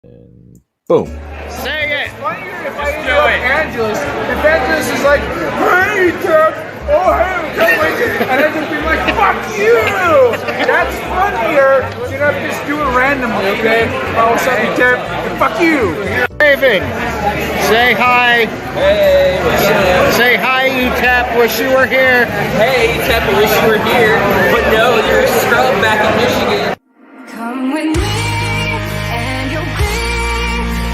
And boom. Say it. It's funnier if I interrupt Angelus. If Angelus is like, hey, Tep, oh, hey, can't wait to, and I just be like, fuck you. That's funnier. You don't have to just do it randomly, okay? Oh, what's up, Tep? Fuck you. Waving. Say hi. Hey, what's up? Say hi, E-Tap. Wish you were here. Hey, Tep, I wish you were here. But no, you're a scrub back in Michigan. Come with me, and you'll be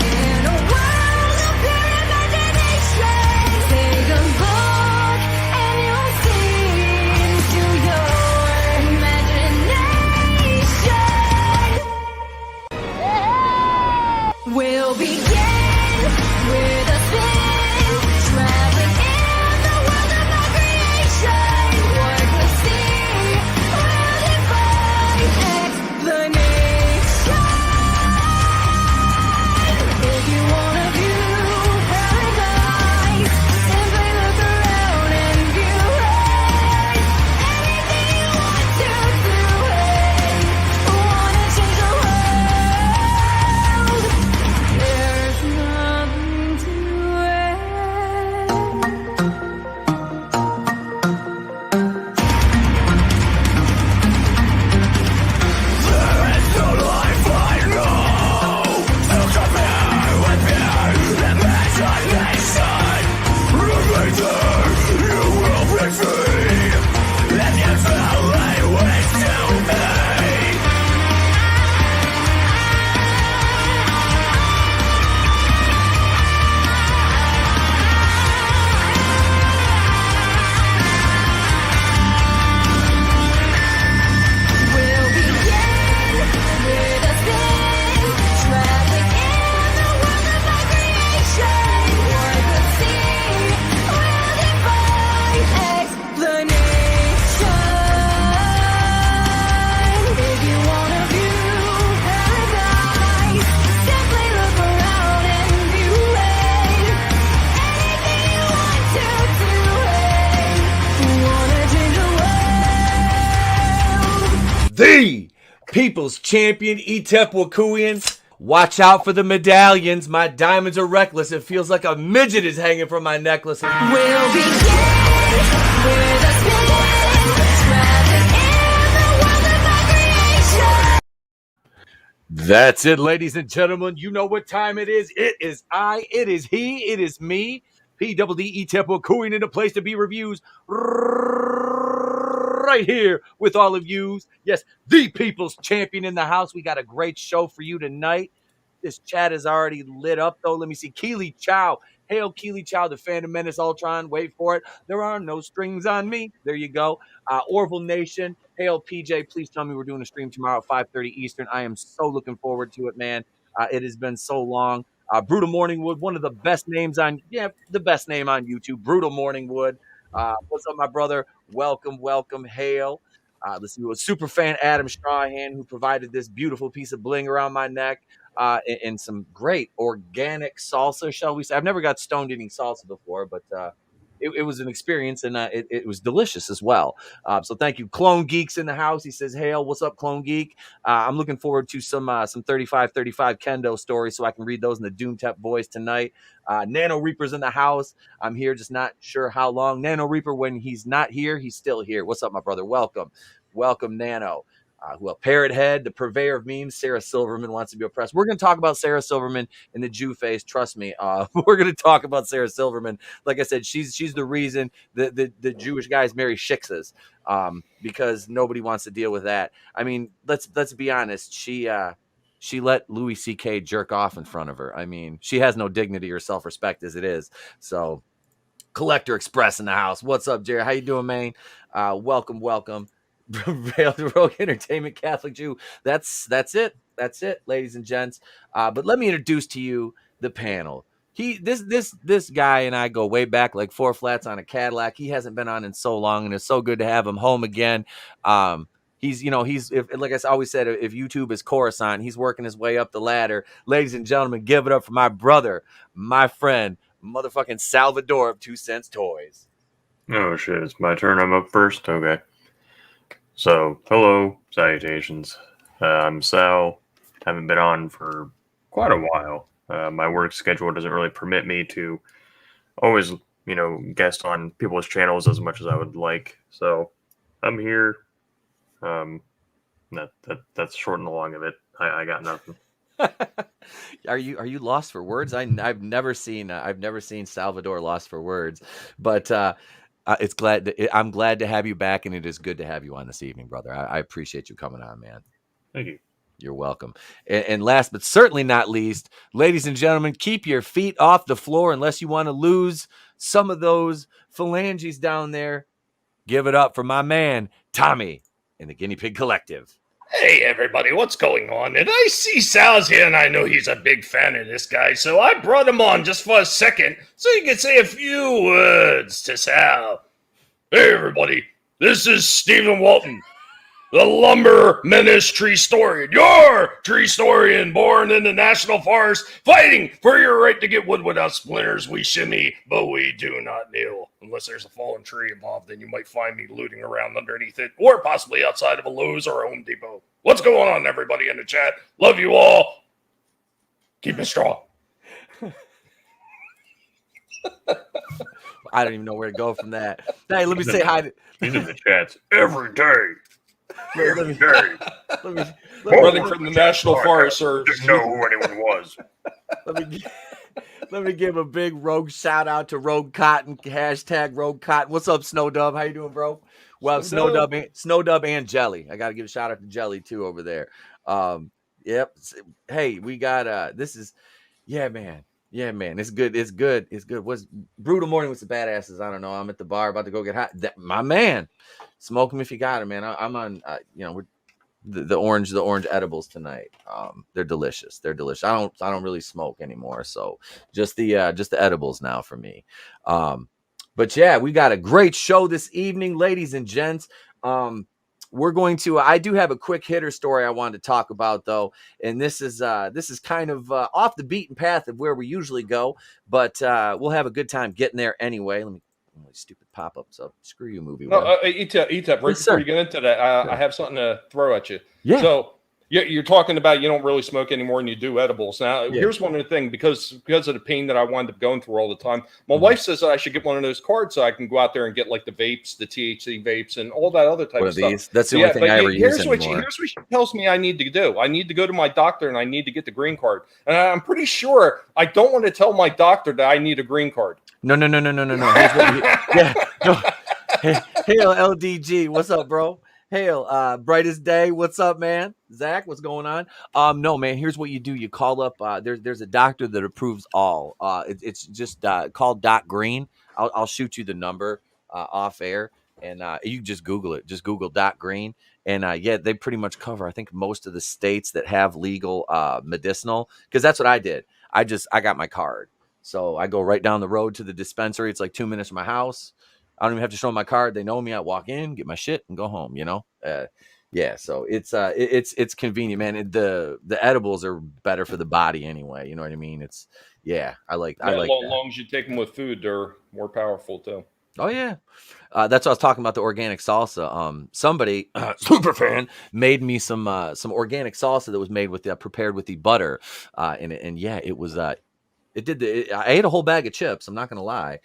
in a world of pure imagination. Take a look, and you'll see into your imagination. We'll begin with a spin, traveling in the world of our creation. What we see will defy explanation. If you wanna view paradise, simply look around and view it. Anything you want to do it. Wanna change the world? There's nothing to it. We'll begin with a spin, traveling in the world of our creation. What we see will defy explanation. If you wanna view paradise, simply look around and view it. Anything you want to do it. Wanna change the world? The people's champion, E-Tep Wakuian. Watch out for the medallions. My diamonds are reckless. It feels like a midget is hanging from my necklace. We'll begin with a spin, traveling in the world of our creation. That's it, ladies and gentlemen. You know what time it is. It is I, it is he, it is me. P-double-D, E-Tep Wakuian in a place to be reviews right here with all of yous. Yes, the people's champion in the house. We got a great show for you tonight. This chat is already lit up, though. Let me see. Keely Chow. Hail, Keely Chow, the Phantom Menace Ultron. Wait for it. There are no strings on me. There you go. Orville Nation. Hail, PJ. Please tell me we're doing a stream tomorrow at 5:30 Eastern. I am so looking forward to it, man. It has been so long. Brutal Morningwood, one of the best names on, the best name on YouTube. Brutal Morningwood. What's up, my brother? Welcome, welcome. Hail. Listen to a super fan, Adam Strahan, who provided this beautiful piece of bling around my neck. And some great organic salsa, shall we say. I've never got stoned eating salsa before, but it was an experience, and it was delicious as well. So thank you. Clone Geek's in the house. He says, hail, what's up, Clone Geek? I'm looking forward to some 35-35 kendo stories so I can read those in the Doom Tep voice tonight. Nano Reaper's in the house. I'm here, just not sure how long. Nano Reaper, when he's not here, he's still here. What's up, my brother? Welcome. Welcome, Nano. Parrot Head, the purveyor of memes, Sarah Silverman wants to be oppressed. We're going to talk about Sarah Silverman in the Jew face. Trust me. We're going to talk about Sarah Silverman. Like I said, she's the reason the Jewish guys marry shiksas, because nobody wants to deal with that. I mean, let's be honest. She let Louis C.K. jerk off in front of her. I mean, she has no dignity or self-respect as it is. So, Collector Express in the house. What's up, Jerry? How you doing, man? Welcome. Rogue Entertainment Catholic Jew. That's it. That's it, ladies and gents. But let me introduce to you the panel. This guy and I go way back, like 4 flats on a Cadillac. He hasn't been on in so long, and it's so good to have him home again. He's like I always said, if YouTube is Coruscant, he's working his way up the ladder. Ladies and gentlemen, give it up for my brother, my friend, motherfucking Sal Vador of 2 Cents Toys. Oh shit, it's my turn. I'm up first? Okay. So, hello, salutations. I'm Sal. Haven't been on for quite a while. My work schedule doesn't really permit me to always, guest on people's channels as much as I would like. So I'm here. That's short and the long of it. I got nothing. Are you lost for words? I've never seen Sal Vador lost for words, but I'm glad to have you back, and it is good to have you on this evening, brother. I appreciate you coming on, man. Thank you. You're welcome. And last but certainly not least, ladies and gentlemen, keep your feet off the floor unless you want to lose some of those phalanges down there. Give it up for my man, Tommy, in the Guinea Pig Collective. Hey everybody, what's going on? And I see Sal's here and I know he's a big fan of this guy, so I brought him on just for a second so he could say a few words to Sal. Hey everybody, this is Stephen Walton, the lumber menace tree historian. Your tree historian, born in the national forest, fighting for your right to get wood without splinters. We shimmy, but we do not kneel. Unless there's a fallen tree involved, then you might find me looting around underneath it, or possibly outside of a Lowe's or a Home Depot. What's going on, everybody in the chat? Love you all. Keep it strong. I don't even know where to go from that. Hey, let me say hi. He's in the chats every day. Every day. Let me Running from the national forest, sir. Didn't know who anyone was. let me give a big Rogue shout out to Rogue Cotton, hashtag Rogue Cotton. What's up, Snow Dub? How you doing, bro? Well, Snow Dub and Jelly. I got to give a shout out to Jelly too over there. Yep. Hey, we got yeah, man. It's good. What's Brutal Morning with the Badasses? I don't know. I'm at the bar about to go get hot. My man, smoke them if you got them, man. I'm on. We're the orange edibles tonight. They're delicious. I don't really smoke anymore, so just the edibles now for me. But yeah, we got a great show this evening, ladies and gents. We're going to. I do have a quick hitter story I wanted to talk about though, and this is kind of off the beaten path of where we usually go, but we'll have a good time getting there anyway. Let me stupid pop-ups up. Screw you, movie. No, Etep, right Yes, before sir. you get into that, I have something to throw at you. Yeah. So you're talking about you don't really smoke anymore and you do edibles. Now, here's one of the things, because of the pain that I wind up going through all the time, my wife says that I should get one of those cards so I can go out there and get like the vapes, the THC vapes, and all that other type of stuff. These? That's the only thing I ever use anymore. Here's what she tells me I need to do. I need to go to my doctor and I need to get the green card. And I'm pretty sure I don't want to tell my doctor that I need a green card. No. Here's what yeah. No. Hail LDG. What's up, bro? Hail, Brightest Day. What's up, man? Zach, what's going on? No, man. Here's what you do. You call up. There's a doctor that approves all. It's just called Doc Green. I'll shoot you the number off air, and you just Google it. Just Google Doc Green, and yeah, they pretty much cover. I think most of the states that have legal medicinal, because that's what I did. I got my card, so I go right down the road to the dispensary. It's like 2 minutes from my house. I don't even have to show them my card. They know me. I walk in, get my shit, and go home. Yeah. So it's convenient, man. The edibles are better for the body anyway. You know what I mean? I like that. As long as you take them with food, they're more powerful too. Oh yeah, that's what I was talking about, the organic salsa. Somebody super fan made me some organic salsa that was made with prepared with the butter in it, and yeah, it was I ate a whole bag of chips. I'm not gonna lie.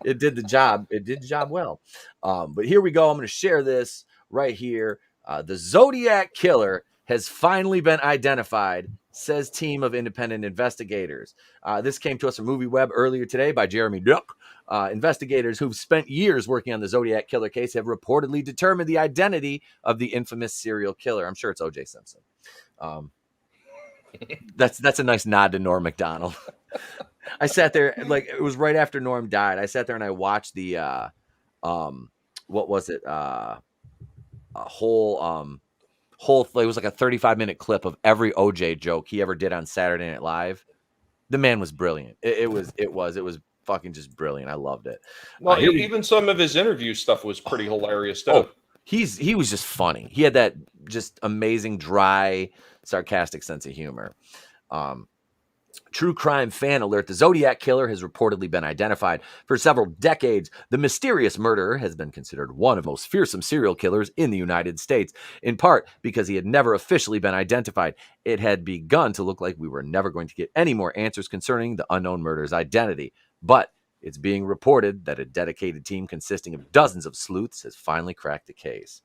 It did the job. It did the job well. But here we go. I'm going to share this right here. The Zodiac Killer has finally been identified, says team of independent investigators. This came to us from MovieWeb earlier today by Jeremy Duck. Investigators who've spent years working on the Zodiac Killer case have reportedly determined the identity of the infamous serial killer. I'm sure it's O.J. Simpson. That's a nice nod to Norm Macdonald. I sat there, like, it was right after Norm died. I sat there and I watched the what was it? A whole it was like a 35-minute clip of every OJ joke he ever did on Saturday Night Live. The man was brilliant. It was fucking just brilliant. I loved it. Well, even some of his interview stuff was pretty hilarious too. Oh, he was just funny. He had that just amazing, dry, sarcastic sense of humor. True crime fan alert. The Zodiac Killer has reportedly been identified. For several decades, the mysterious murderer has been considered one of the most fearsome serial killers in the United States, in part because he had never officially been identified. It had begun to look like we were never going to get any more answers concerning the unknown murderer's identity. But it's being reported that a dedicated team consisting of dozens of sleuths has finally cracked the case.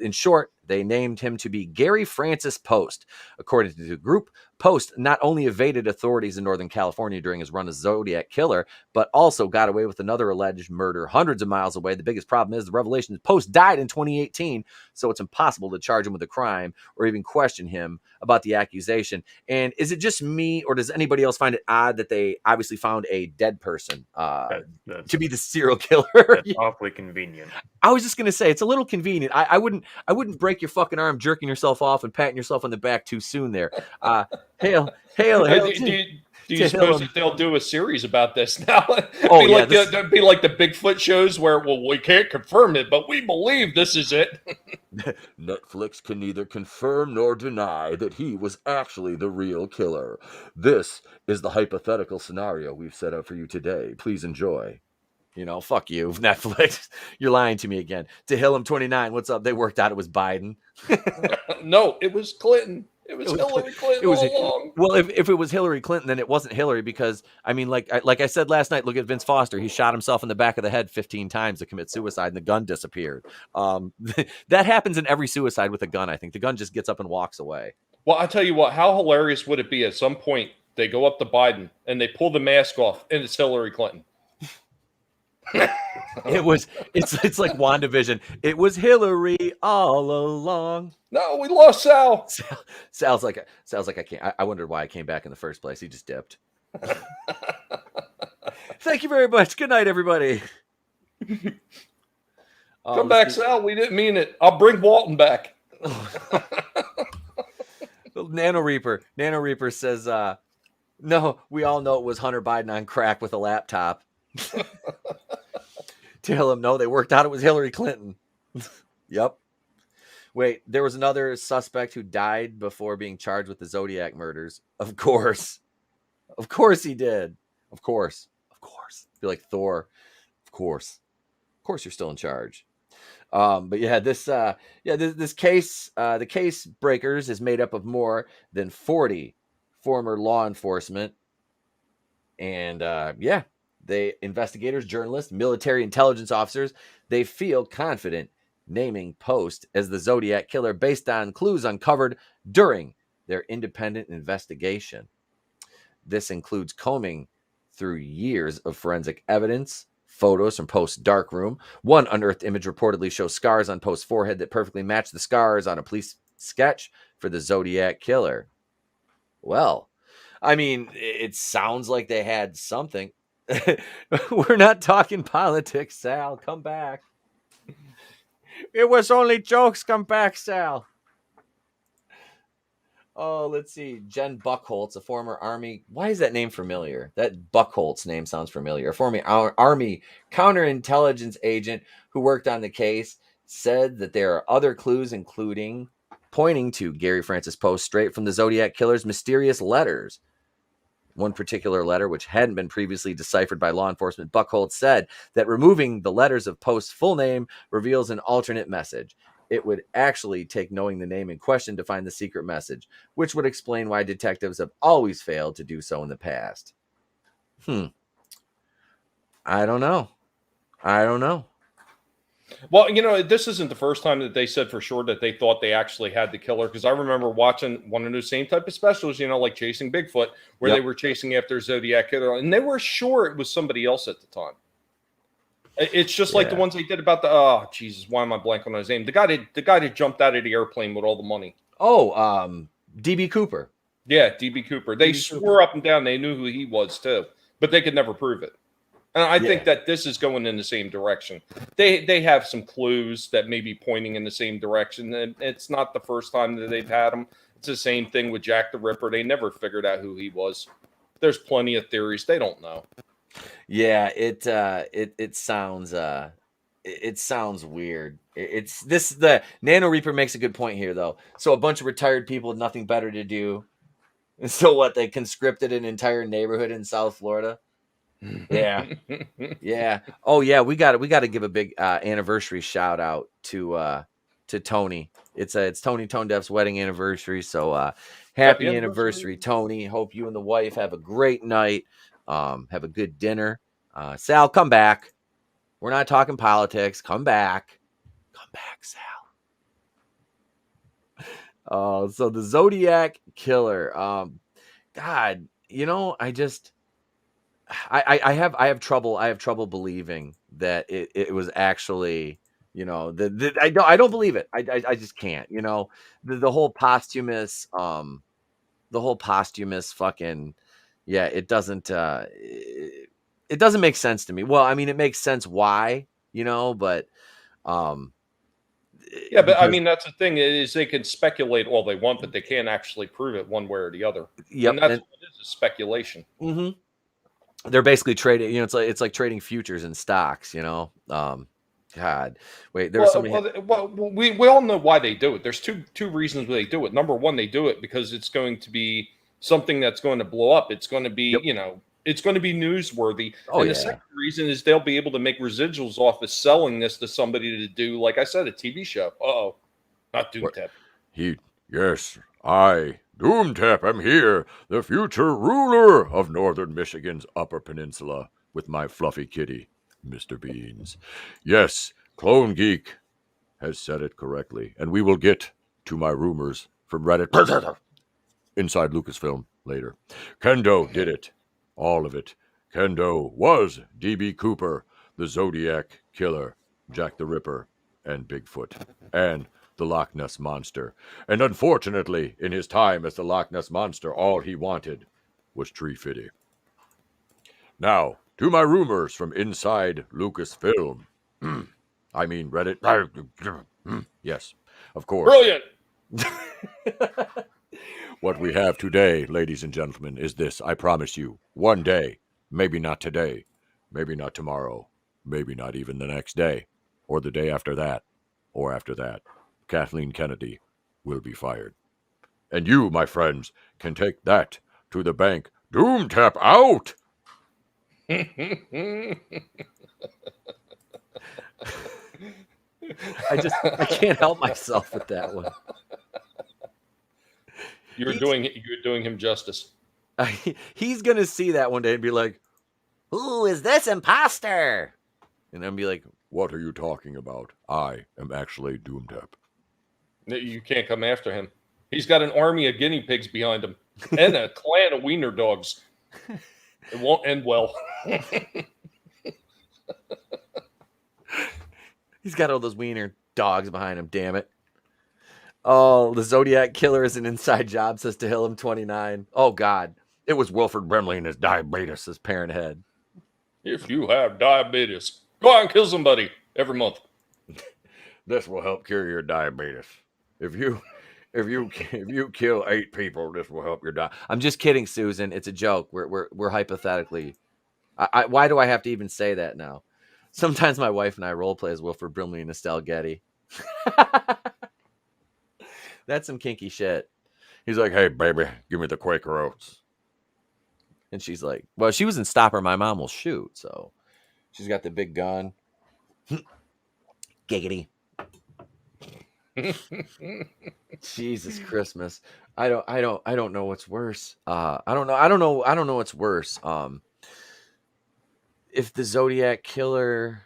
In short, they named him to be Gary Francis Post. According to the group, Post not only evaded authorities in Northern California during his run as Zodiac Killer, but also got away with another alleged murder hundreds of miles away. The biggest problem is the revelation that Post died in 2018, so it's impossible to charge him with a crime or even question him about the accusation. And is it just me, or does anybody else find it odd that they obviously found a dead person to be the serial killer? That's awfully convenient. I was just gonna say it's a little convenient. I wouldn't break your fucking arm jerking yourself off and patting yourself on the back too soon there. Hail. Do you suppose that they'll do a series about this now? Oh, yeah, It'd be like the Bigfoot shows where, well, we can't confirm it, but we believe this is it. Netflix can neither confirm nor deny that he was actually the real killer. This is the hypothetical scenario we've set up for you today. Please enjoy. Fuck you, Netflix. You're lying to me again. To Hillam29, what's up? They worked out it was Biden. No, it was Clinton. It was Hillary Clinton all along. Well, if it was Hillary Clinton, then it wasn't Hillary because, I mean, like I said last night, look at Vince Foster. He shot himself in the back of the head 15 times to commit suicide, and the gun disappeared. That happens in every suicide with a gun, I think. The gun just gets up and walks away. Well, I tell you what, how hilarious would it be at some point they go up to Biden and they pull the mask off, and it's Hillary Clinton. It's like WandaVision. It was Hillary all along. No, we lost Sal. Sal's like I can't. I wondered why I came back in the first place. He just dipped. Thank you very much. Good night, everybody. Come back, Sal. We didn't mean it. I'll bring Walton back. Nano Reaper says, no, we all know it was Hunter Biden on crack with a laptop. Tell him, no, they worked out it was Hillary Clinton. Yep. Wait, there was another suspect who died before being charged with the Zodiac murders. Of course he did. Of course. Be like Thor. Of course you're still in charge. But yeah, this case, the case breakers is made up of more than 40 former law enforcement. And investigators, journalists, military intelligence officers, they feel confident naming Post as the Zodiac Killer based on clues uncovered during their independent investigation. This includes combing through years of forensic evidence, photos from Post's darkroom. One unearthed image reportedly shows scars on Post's forehead that perfectly match the scars on a police sketch for the Zodiac Killer. Well, I mean, it sounds like they had something. We're not talking politics, Sal. Come back. It was only jokes. Come back, Sal. Oh, let's see. Jen Buchholz, a former Army. Why is that name familiar? That Buchholz name sounds familiar. A former Army counterintelligence agent who worked on the case said that there are other clues, including pointing to Gary Francis Post straight from the Zodiac Killer's mysterious letters. One particular letter, which hadn't been previously deciphered by law enforcement, Buchholz said that removing the letters of Post's full name reveals an alternate message. It would actually take knowing the name in question to find the secret message, which would explain why detectives have always failed to do so in the past. I don't know. Well, this isn't the first time that they said for sure that they thought they actually had the killer. Because I remember watching one of those same type of specials, like Chasing Bigfoot, where they were chasing after Zodiac Killer, and they were sure it was somebody else at the time. It's just like the ones they did about the Jesus, why am I blanking on his name? The guy that jumped out of the airplane with all the money. DB Cooper. Yeah, DB Cooper. They swore up and down they knew who he was too, but they could never prove it. And I think that this is going in the same direction. They have some clues that may be pointing in the same direction. And it's not the first time that they've had them. It's the same thing with Jack the Ripper. They never figured out who he was. There's plenty of theories. They don't know. Yeah, it sounds weird. The Nano Reaper makes a good point here though. So a bunch of retired people with nothing better to do So what? They conscripted an entire neighborhood in South Florida. Yeah. Yeah. Oh yeah, we got to give a big anniversary shout out to Tony. It's Tony ToneDef's wedding anniversary. So Happy happy anniversary. anniversary, Tony. Hope you and the wife have a great night. Have a good dinner. Sal, come back. We're not talking politics. Come back. Come back, Sal. So the Zodiac Killer. God, I have trouble believing that it was actually, I don't believe it. I just can't, the whole posthumous fucking, yeah, it doesn't make sense to me. Well, I mean, it makes sense why, but um Yeah, but I because mean that's the thing is they can speculate all they want, but they can't actually prove it one way or the other. yep. And that's And what it is speculation. mhm. They're basically trading, it's like trading futures and stocks, God, wait, there was Well, somebody. we all know why they do it. There's two reasons they do it. Number one, they do it because it's going to be something that's going to blow up. It's going to be, Yep. it's going to be newsworthy. Oh And the yeah. second reason is they'll be able to make residuals off of selling this to somebody to do, like I said, a TV show. Uh-oh, not Doom What- Tap. Yes, I, Doomtap, am here, the future ruler of northern Michigan's Upper Peninsula, with my fluffy kitty, Mr. Beans. Yes, Clone Geek has said it correctly, and we will get to my rumors from Reddit inside Lucasfilm later. Kendo did it. All of it. Kendo was D.B. Cooper, the Zodiac Killer, Jack the Ripper, and Bigfoot, and the Loch Ness Monster. And unfortunately, in his time as the Loch Ness Monster, all he wanted was Tree Fitty. Now, to my rumors from inside Lucasfilm. I mean, Reddit. Yes, of course. Brilliant. What we have today, ladies and gentlemen, is this. I promise you. One day, maybe not today, maybe not tomorrow, maybe not even the next day, or the day after that, or after that, Kathleen Kennedy will be fired. And you, my friends, can take that to the bank. Doom tap out! I can't help myself with that one. You're doing him justice. He's gonna see that one day and be like, "Who is this imposter?" And then be like, What are you talking about? I am actually Doomtap. You can't come after him. He's got an army of guinea pigs behind him and a clan of wiener dogs. It won't end well. he's got all those wiener dogs behind him. Damn it! Oh, the Zodiac Killer is an inside job, says to Hillam 29. Oh God, it was Wilford Brimley and his diabetes, his parent head. If you have diabetes, go out and kill somebody every month. This will help cure your diabetes. If you kill 8 people, this will help your diabetes. I'm just kidding, Susan. It's a joke. We're hypothetically. Why do I have to even say that now? Sometimes my wife and I role play as Wilford Brimley and Estelle Getty. That's some kinky shit. He's like, hey, baby, give me the Quaker Oats. And she's like, well, she was in Stop or My Mom Will Shoot. So she's got the big gun. Giggity. Jesus Christmas. I don't know what's worse. I don't know what's worse. If the Zodiac Killer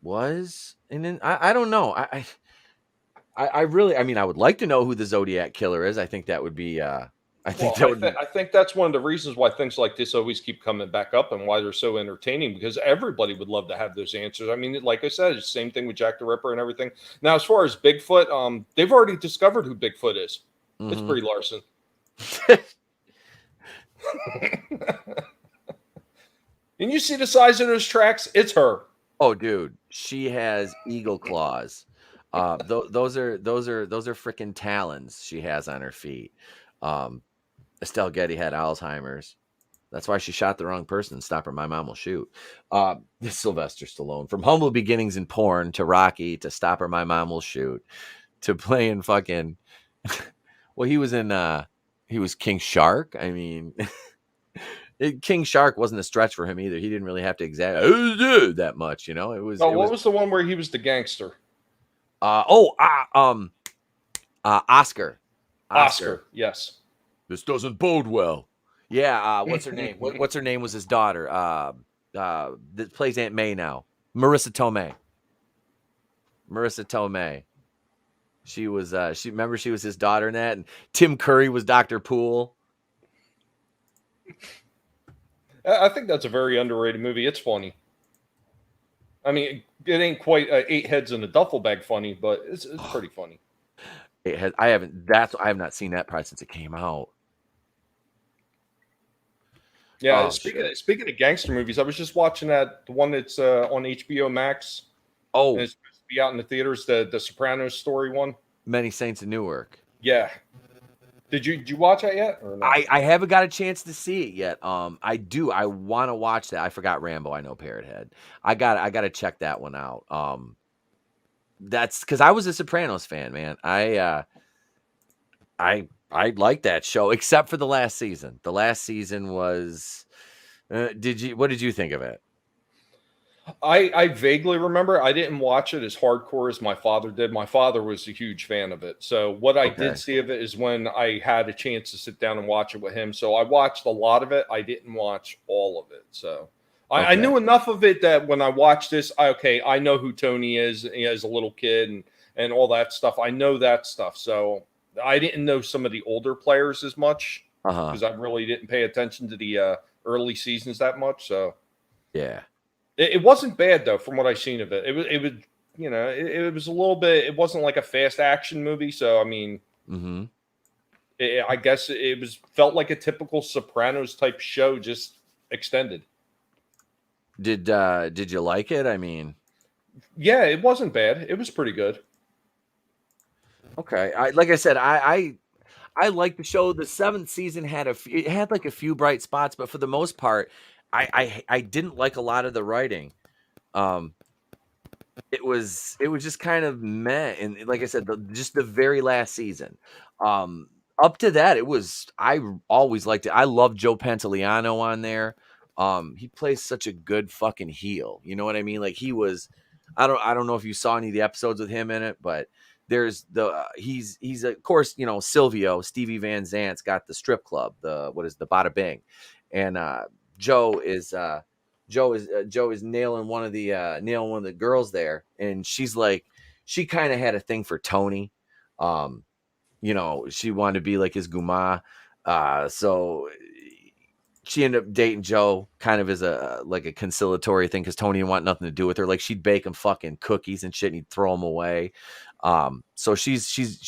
was, and then I don't know. I really, I mean, I would like to know who the Zodiac Killer is. I think that would be, I think that's one of the reasons why things like this always keep coming back up and why they're so entertaining, because everybody would love to have those answers. I mean, like I said, it's the same thing with Jack the Ripper and everything. Now, as far as Bigfoot, they've already discovered who Bigfoot is. It's Brie Larson. And you see the size of those tracks? It's her. Oh, dude, she has eagle claws. Those are freaking talons she has on her feet. Estelle Getty had Alzheimer's. That's why she shot the wrong person. Stop or My Mom Will Shoot. This Sylvester Stallone, from humble beginnings in porn to Rocky to Stop or My Mom Will Shoot to playing fucking. Well, he was in He was King Shark. I mean, King Shark wasn't a stretch for him either. He didn't really have to that much, you know. It was. Oh, It what was. was the one where he was the gangster? Oscar. Oscar. Yes. This doesn't bode well. Yeah. What's her name? What's her name? Was his daughter? That plays Aunt May now. Marissa Tomei. She was. She was his daughter in that, and Tim Curry was Dr. Poole. I think that's a very underrated movie. It's funny. I mean, it ain't quite 8 heads in a duffel bag funny, but it's pretty funny. I have not seen that probably since it came out. Yeah, Oh, speaking of gangster movies, I was just watching the one that's on HBO Max. Oh, And it's supposed to be out in the theaters, the Sopranos story one. Many Saints of Newark. Yeah. Did you watch that yet? Or no? I haven't got a chance to see it yet. I do. I want to watch that. I forgot Rambo. I know Parrot Head. I got to check that one out. That's because I was a Sopranos fan, man. I like that show, except for the last season. The last season was. What did you think of it? I vaguely remember. I didn't watch it as hardcore as my father did. My father was a huge fan of it. So what I did see of it is when I had a chance to sit down and watch it with him. So I watched a lot of it. I didn't watch all of it. So I knew enough of it that when I watched this, I know who Tony is as a little kid and all that stuff. I know that stuff. So I didn't know some of the older players as much because I really didn't pay attention to the early seasons that much. So yeah. It wasn't bad though, from what I've seen of it. It was it was a little bit. It wasn't like a fast action movie, so I mean, I guess it felt like a typical Sopranos type show, just extended. Did you like it? I mean, yeah, it wasn't bad. It was pretty good. Okay, like I said, I like the show. The 7th season had like a few bright spots, but for the most part, I didn't like a lot of the writing. It was just kind of meh, and like I said, just the very last season. Up to that, I always liked it. I love Joe Pantoliano on there. He plays such a good fucking heel. You know what I mean? Like he was. I don't know if you saw any of the episodes with him in it, but there's he's of course, you know, Stevie Van Zant's got the strip club, the Bada Bing, and Joe is nailing one of the girls there, and she's like, she kind of had a thing for Tony. You know, she wanted to be like his guma. So she ended up dating Joe kind of as a conciliatory thing because Tony didn't want nothing to do with her. Like she'd bake him fucking cookies and shit and he'd throw them away. So she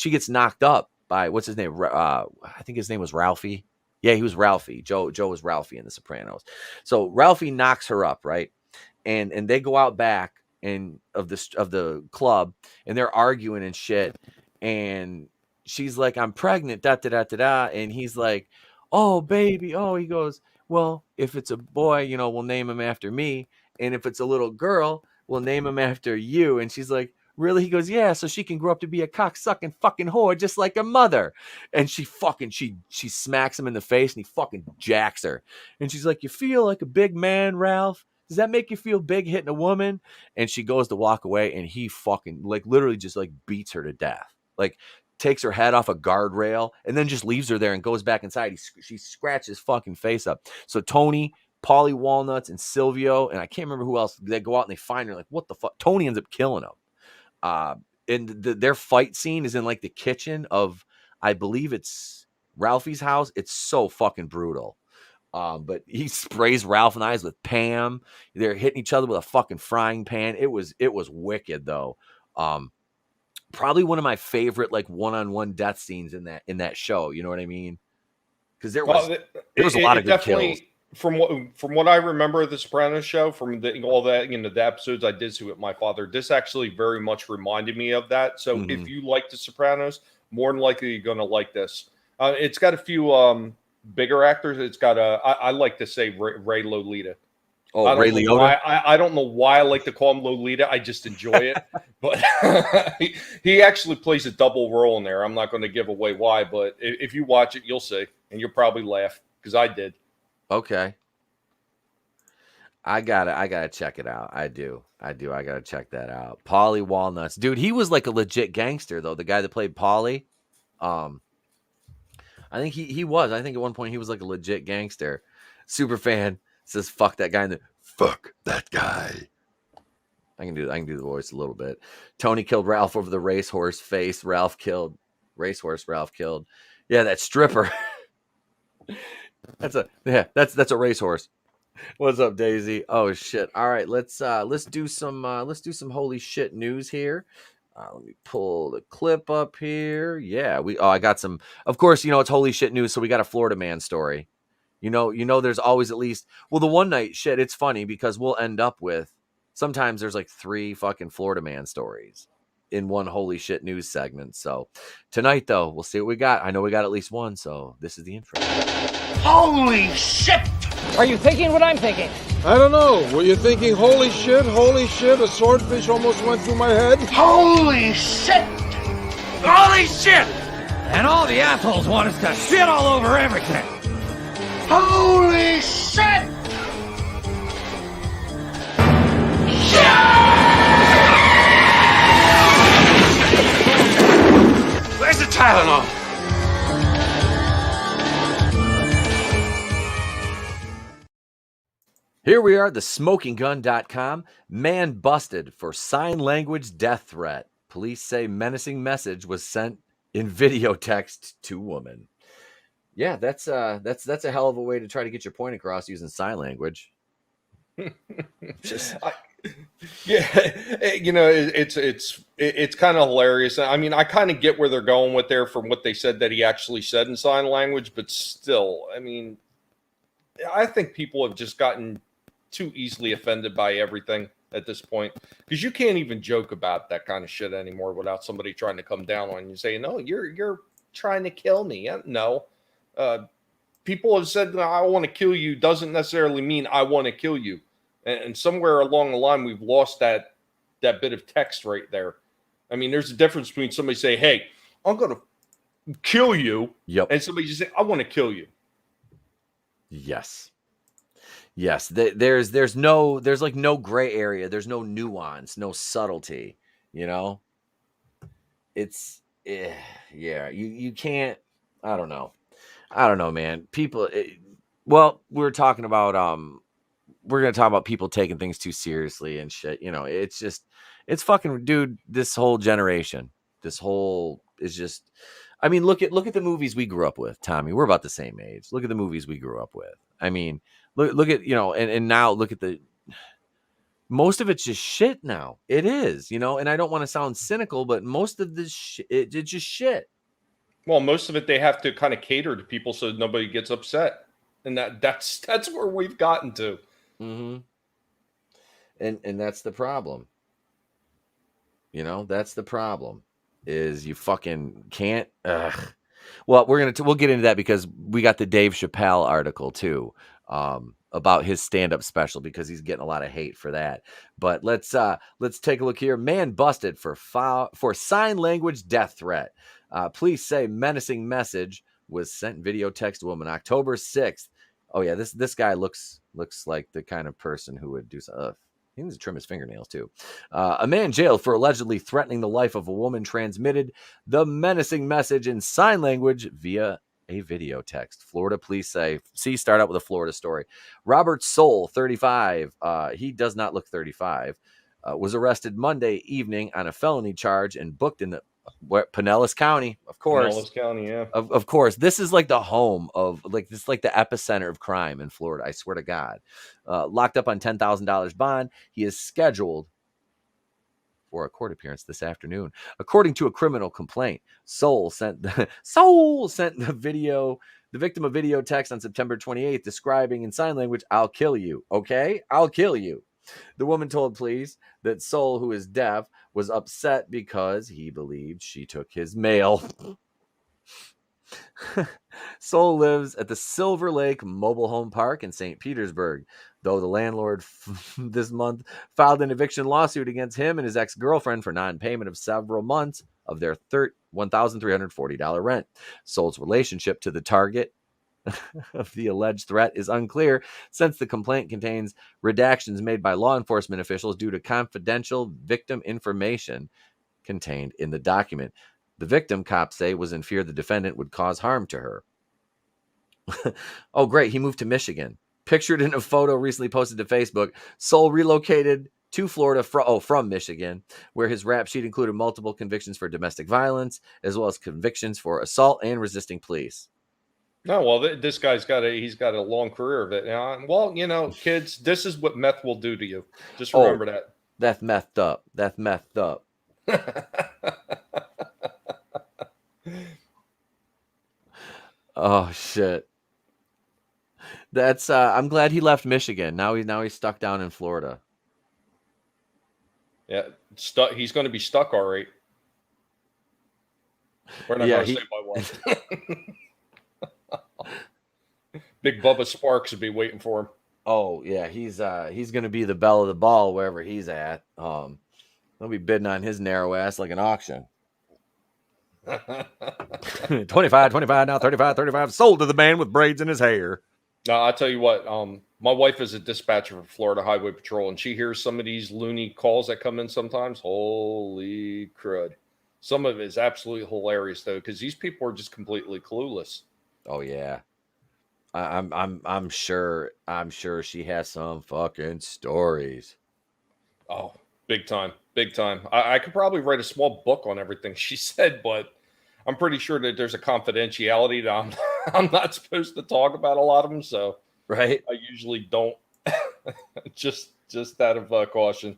gets knocked up by what's his name? I think his name was Ralphie. Yeah, he was Ralphie. Joe was Ralphie in The Sopranos. So Ralphie knocks her up, right? And they go out back of the club and they're arguing and shit. And she's like, "I'm pregnant." Da da da da da. And he's like, "Oh baby." Oh, he goes, "Well, if it's a boy, you know, we'll name him after me. And if it's a little girl, we'll name him after you." And she's like, "Really?" He goes, "Yeah, so she can grow up to be a cocksucking fucking whore just like her mother." And she smacks him in the face and he fucking jacks her. And she's like, "You feel like a big man, Ralph? Does that make you feel big hitting a woman?" And she goes to walk away and he fucking like literally just like beats her to death. Like takes her head off a guardrail and then just leaves her there and goes back inside. She scratches his fucking face up. So Tony, Paulie Walnuts, and Silvio, and I can't remember who else, they go out and they find her like, what the fuck? Tony ends up killing him. And their fight scene is in like the kitchen of, I believe it's Ralphie's house. It's so fucking brutal. But he sprays Ralph in the eyes with Pam. They're hitting each other with a fucking frying pan. It was wicked though. Probably one of my favorite like one-on-one death scenes in that show. You know what I mean? Because there was a lot of good kills. From what I remember of the Sopranos show, from all that, you know, the episodes I did see with my father, this actually very much reminded me of that. So if you like the Sopranos, more than likely you're going to like this. It's got a few bigger actors. It's got I like to say Ray Lolita. Oh, I Ray don't know Liotta. why. I don't know why I like to call him Lolita. I just enjoy it. But he actually plays a double role in there. I'm not going to give away why, but if you watch it, you'll see, and you'll probably laugh because I did. Okay. I gotta check it out. I gotta check that out. Paulie Walnuts. Dude, he was like a legit gangster though. The guy that played Paulie. I think he was. I think at one point he was like a legit gangster. Super fan says fuck that guy in the fuck that guy. I can do the voice a little bit. Tony killed Ralph over the racehorse face. Ralph killed. Yeah, that stripper. that's a racehorse. What's up, Daisy? Oh shit. All right, let's do some holy shit news here. Let me pull the clip up here. Yeah, I got some. Of course, it's holy shit news, so we got a Florida man story. There's always at least the one night shit. It's funny because we'll end up with sometimes there's like 3 fucking Florida man stories in one holy shit news segment. So tonight though, we'll see what we got. I know we got at least one, so this is the intro. Holy shit! Are you thinking what I'm thinking? I don't know. Were you thinking, holy shit, a swordfish almost went through my head? Holy shit! Holy shit! And all the assholes want us to shit all over everything. Holy shit! Where's the Tylenol? Here we are, thesmokinggun.com. Man busted for sign language death threat. Police say menacing message was sent in video text to woman. Yeah, that's a hell of a way to try to get your point across using sign language. It's kind of hilarious. I mean, I kind of get where they're going with there from what they said that he actually said in sign language, but still, I mean, I think people have just gotten too easily offended by everything at this point because you can't even joke about that kind of shit anymore without somebody trying to come down on you and say, no, you're trying to kill me. No, people have said I want to kill you doesn't necessarily mean I want to kill you. And somewhere along the line, we've lost that bit of text right there. I mean, there's a difference between somebody say, hey, I'm going to kill you. Yep. And somebody just say, I want to kill you. Yes. There's like no gray area. There's no nuance, no subtlety, it's you can't, I don't know, man. People, we're going to talk about people taking things too seriously and shit. It's fucking, dude, this whole generation, is just, I mean, look at the movies we grew up with, Tommy. We're about the same age. Look at the movies we grew up with. I mean, look at, and now look at most of it's just shit now. It is, and I don't want to sound cynical, but most of this it's just shit. Well, most of it, they have to kind of cater to people so nobody gets upset. And that's where we've gotten to. Mm-hmm. And that's the problem. That's the problem is you fucking can't. Well, we'll get into that because we got the Dave Chappelle article too, about his stand-up special because he's getting a lot of hate for that. But let's take a look here. Man busted for sign language death threat. Police say menacing message was sent video text to woman October 6th. Oh yeah, this guy looks like the kind of person who would do something. He needs to trim his fingernails too. A man jailed for allegedly threatening the life of a woman transmitted the menacing message in sign language via a video text. Florida police say, start out with a Florida story. Robert Soul, 35. He does not look 35. Was arrested Monday evening on a felony charge and booked in Pinellas County, of course. Pinellas County, yeah. Of course. This is like the home of this is like the epicenter of crime in Florida. I swear to God. Locked up on $10,000 bond. He is scheduled for a court appearance this afternoon. According to a criminal complaint, Soul sent the victim a video text on September 28th describing in sign language, "I'll kill you." Okay? I'll kill you. The woman told police that Soul, who is deaf, was upset because he believed she took his mail. Soul lives at the Silver Lake Mobile Home Park in St. Petersburg, though the landlord this month filed an eviction lawsuit against him and his ex-girlfriend for non-payment of several months of their $1,340 rent. Soul's relationship to the target of the alleged threat is unclear, since the complaint contains redactions made by law enforcement officials due to confidential victim information contained in the document. The victim, cops say, was in fear the defendant would cause harm to her. Oh, great. He moved to Michigan. Pictured in a photo recently posted to Facebook, Soul relocated to Florida from Michigan, where his rap sheet included multiple convictions for domestic violence, as well as convictions for assault and resisting police. No, well, this guy's he's got a long career of it now. Well, kids, this is what meth will do to you. Just remember that. That's messed up. That's messed up. Oh shit. That's I'm glad he left Michigan. Now he's stuck down in Florida. Yeah, stuck. He's going to be stuck, all right. We're not going to say by what. Big Bubba Sparks would be waiting for him. Oh yeah, he's going to be the belle of the ball wherever he's at. They'll be bidding on his narrow ass like an auction. 25, now 35, sold to the man with braids in his hair. Now, I'll tell you what, my wife is a dispatcher for Florida Highway Patrol, and she hears some of these loony calls that come in sometimes. Holy crud. Some of it is absolutely hilarious, though, because these people are just completely clueless. Oh, yeah. I'm sure she has some fucking stories. Oh, big time. I could probably write a small book on everything she said, but I'm pretty sure that there's a confidentiality that I'm not supposed to talk about a lot of them. So right, I usually don't. just out of caution.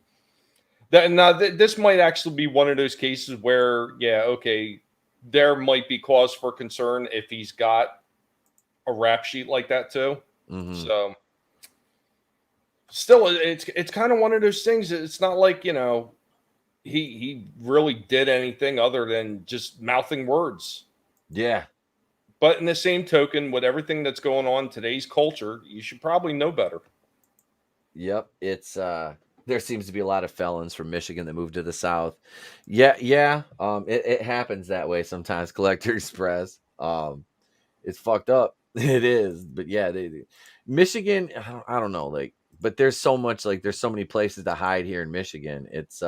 This might actually be one of those cases where, yeah, okay, there might be cause for concern if he's got a rap sheet like that too. Mm-hmm. So still, it's kind of one of those things. It's not like, he really did anything other than just mouthing words. Yeah. But in the same token, with everything that's going on in today's culture, you should probably know better. Yep. It's there seems to be a lot of felons from Michigan that moved to the South. Yeah. It happens that way sometimes, Collector Express. It's fucked up. It is. But yeah, Michigan, I don't know, but there's so much, there's so many places to hide here in Michigan. It's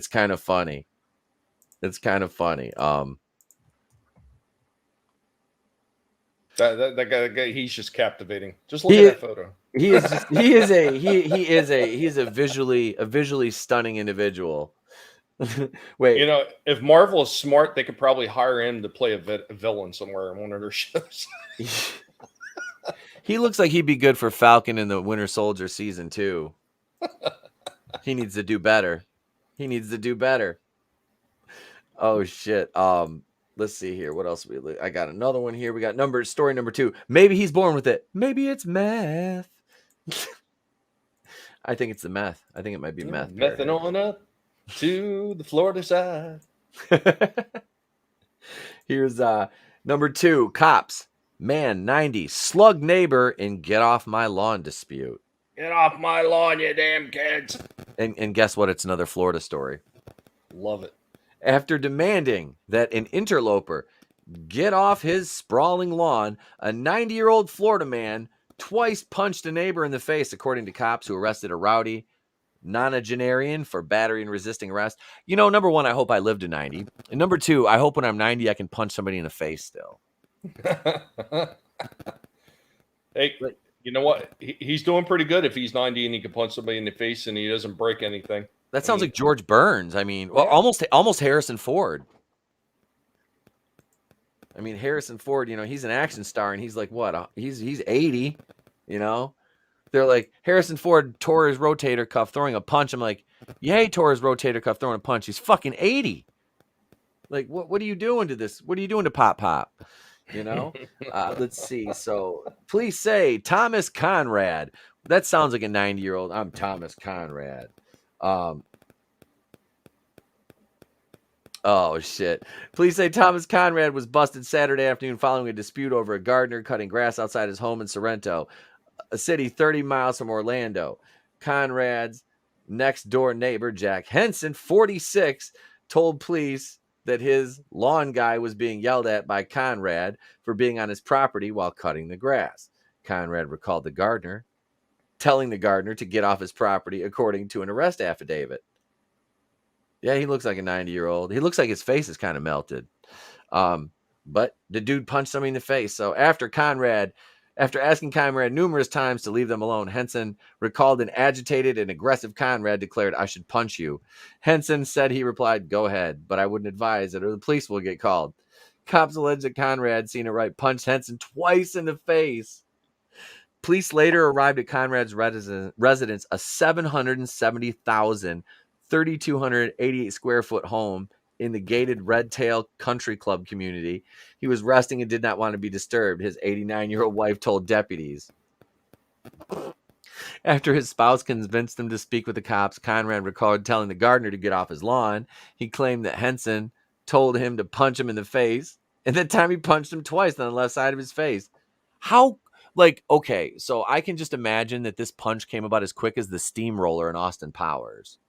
kind of funny. It's kind of funny. That guy, he's just captivating. Just look at that photo. He's a visually stunning individual. Wait, if Marvel is smart, they could probably hire him to play a villain somewhere in one of their shows. He looks like he'd be good for Falcon in the Winter Soldier season 2. He needs to do better. Oh shit. Let's see here. What else I got another one here. We got story number 2. Maybe he's born with it. Maybe it's meth. I think it's the meth. I think it might be meth. Mething on up to the Florida side. Here's number 2. Cops. Man 90 slug neighbor in get off my lawn dispute. Get off my lawn, you damn kids. And guess what? It's another Florida story. Love it. After demanding that an interloper get off his sprawling lawn, a 90-year-old Florida man twice punched a neighbor in the face, according to cops who arrested a rowdy nonagenarian for battery and resisting arrest. Number 1, I hope I live to 90. And number 2, I hope when I'm 90, I can punch somebody in the face still. Hey, you know what? He's doing pretty good if he's 90 and he can punch somebody in the face and he doesn't break anything. That sounds like George Burns. Almost Harrison Ford. Harrison Ford, he's an action star and he's like, what? He's 80, They're like, Harrison Ford tore his rotator cuff throwing a punch. I'm like, yeah, he tore his rotator cuff throwing a punch. He's fucking 80. Like, what are you doing to this? What are you doing to Pop? Let's see. So please say Thomas Conrad. That sounds like a 90-year-old. I'm Thomas Conrad. Oh, shit. Police say Thomas Conrad was busted Saturday afternoon following a dispute over a gardener cutting grass outside his home in Sorrento, a city 30 miles from Orlando. Conrad's next door neighbor, Jack Henson, 46, told police that his lawn guy was being yelled at by Conrad for being on his property while cutting the grass. Conrad recalled the gardener, telling the gardener to get off his property, according to an arrest affidavit. Yeah, he looks like a 90-year-old. He looks like his face is kind of melted. But the dude punched somebody in the face. So after asking Conrad numerous times to leave them alone, Henson recalled an agitated and aggressive Conrad declared, "I should punch you." Henson said he replied, "Go ahead, but I wouldn't advise it or the police will get called." Cops alleged that Conrad, seen it right, punched Henson twice in the face. Police later arrived at Conrad's residence, a 770,000 3,288 square foot home in the gated Red Tail Country Club community. He was resting and did not want to be disturbed, his 89-year-old wife told deputies. After his spouse convinced him to speak with the cops, Conrad recalled telling the gardener to get off his lawn. He claimed that Henson told him to punch him in the face, and that time he punched him twice on the left side of his face. How, okay, so I can just imagine that this punch came about as quick as the steamroller in Austin Powers.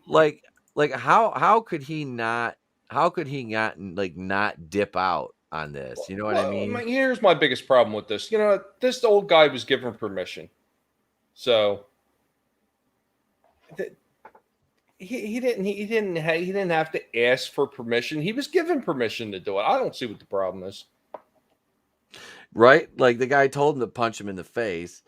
like how could he not not dip out on this? You know what I mean? Here's my biggest problem with this. This old guy was given permission, so he didn't have to ask for permission. He was given permission to do it. I don't see what the problem is. Right? Like the guy told him to punch him in the face.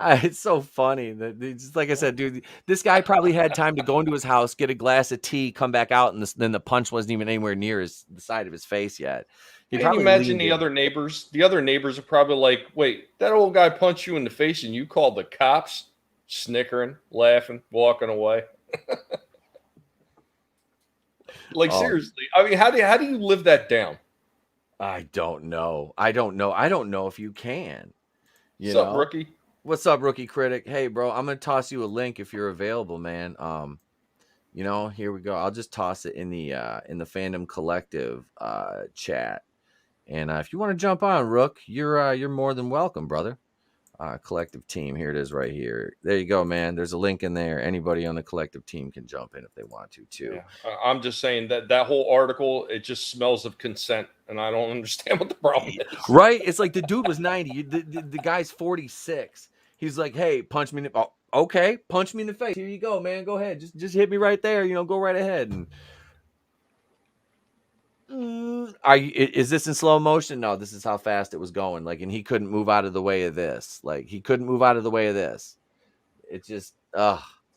It's so funny that just like I said, dude, this guy probably had time to go into his house, get a glass of tea, come back out, and then the punch wasn't even anywhere near the side of his face yet. Can you imagine the other neighbors? The other neighbors are probably like, "Wait, that old guy punched you in the face, and you called the cops?" Snickering, laughing, walking away. Seriously, I mean, how do you live that down? I don't know. I don't know if you can. What's up, rookie? What's up, rookie critic? Hey, bro, I'm gonna toss you a link if you're available, man. Here we go. I'll just toss it in the Fandom Collective chat, and if you want to jump on, Rook, you're more than welcome, brother. Collective team, here it is, right here. There you go, man. There's a link in there. Anybody on the collective team can jump in if they want to, too. Yeah. I'm just saying that whole article, it just smells of consent, and I don't understand what the problem is. Right? It's like the dude was 90. The guy's 46. He's like, "Hey, punch me in the okay, punch me in the face. Here you go, man. Go ahead. Just hit me right there. Go right ahead." And is this in slow motion? No, this is how fast it was going. And he couldn't move out of the way of this. It's just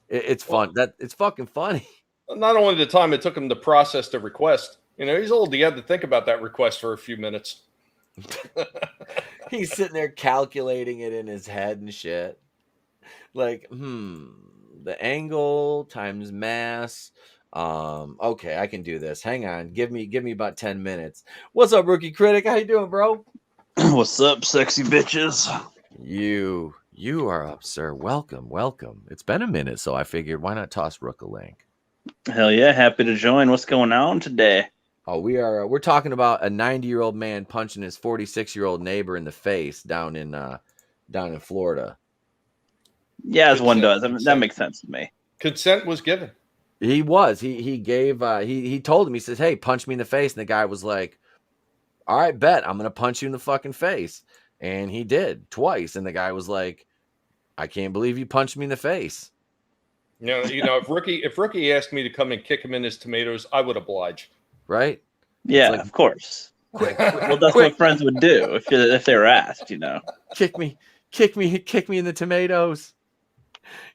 it's fun. It's fucking funny. Not only the time it took him to process the request. He's old. He had to think about that request for a few minutes. He's sitting there calculating it in his head and shit. The angle times mass. Okay, I can do this. Hang on. Give me about 10 minutes. What's up, rookie critic? How you doing, bro? What's up, sexy bitches? You are up, sir. Welcome. It's been a minute, so I figured why not toss Rook a link? Hell yeah, happy to join. What's going on today? Oh, we're talking about a 90-year-old man punching his 46-year-old neighbor in the face down in Florida. Yeah, as one does. That makes sense to me. Consent was given. He was. He gave. He told him. He says, "Hey, punch me in the face." And the guy was like, "All right, bet. I'm gonna punch you in the fucking face." And he did twice. And the guy was like, "I can't believe you punched me in the face." If Rookie asked me to come and kick him in his tomatoes, I would oblige. Right? Yeah, of course. Quick, well, that's what friends would do if they were asked. Kick me in the tomatoes.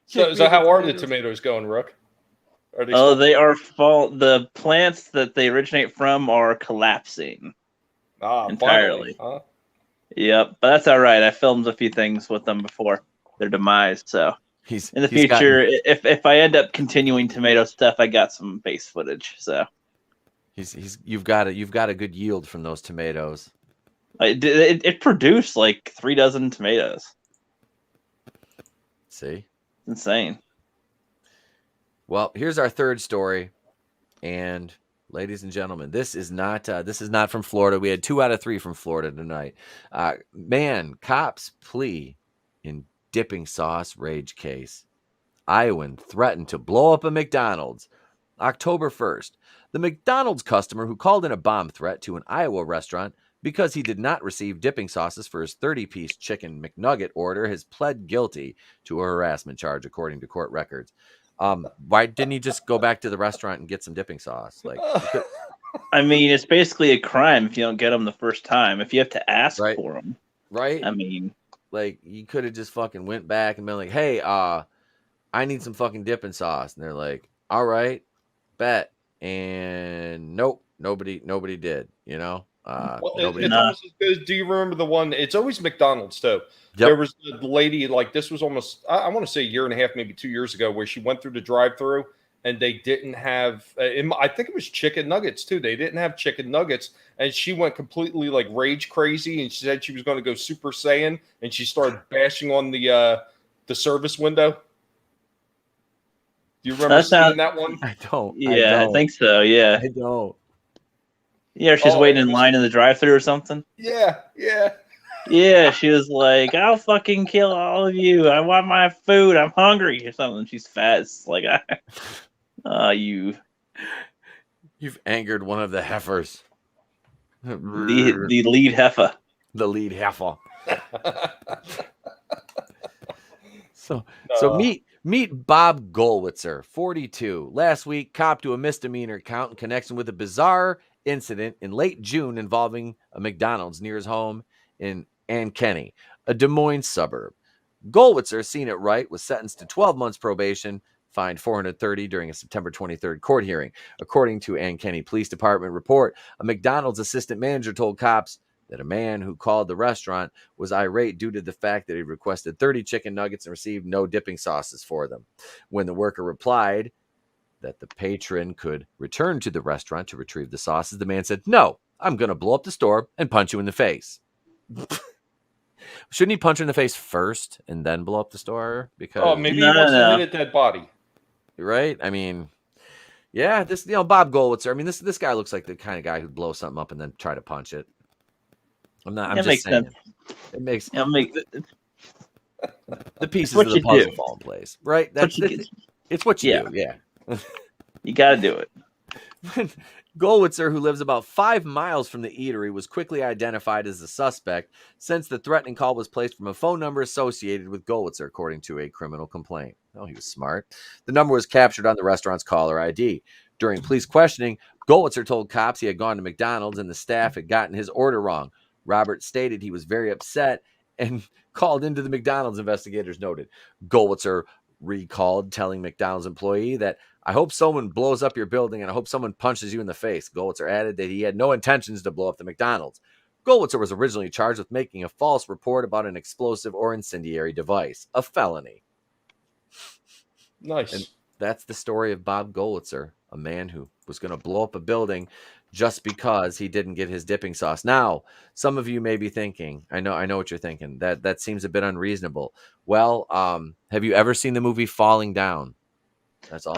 So how are the tomatoes going, Rook? They are the plants that they originate from are collapsing entirely. Finally, huh? Yep, but that's all right. I filmed a few things with them before their demise, so in the future, if I end up continuing tomato stuff, I got some base footage. So you've got a good yield from those tomatoes. It produced like 3 dozen tomatoes. See, insane. Well, here's our third story, and ladies and gentlemen, this is not from Florida. We had 2 out of 3 from Florida tonight. Man, cops plea in dipping sauce rage case. Iowan threatened to blow up a McDonald's. October 1st, the McDonald's customer who called in a bomb threat to an Iowa restaurant because he did not receive dipping sauces for his 30-piece chicken McNugget order has pled guilty to a harassment charge, according to court records. Why didn't he just go back to the restaurant and get some dipping sauce? Like, I mean, it's basically a crime if you don't get them the first time. If you have to ask Right. for them, right? I mean, Like, you could have just fucking went back and been like, "Hey, I need some fucking dipping sauce," and they're like, "All right, bet." And nope, nobody did. You know, Well, nobody. it's almost as good as, do you remember the one? It's always McDonald's too. Yep. There was the lady, like this was almost, I want to say a year and a half, maybe 2 years ago, where she went through the drive-through and they didn't have, I think it was chicken nuggets too. They didn't have chicken nuggets, and she went completely like rage crazy, and she said she was going to go Super Saiyan, and she started bashing on the service window. Do you remember seeing that one? I don't. Yeah, I think so. Yeah, I don't. Yeah, she's waiting in line in the drive-thru or something. Yeah. Yeah, she was like, "I'll fucking kill all of you. I want my food. I'm hungry," or something. She's fat. It's like, you've angered one of the heifers. the lead heifer. The lead heifer. So meet Bob Goldwitzer, 42. Last week, copped to a misdemeanor count in connection with a bizarre incident in late June involving a McDonald's near his home in Ankeny, a Des Moines suburb. Goldwitzer, seen it right, was sentenced to 12 months probation, fined $430 during a September 23rd court hearing. According to Ankeny Police Department report, a McDonald's assistant manager told cops that a man who called the restaurant was irate due to the fact that he requested 30 chicken nuggets and received no dipping sauces for them. When the worker replied that the patron could return to the restaurant to retrieve the sauces, the man said, "No, I'm going to blow up the store and punch you in the face." Shouldn't he punch her in the face first and then blow up the store? Because maybe he wants to hit a dead body. Right? I mean, yeah, this Bob Goldwitzer. I mean, this guy looks like the kind of guy who'd blow something up and then try to punch it. I'm just makes saying. sense. It makes the pieces of the puzzle fall in place, right? It's what you do. Yeah, you got to do it. Goldwitzer, who lives about 5 miles from the eatery, was quickly identified as the suspect since the threatening call was placed from a phone number associated with Goldwitzer, according to a criminal complaint. Oh, he was smart. The number was captured on the restaurant's caller ID. During police questioning, Goldwitzer told cops he had gone to McDonald's and the staff had gotten his order wrong. Robert stated he was very upset and called into the McDonald's, investigators noted. Goldwitzer recalled telling McDonald's employee that, "I hope someone blows up your building and I hope someone punches you in the face." Goldwitzer added that he had no intentions to blow up the McDonald's. Goldwitzer was originally charged with making a false report about an explosive or incendiary device, a felony. Nice. And that's the story of Bob Goldwitzer, a man who was going to blow up a building just because he didn't get his dipping sauce. Now, some of you may be thinking, I know what you're thinking, that seems a bit unreasonable. Well, have you ever seen the movie Falling Down? That's all.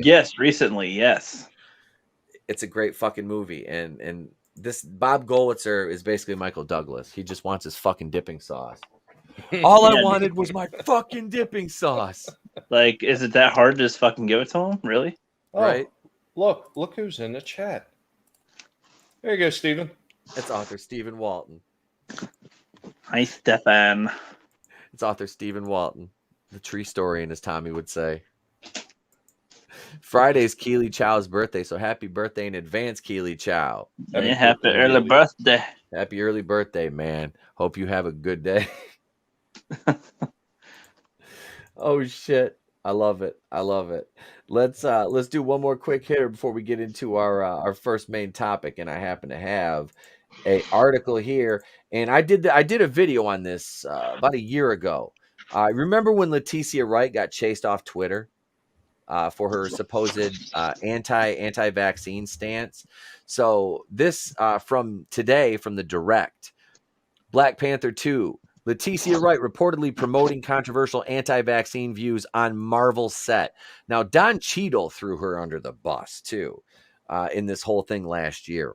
Yes, recently, yes. It's a great fucking movie, and this Bob Goldwitzer is basically Michael Douglas. He just wants his fucking dipping sauce. All I wanted was my fucking dipping sauce. Like, is it that hard to just fucking give it to him? Really? Oh, right. Look who's in the chat. There you go, Stephen. It's author Stephen Walton. Hi, Stefan. It's author Stephen Walton, the tree historian, as Tommy would say. Friday's Keely Chow's birthday, so happy birthday in advance, Keely Chow. Happy early birthday. Happy early birthday, man. Hope you have a good day. Oh shit. I love it. Let's do one more quick hitter before we get into our first main topic. And I happen to have an article here, and I did a video on this about a year ago. I remember when Leticia Wright got chased off Twitter for her supposed anti-vaccine stance. So this from today, from the Direct, Black Panther 2 Leticia Wright reportedly promoting controversial anti-vaccine views on Marvel set. Now, Don Cheadle threw her under the bus, too, in this whole thing last year.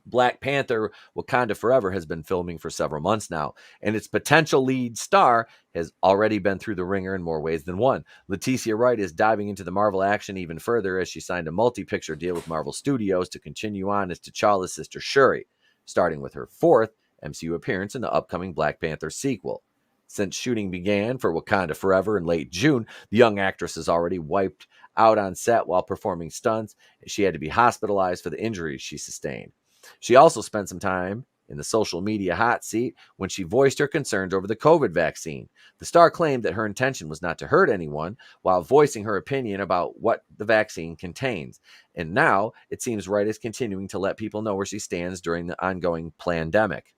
Black Panther Wakanda Forever has been filming for several months now, and its potential lead star has already been through the ringer in more ways than one. Leticia Wright is diving into the Marvel action even further as she signed a multi-picture deal with Marvel Studios to continue on as T'Challa's sister Shuri, starting with her 4th MCU appearance in the upcoming Black Panther sequel. Since shooting began for Wakanda Forever in late June, the young actress has already wiped out on set while performing stunts. She had to be hospitalized for the injuries she sustained. She also spent some time in the social media hot seat when she voiced her concerns over the COVID vaccine. The star claimed that her intention was not to hurt anyone while voicing her opinion about what the vaccine contains. And now it seems Wright is continuing to let people know where she stands during the ongoing pandemic.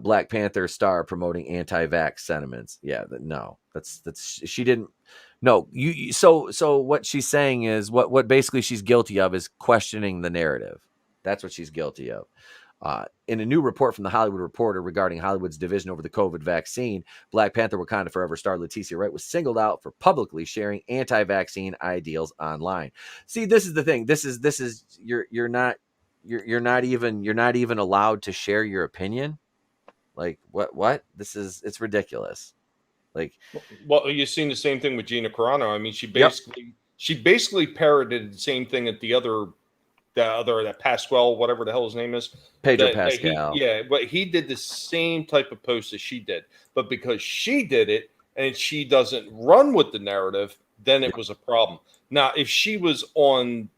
Black Panther star promoting anti-vax sentiments. Yeah, no, that's she didn't. No, so what she's saying is what basically she's guilty of is questioning the narrative. That's what she's guilty of. In a new report from the Hollywood Reporter regarding Hollywood's division over the COVID vaccine, Black Panther Wakanda Forever star Leticia Wright was singled out for publicly sharing anti-vaccine ideals online. See, this is the thing. This is you're not even allowed to share your opinion. Like what? It's ridiculous. Like, well, you've seen the same thing with Gina Carano. I mean, she basically parroted the same thing at that Pasquale, whatever the hell his name is, Pedro Pascal. But he did the same type of post as she did. But because she did it and she doesn't run with the narrative, then it was a problem. Now, if she was on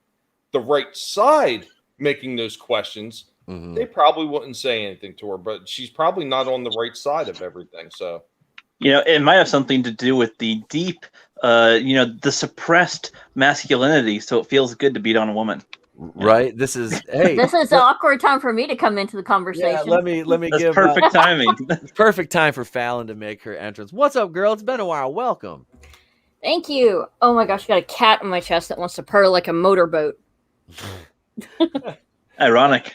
the right side making those questions, they probably wouldn't say anything to her. But she's probably not on the right side of everything. So, it might have something to do with the deep, the suppressed masculinity. So it feels good to beat on a woman. Right. This is an awkward time for me to come into the conversation. Yeah, let me That's give perfect timing. Perfect time for Fallon to make her entrance. What's up, girl? It's been a while. Welcome. Thank you. Oh my gosh, I got a cat on my chest that wants to purr like a motorboat. Ironic.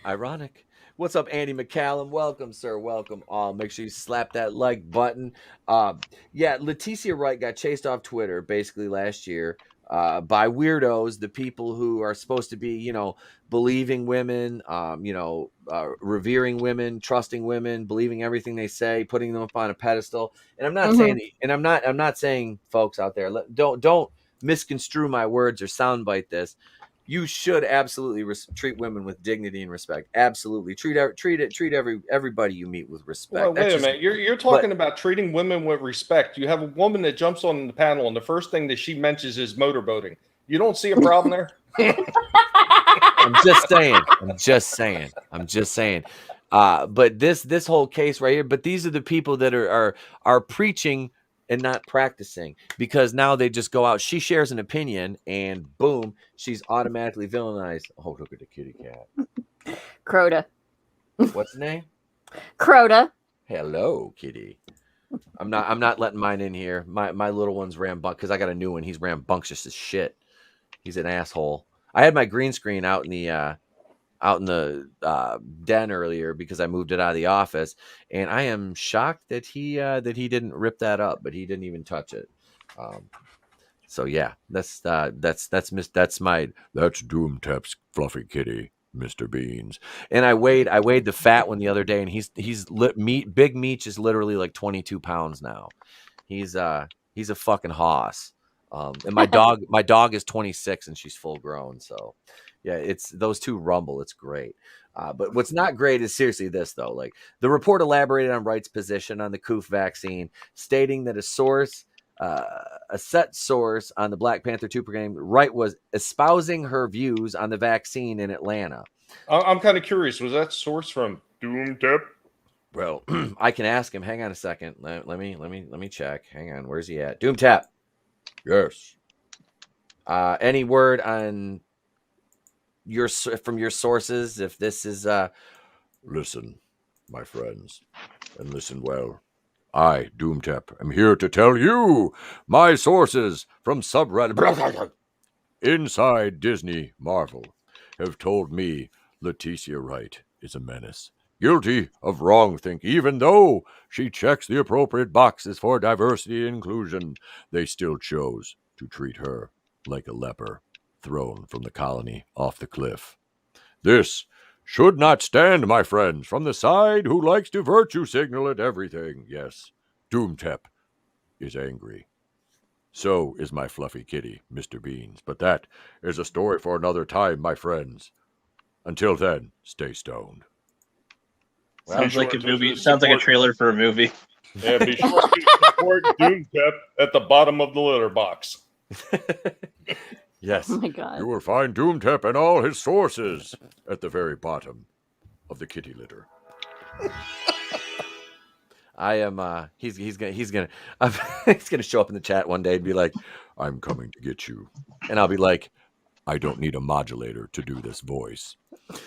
Ironic. What's up, Andy McCallum? Welcome, sir. Welcome. Make sure you slap that like button. Leticia Wright got chased off Twitter basically last year by weirdos, the people who are supposed to be, believing women, revering women, trusting women, believing everything they say, putting them up on a pedestal. And I'm not saying, I'm not saying, folks out there, don't misconstrue my words or soundbite this. You should absolutely treat women with dignity and respect. Absolutely, treat everybody you meet with respect. Well, wait a minute. You're talking about treating women with respect. You have a woman that jumps on the panel, and the first thing that she mentions is motorboating. You don't see a problem there? I'm just saying. But this whole case right here. But these are the people that are preaching and not practicing, because now they just go out. She shares an opinion and boom, she's automatically villainized. Oh, look at the kitty cat. Crota. What's the name? Crota. Hello, kitty. I'm not letting mine in here. My little one's rambunctious because I got a new one. He's rambunctious as shit. He's an asshole. I had my green screen out in the den earlier because I moved it out of the office, and I am shocked that he didn't rip that up, but he didn't even touch it. So yeah, that's Doomtap's fluffy kitty, Mr. Beans. And I weighed the fat one the other day, and Big Meech is literally like 22 pounds now. He's a fucking hoss. And my dog is 26 and she's full grown. So yeah, it's those two rumble. It's great. But what's not great is seriously this, though. Like, the report elaborated on Wright's position on the COOF vaccine, stating that a set source on the Black Panther 2 program, Wright was espousing her views on the vaccine in Atlanta. I'm kind of curious. Was that source from Doomtap? Well, I can ask him. Hang on a second. Let me check. Hang on. Where's he at? Doomtap. Yes. Any word on from your sources if this is Listen, my friends, and listen well. I, Doomtap, am here to tell you my sources from subreddit inside Disney Marvel have told me Leticia Wright is a menace guilty of wrongthink. Even though she checks the appropriate boxes for diversity and inclusion, they still chose to treat her like a leper thrown from the colony off the cliff. This should not stand, my friends, from the side who likes to virtue signal at everything. Yes, Doomtep is angry. So is my fluffy kitty, Mr. Beans. But that is a story for another time, my friends. Until then, stay stoned. Sounds like a movie. Sounds like a trailer for a movie. Yeah, be sure to support Doomtep at the bottom of the litter box. Yes. Oh my god. You will find Doomtep and all his sources at the very bottom of the kitty litter. I am. He's gonna he's gonna show up in the chat one day and be like, I'm coming to get you. and I'll be like, I don't need a modulator to do this voice.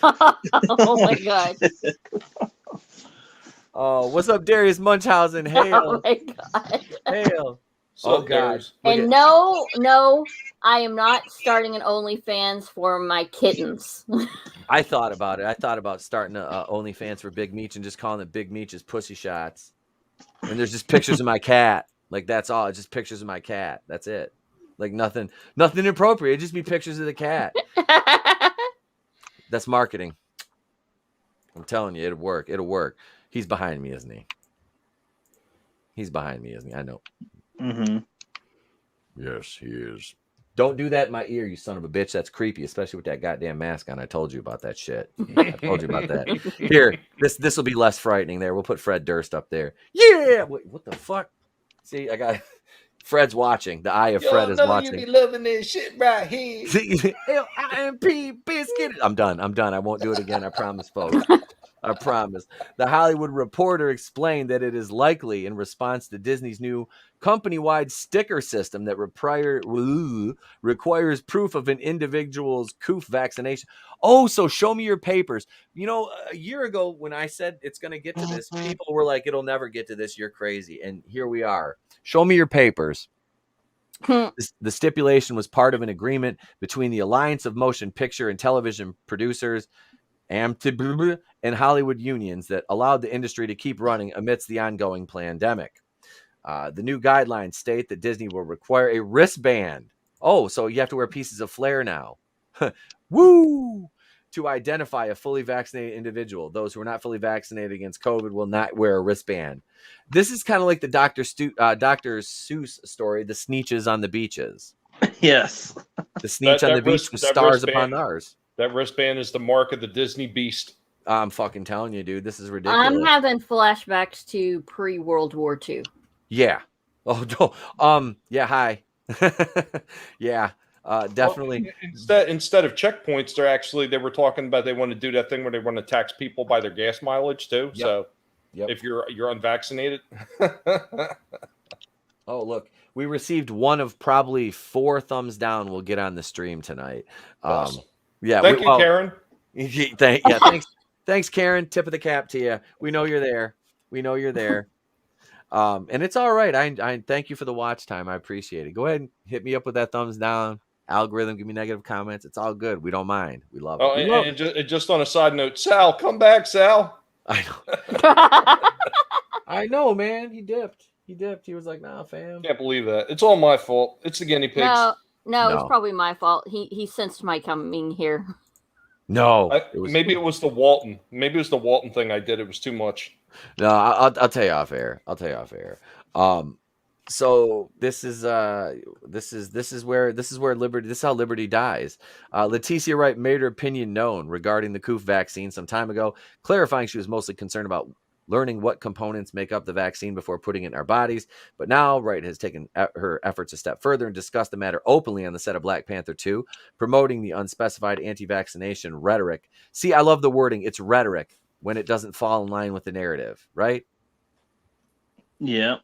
Oh my god. oh, what's up, Darius Munchausen? Hail, Oh my god. hail. So Oh, God. And no, I am not starting an OnlyFans for my kittens. I thought about it. I thought about starting a OnlyFans for Big Meech and just calling it Big Meech's Pussy Shots. And there's just pictures of my cat. Like, that's all. It's just pictures of my cat. That's it. Like, nothing inappropriate. It'd just be pictures of the cat. That's marketing. I'm telling you, it'll work. It'll work. He's behind me, isn't he? He's behind me, isn't he? I know. Mm-hmm. Yes, he is. Don't do that in my ear, you son of a bitch. That's creepy, especially with that goddamn mask on. I told you about that shit. I told you about that. Here, this will be less frightening there. We'll put Fred Durst up there. Yeah! Wait, what the fuck? See, I got... Fred's watching. The eye of Fred is watching. You be loving this shit right here. L-I-M-P biscuit. I'm done. I won't do it again. I promise, folks. I promise. The Hollywood Reporter explained that it is likely in response to Disney's new company-wide sticker system that requires proof of an individual's COOF vaccination. Oh, so show me your papers. You know, a year ago when I said it's going to get to this, people were like, it'll never get to this. You're crazy. And here we are. Show me your papers. The stipulation was part of an agreement between the Alliance of Motion Picture and Television Producers and Hollywood unions that allowed the industry to keep running amidst the ongoing pandemic. The new guidelines state that Disney will require a wristband. Oh, so you have to wear pieces of flair now. Woo! To identify a fully vaccinated individual. Those who are not fully vaccinated against COVID will not wear a wristband. This is kind of like the Dr. Seuss story, The Sneetches on the Beaches. Yes. The Sneetch on the beach with stars upon ours. That wristband is the mark of the Disney beast. I'm fucking telling you, dude. This is ridiculous. I'm having flashbacks to pre-World War II. Yeah. Oh, no. Yeah, hi. Yeah. Definitely. Well, instead of checkpoints, they were talking about they want to do that thing where they want to tax people by their gas mileage too. Yep. So if you're unvaccinated. Oh, look, we received one of probably 4 thumbs down. We'll get on the stream tonight. Awesome. Yeah. Thank you, Karen. Thanks, Karen. Tip of the cap to you. We know you're there. And it's all right. I thank you for the watch time. I appreciate it. Go ahead and hit me up with that thumbs down. Algorithm, give me negative comments. It's all good. We don't mind. We love it. Oh, and just on a side note, Sal, come back, Sal. I know. I know, man. He dipped. He was like, nah, fam. Can't believe that. It's all my fault. It's the guinea pigs. No, it's probably my fault. He sensed my coming here. No. Maybe it was the Walton. Maybe it was the Walton thing I did. It was too much. No, I'll tell you off air. So this is where liberty. This is how liberty dies. Leticia Wright made her opinion known regarding the COOF vaccine some time ago, clarifying she was mostly concerned about learning what components make up the vaccine before putting it in our bodies. But now Wright has taken her efforts a step further and discussed the matter openly on the set of Black Panther 2, promoting the unspecified anti-vaccination rhetoric. See, I love the wording. It's rhetoric when it doesn't fall in line with the narrative, right? Yeah.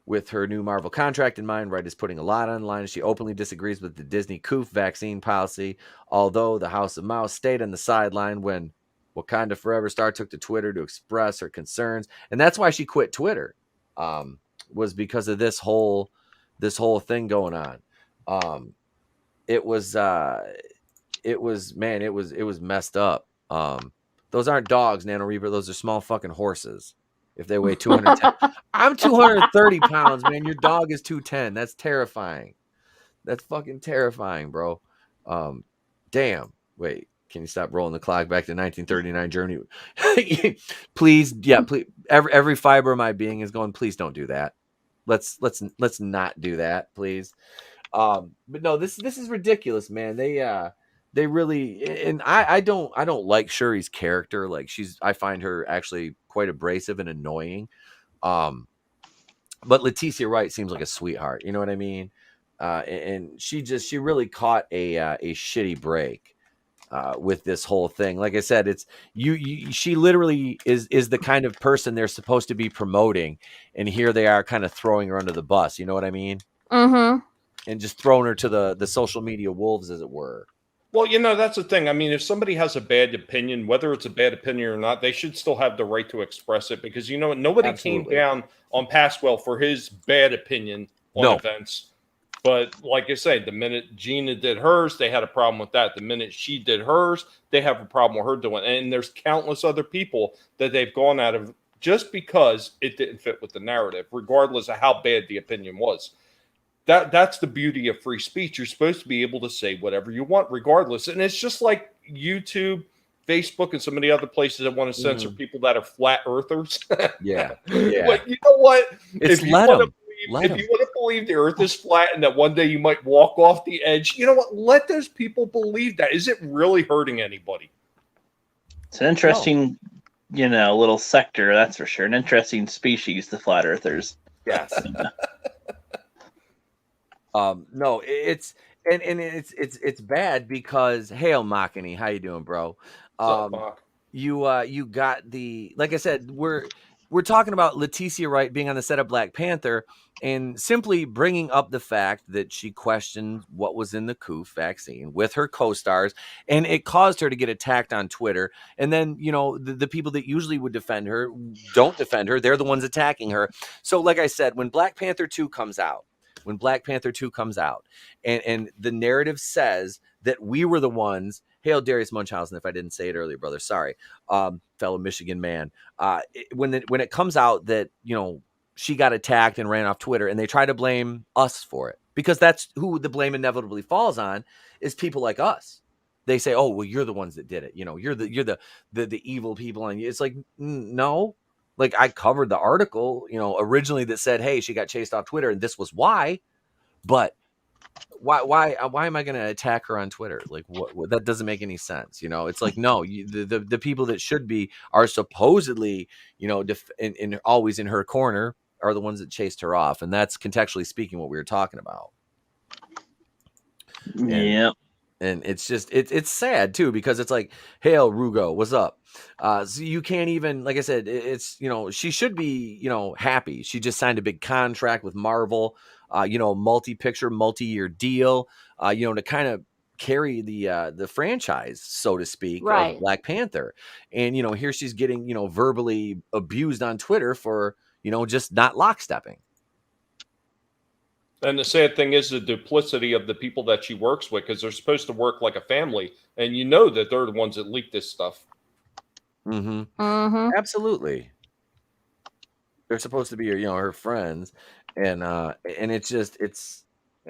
With her new Marvel contract in mind, Wright is putting a lot on the line as she openly disagrees with the Disney COOF vaccine policy, although the House of Mouse stayed on the sideline when Wakanda Forever star took to Twitter to express her concerns. And that's why she quit Twitter, was because of this whole thing going on. It was messed up. Those aren't dogs, Nano Reaper. Those are small fucking horses. If they weigh 210, I'm 230 pounds, man. Your dog is 210. That's terrifying. That's fucking terrifying, bro. Damn. Wait, can you stop rolling the clock back to 1939 Germany? Please, yeah, please. Every fiber of my being is going. Please don't do that. Let's not do that, please. But no, this is ridiculous, man. They really, and I don't like Shuri's character. Like I find her actually quite abrasive and annoying. But Leticia Wright seems like a sweetheart. You know what I mean? And she really caught a shitty break with this whole thing. Like I said, it's she literally is the kind of person they're supposed to be promoting, and here they are kind of throwing her under the bus. You know what I mean? Mm-hmm. And just throwing her to the social media wolves, as it were. Well, that's the thing. I mean, if somebody has a bad opinion, whether it's a bad opinion or not, they should still have the right to express it, because nobody Absolutely. came down on Passwell for his bad opinion on events. But like I say, the minute Gina did hers, they had a problem with that. The minute she did hers, they have a problem with her doing it. And there's countless other people that they've gone out of just because it didn't fit with the narrative, regardless of how bad the opinion was. That's the beauty of free speech. You're supposed to be able to say whatever you want, regardless. And it's just like YouTube, Facebook, and some of the other places that want to censor people that are flat earthers. Yeah. But you know what? If you want to believe the earth is flat and that one day you might walk off the edge, you know what? Let those people believe that. Is it really hurting anybody? It's an interesting, little sector, that's for sure. An interesting species, the flat earthers. Yes. No, it's it's bad because Hail Machini, how you doing, bro? You got the, like I said, we're talking about Leticia Wright being on the set of Black Panther and simply bringing up the fact that she questioned what was in the COOF vaccine with her co-stars, and it caused her to get attacked on Twitter. And then, the people that usually would defend her don't defend her. They're the ones attacking her. So like I said, when Black Panther 2 comes out, and the narrative says that we were the ones, hail Darius Munchausen, if I didn't say it earlier, brother, sorry, fellow Michigan man, when it comes out that, she got attacked and ran off Twitter, and they try to blame us for it, because that's who the blame inevitably falls on, is people like us. They say, oh, well, you're the ones that did it. You're the evil people on you. It's like, no. Like, I covered the article, originally that said, hey, she got chased off Twitter and this was why. But why am I going to attack her on Twitter? Like, what that doesn't make any sense. It's like, no, the people that should be are supposedly, always in her corner are the ones that chased her off. And that's contextually speaking what we were talking about. Yeah. And it's just, it's sad too, because it's like, hail Rugo, what's up? So you can't even, like I said, it's, she should be, happy. She just signed a big contract with Marvel, multi-picture, multi-year deal, to kind of carry the franchise, so to speak, right, of Black Panther. And, here she's getting, verbally abused on Twitter for, just not lockstepping. And the sad thing is the duplicity of the people that she works with, because they're supposed to work like a family, and that they're the ones that leak this stuff. Mm-hmm. Absolutely. They're supposed to be her friends, and it's just,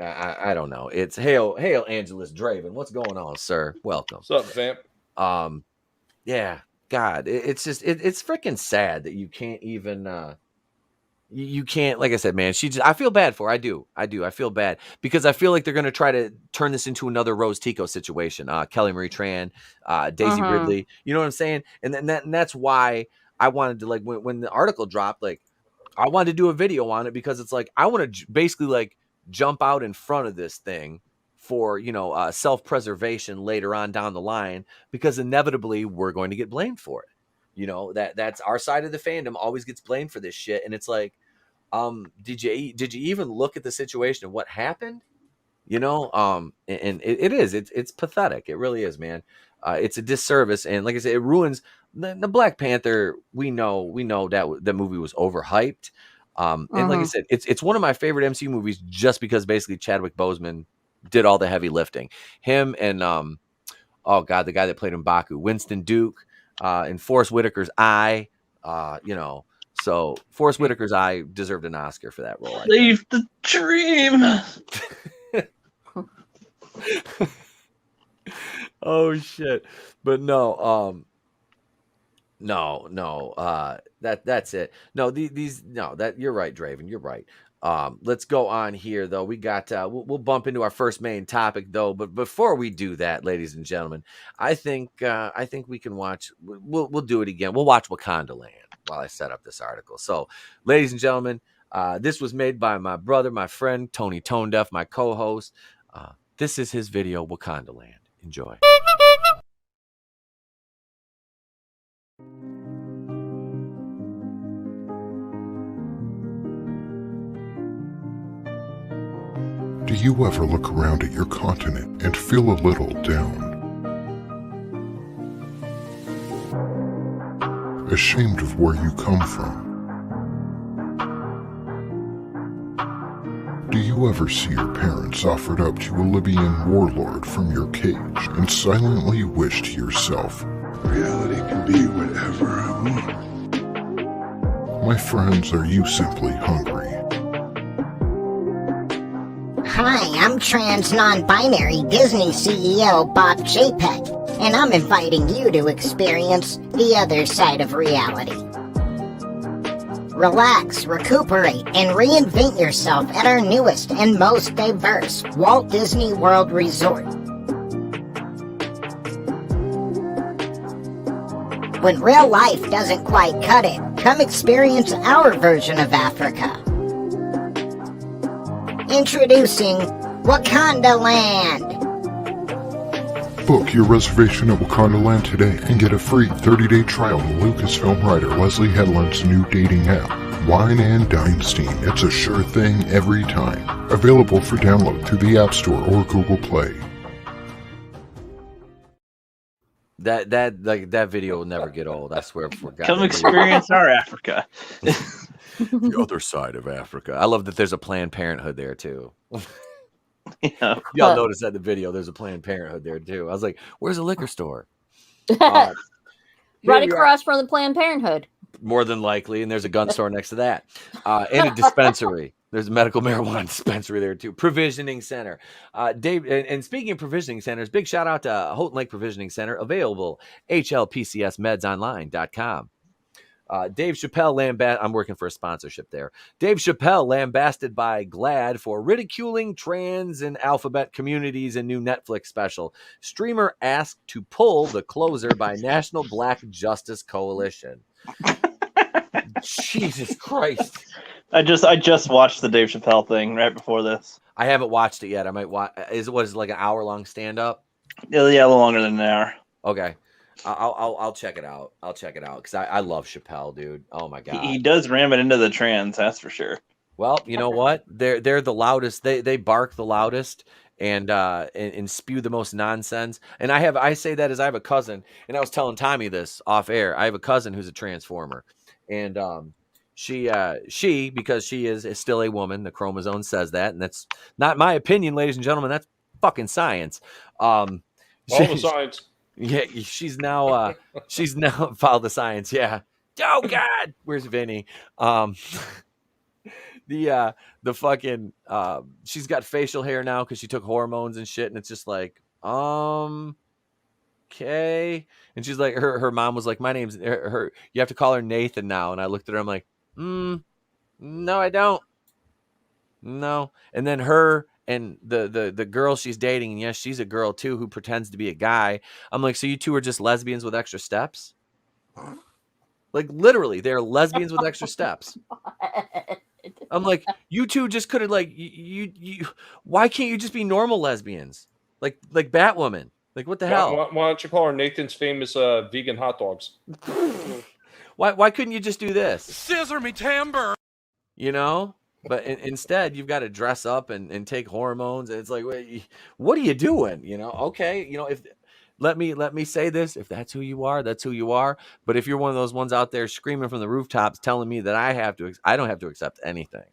I don't know. It's hail Angelus Draven. What's going on, sir? Welcome. What's up, Vamp? Yeah, God, it's just it's freaking sad that you can't even you can't, like I said, man, I feel bad for her. I do. I feel bad because I feel like they're going to try to turn this into another Rose Tico situation. Kelly Marie Tran, Daisy Ridley, you know what I'm saying? And that's why I wanted to, like, when the article dropped, like, I wanted to do a video on it, because it's like, I want to basically like jump out in front of this thing for, self-preservation later on down the line, because inevitably we're going to get blamed for it. That's our side of the fandom always gets blamed for this shit. And it's like, did you even look at the situation of what happened? And it's pathetic. It really is, man. It's a disservice. And like I said, it ruins the Black Panther. We know that the movie was overhyped. And like I said, it's one of my favorite MCU movies, just because basically Chadwick Boseman did all the heavy lifting. Him and, the guy that played M'Baku, Winston Duke, in Forrest Whitaker's eye. So Forrest Whitaker's eye deserved an Oscar for that role. Leave the dream. Oh shit! But no, that's it. No, that you're right, Draven. You're right. Let's go on here though. We got we'll bump into our first main topic though, but before we do that, ladies and gentlemen, I think we can watch. We'll do it again. We'll watch Wakanda Land while I set up this article. So, ladies and gentlemen, this was made by my brother, my friend Tony ToneDef, my co-host. This is his video, Wakanda Land. Enjoy. Do you ever look around at your continent and feel a little down? Ashamed of where you come from? Do you ever see your parents offered up to a Libyan warlord from your cage and silently wish to yourself, reality can be whatever I want? My friends, are you simply hungry? Hi, I'm trans non-binary Disney CEO Bob JPEG, and I'm inviting you to experience the other side of reality. Relax, recuperate, and reinvent yourself at our newest and most diverse Walt Disney World Resort. When real life doesn't quite cut it, come experience our version of Africa. Introducing Wakanda Land. Book your reservation at Wakanda Land today and get a free 30-day trial to Lucasfilm writer Leslie Headland's new dating app, Wine and Dynasty. It's a sure thing every time. Available for download through the App Store or Google Play. That video will never get old. I swear. Come experience our Africa. The other side of Africa. I love that there's a Planned Parenthood there too. Yeah. Y'all notice that in the video there's a Planned Parenthood there too. I was like, where's the liquor store? Right Here we across from the Planned Parenthood. More than likely, and there's a gun store next to that. And a dispensary. There's a medical marijuana dispensary there too. Provisioning center. Dave, and speaking of provisioning centers, big shout out to Houghton Lake Provisioning Center, available hlpcsmedsonline.com. Dave Chappelle I'm working for a sponsorship there. Dave Chappelle lambasted by GLAAD for ridiculing trans and alphabet communities in new Netflix special. Streamer asked to pull The Closer by National Black Justice Coalition. Jesus Christ. I just watched the Dave Chappelle thing right before this. I haven't watched it yet. I might watch. Is it like an hour-long stand-up? Yeah, a little longer than an hour. Okay. I'll check it out. I'll check it out because I love Chappelle, dude. Oh my god, he does ram it into the trans, that's for sure. Well, you know what? They're the loudest. They bark the loudest and spew the most nonsense. And I say that as I have a cousin, and I was telling Tommy this off air. I have a cousin who's a transformer, and she because she is still a woman. The chromosome says that, and that's not my opinion, ladies and gentlemen. That's fucking science. All the science. Yeah, she's now follow the science. Yeah. Oh God, where's Vinny? The fucking she's got facial hair now because she took hormones and shit, and it's just like okay. And she's like, her mom was like, my name's her. You have to call her Nathan now. And I looked at her, I'm like, no, I don't. No. And then her and the girl she's dating, and yes, she's a girl too who pretends to be a guy. I'm like, so you two are just lesbians with extra steps? Like literally, they're lesbians with extra steps. I'm like, you two just could have like you. Why can't you just be normal lesbians, like Batwoman? Like what the hell? Why don't you call her Nathan's famous vegan hot dogs? Why couldn't you just do this? Scissor me timber. You know. But instead, you've got to dress up and take hormones, and it's like, what are you doing? You know, okay, you know, if let me say this: if that's who you are, that's who you are. But if you're one of those ones out there screaming from the rooftops, telling me that I don't have to accept anything,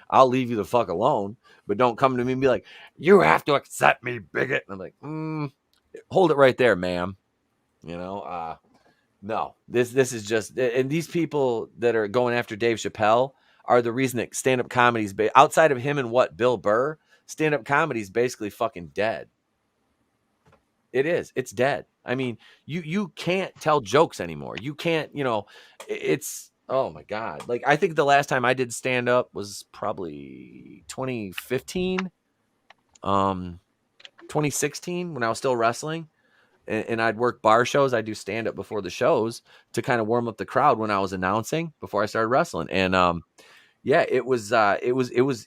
I'll leave you the fuck alone. But don't come to me and be like, you have to accept me, bigot. And I'm like, hold it right there, ma'am. You know, No, this is just, and these people that are going after Dave Chappelle are the reason that stand-up comedy's outside of him and Bill Burr, stand-up comedy is basically fucking dead. It is. It's dead. I mean, you can't tell jokes anymore. You can't, it's, oh my God. Like, I think the last time I did stand-up was probably 2015, 2016 when I was still wrestling. And I'd work bar shows. I'd do stand up before the shows to kind of warm up the crowd when I was announcing before I started wrestling. And yeah, it was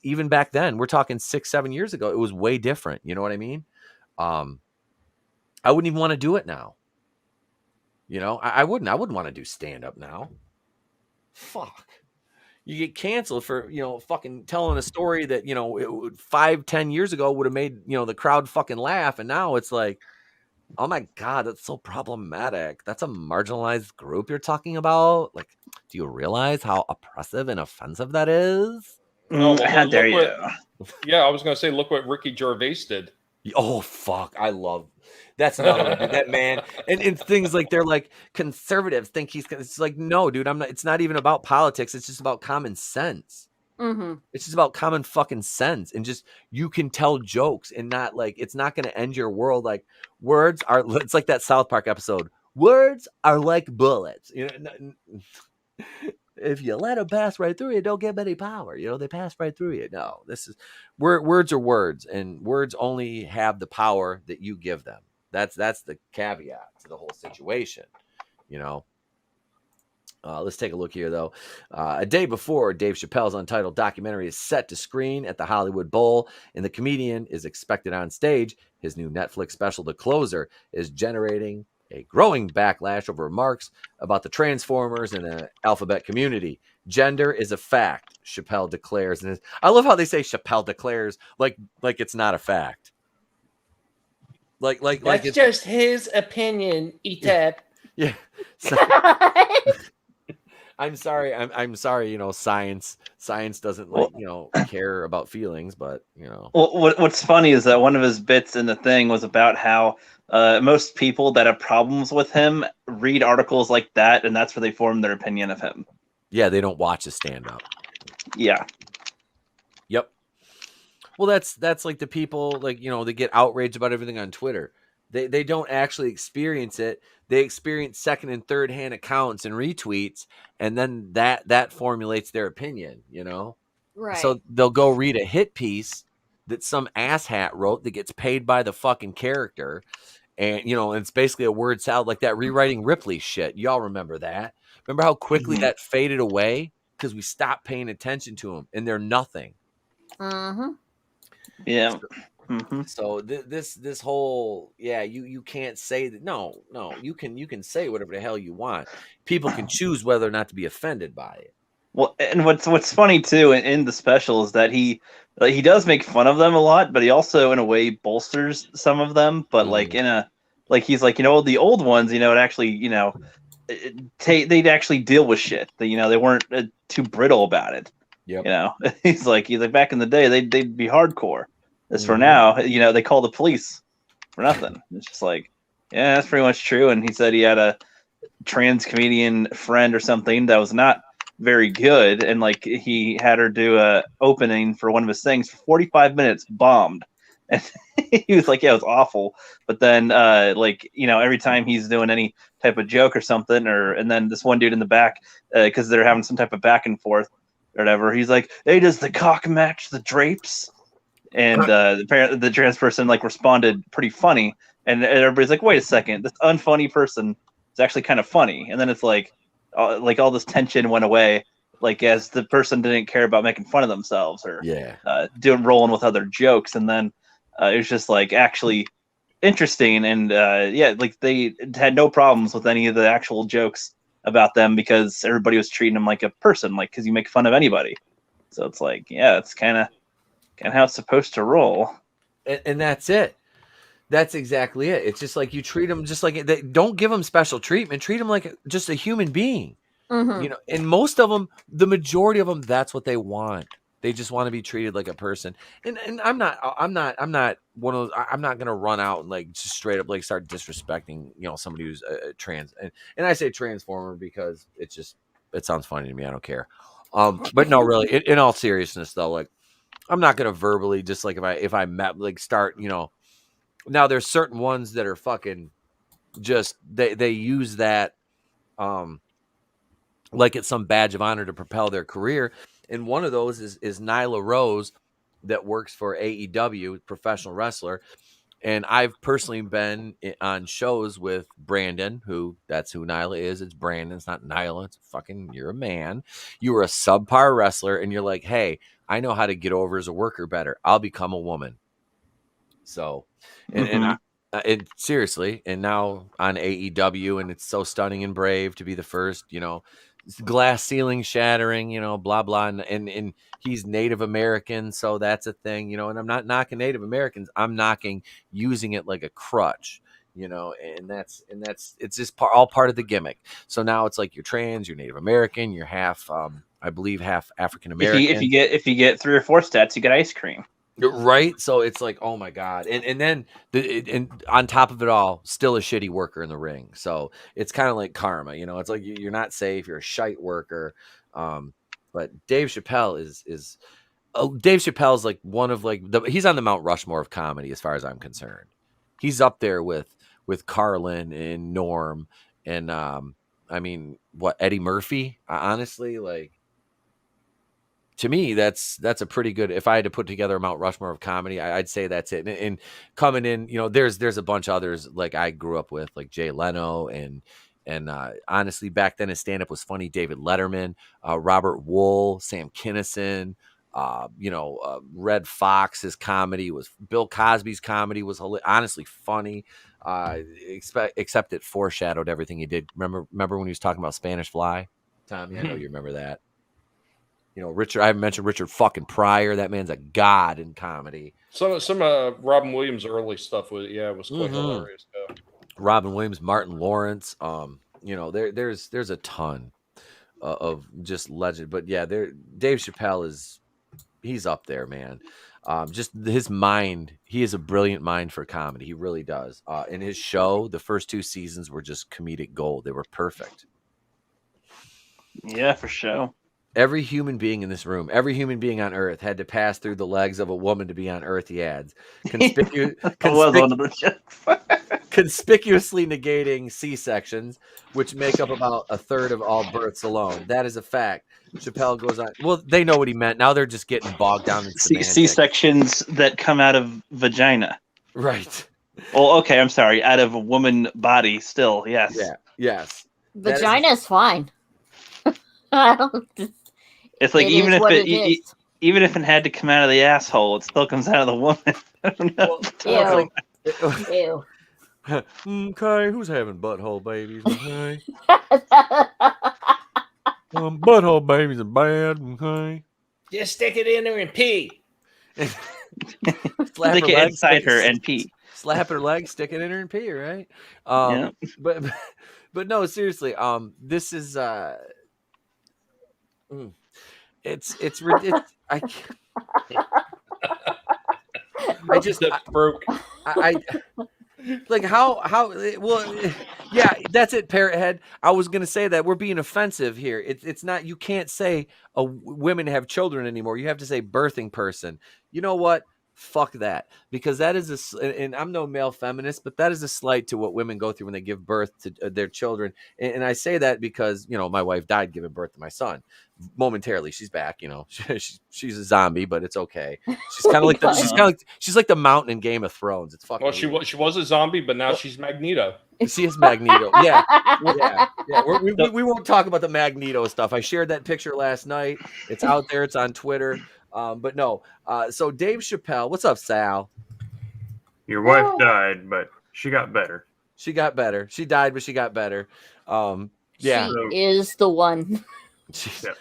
even back then. We're talking 6-7 years ago. It was way different. You know what I mean? I wouldn't even want to do it now. I wouldn't want to do stand up now. Fuck. You get canceled for fucking telling a story that 5-10 years ago would have made the crowd fucking laugh, and now it's like, oh my God, that's so problematic. That's a marginalized group you're talking about. Like, do you realize how oppressive and offensive that is? How dare you? Yeah, I was going to say, look what Ricky Gervais did. Oh, fuck. I love that's another one, dude. That man. And things like they're like conservatives think it's like, no, dude, I'm not. It's not even about politics. It's just about common sense. Mm-hmm. It's just about common fucking sense, and just you can tell jokes and not like it's not going to end your world. Like words are. It's like that South Park episode. Words are like bullets. If you let them pass right through you, don't get any power. They pass right through you. No, this is words are words, and words only have the power that you give them. That's the caveat to the whole situation. Let's take a look here, though. A day before Dave Chappelle's untitled documentary is set to screen at the Hollywood Bowl, and the comedian is expected on stage. His new Netflix special, The Closer, is generating a growing backlash over remarks about the Transformers and the alphabet community. Gender is a fact, Chappelle declares. And I love how they say Chappelle declares like it's not a fact. Like That's just his opinion, Etep. Yeah. I'm sorry. I'm sorry. Science doesn't care about feelings, but Well, what's funny is that one of his bits in the thing was about how most people that have problems with him read articles like that, and that's where they form their opinion of him. Yeah, they don't watch his stand-up. Yeah. Yep. Well, that's like the people they get outraged about everything on Twitter. They don't actually experience it. They experience second and third hand accounts and retweets, and then that formulates their opinion, Right. So they'll go read a hit piece that some asshat wrote that gets paid by the fucking character. And, it's basically a word salad like that rewriting Ripley shit. Y'all remember that? Remember how quickly that faded away? Because we stopped paying attention to them, and they're nothing. Mm-hmm. Yeah. So this whole you can't say that. No, you can say whatever the hell you want. People can choose whether or not to be offended by it. Well, and what's funny too in the special is that he does make fun of them a lot, but he also in a way bolsters some of them. But he's like, the old ones, it actually they'd actually deal with shit. They weren't too brittle about it. Yep. He's like back in the day they'd be hardcore. As for now, they call the police for nothing. It's just like, yeah, that's pretty much true. And he said he had a trans comedian friend or something that was not very good, and he had her do a opening for one of his things for 45 minutes, bombed. And he was like, yeah, it was awful. But then every time he's doing any type of joke or something, and then this one dude in the back, because they're having some type of back and forth or whatever, he's like, hey, does the cock match the drapes? And the trans person responded pretty funny, and everybody's like, wait a second, this unfunny person is actually kind of funny. And then it's all this tension went away, as the person didn't care about making fun of themselves or rolling with other jokes. And then it was just actually interesting, and they had no problems with any of the actual jokes about them because everybody was treating them like a person, because you make fun of anybody. So it's it's kind of how it's supposed to roll. And that's it. That's exactly it. It's just like you treat them just like don't give them special treatment. Treat them like just a human being. Mm-hmm. And most of them, the majority of them, that's what they want. They just want to be treated like a person. And I'm not one of those. I'm not gonna run out and like just straight up like start disrespecting somebody who's trans. And I say transformer because it sounds funny to me. I don't care. But no, really, in all seriousness though, like I'm not gonna verbally just like if I met like start Now there's certain ones that are fucking just they use that like it's some badge of honor to propel their career. And one of those is Nyla Rose that works for AEW, professional wrestler. And I've personally been on shows with Brandon, that's who Nyla is. It's Brandon. It's not Nyla. It's fucking, you're a man. You were a subpar wrestler and you're like, hey, I know how to get over as a worker better. I'll become a woman. So, and seriously, and now on AEW, and it's so stunning and brave to be the first, glass ceiling shattering, blah, blah. And he's Native American. So that's a thing, and I'm not knocking Native Americans. I'm knocking using it like a crutch, and it's just all part of the gimmick. So now it's like you're trans, you're Native American, you're half, I believe half African American. If you get 3 or 4 stats, you get ice cream. Right, so it's like, oh my god, and then and on top of it all, still a shitty worker in the ring. So it's kind of like karma, It's like you're not safe, you're a shite worker. But Dave Chappelle is Dave Chappelle's like one of like he's on the Mount Rushmore of comedy as far as I'm concerned. He's up there with Carlin and Norm and I mean Eddie Murphy. Honestly, like. To me, that's a pretty good. If I had to put together a Mount Rushmore of comedy, I'd say that's it. And coming in, there's a bunch of others like I grew up with, like Jay Leno, and honestly, back then his stand up was funny. David Letterman, Robert Wool, Sam Kinison, Red Fox. His comedy was Bill Cosby's comedy was honestly funny. Except it foreshadowed everything he did. Remember when he was talking about Spanish Fly, Tommy? I know you remember that. Richard, I mentioned Richard fucking Pryor. That man's a god in comedy. Some Robin Williams early stuff was quite hilarious. Yeah. Robin Williams, Martin Lawrence. There's a ton of just legend. But yeah, Dave Chappelle he's up there, man. Just his mind. He has a brilliant mind for comedy. He really does. In his show, the first 2 seasons were just comedic gold. They were perfect. Yeah, for sure. Every human being in this room, every human being on Earth had to pass through the legs of a woman to be on Earth, he adds. Conspicuously negating C-sections, which make up about a third of all births alone. That is a fact. Chappelle goes on. Well, they know what he meant. Now they're just getting bogged down in semantics. C-sections that come out of vagina. Right. Well, okay, I'm sorry. Out of a woman body still, yes. Yeah, yes. Vagina is fine. I don't... It's like even if it had to come out of the asshole, it still comes out of the woman. I don't know. Ew. Okay, who's having butthole babies? Okay. Butthole babies are bad. Okay. Just stick it in there and pee. Stick it inside her and pee. Slap her leg, stick it in her and pee. Right. Yeah. But no, seriously. This is It's I just broke. I like how well, yeah, that's it, Parrot Head. I was gonna say that we're being offensive here. It's not, you can't say women have children anymore. You have to say birthing person. You know what? Fuck that, because that is and I'm no male feminist, but that is a slight to what women go through when they give birth to their children. And I say that because my wife died giving birth to my son. Momentarily, she's back. She's a zombie, but it's okay. She's kind of like she's like the mountain in Game of Thrones. It's fucking. Well, she was a zombie, but now she's Magneto. She is Magneto. Yeah. We won't talk about the Magneto stuff. I shared that picture last night. It's out there. It's on Twitter. But no. So Dave Chappelle, what's up, Sal? Your wife died, but she got better. She got better. She died, but she got better. Yeah. She is the one. So,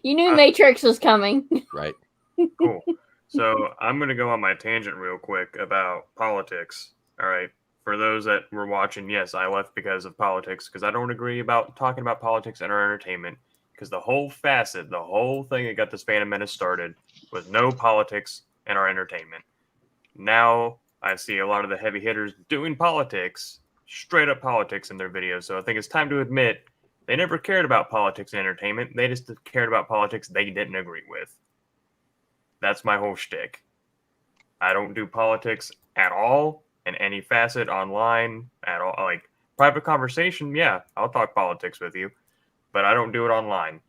you knew Matrix was coming. Right. Cool. So I'm going to go on my tangent real quick about politics. All right. For those that were watching, yes, I left because of politics, because I don't agree about talking about politics in our entertainment, because the whole thing that got this Phantom Menace started was no politics in our entertainment. Now I see a lot of the heavy hitters doing politics, straight up politics in their videos. So I think it's time to admit they never cared about politics and entertainment. They just cared about politics they didn't agree with. That's my whole shtick. I don't do politics at all in any facet online at all. Like private conversation, yeah, I'll talk politics with you, but I don't do it online.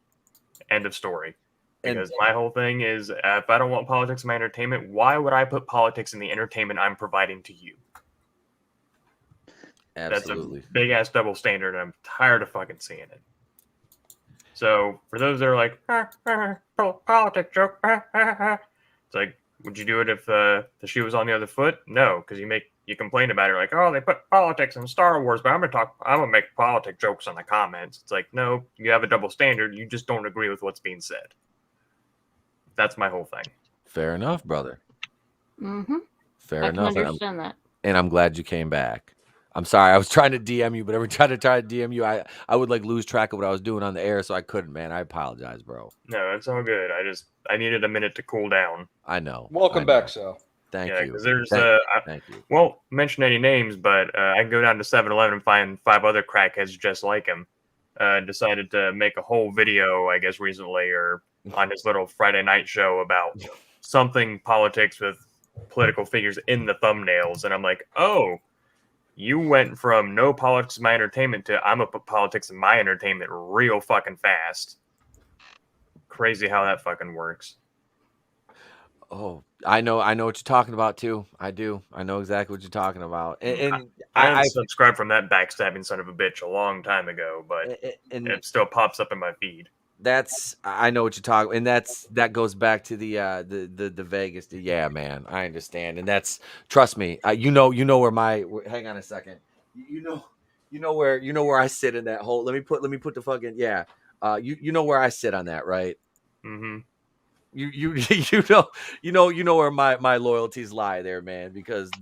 End of story. Because my whole thing is, if I don't want politics in my entertainment, why would I put politics in the entertainment I'm providing to you? Absolutely. That's a big ass double standard, and I'm tired of fucking seeing it. So for those that are like, politics joke, it's like, would you do it if the shoe was on the other foot? No, because you complain about it, like, oh, they put politics in Star Wars, but I'm gonna make politic jokes on the comments. It's like, no, you have a double standard. You just don't agree with what's being said. That's my whole thing. Fair enough, brother. Mm-hmm. Fair I enough. can understand that. And I'm glad you came back. I'm sorry. I was trying to DM you, but every time I try to DM you, I would like lose track of what I was doing on the air, so I couldn't, man. I apologize, bro. No, it's all good. I needed a minute to cool down. I know. Welcome back, Sal. Thank you. Because there's thank you. Won't mention any names, but I can go down to 7-Eleven and find 5 other crackheads just like him. Decided to make a whole video, I guess, recently or on his little Friday night show about something politics with political figures in the thumbnails, and I'm like, oh, you went from no politics in my entertainment to I'm gonna put politics in my entertainment real fucking fast. Crazy how that fucking works. Oh, I know what you're talking about too. I do. I know exactly what you're talking about. And I unsubscribed from that backstabbing son of a bitch a long time ago, but it still pops up in my feed. I know what you're talking, and that goes back to the Vegas. Yeah, man, I understand, and trust me. You know where hang on a second. You know where I sit in that whole. Let me put the fucking you know where I sit on that, right? Mm-hmm. You know where my loyalties lie there, man, because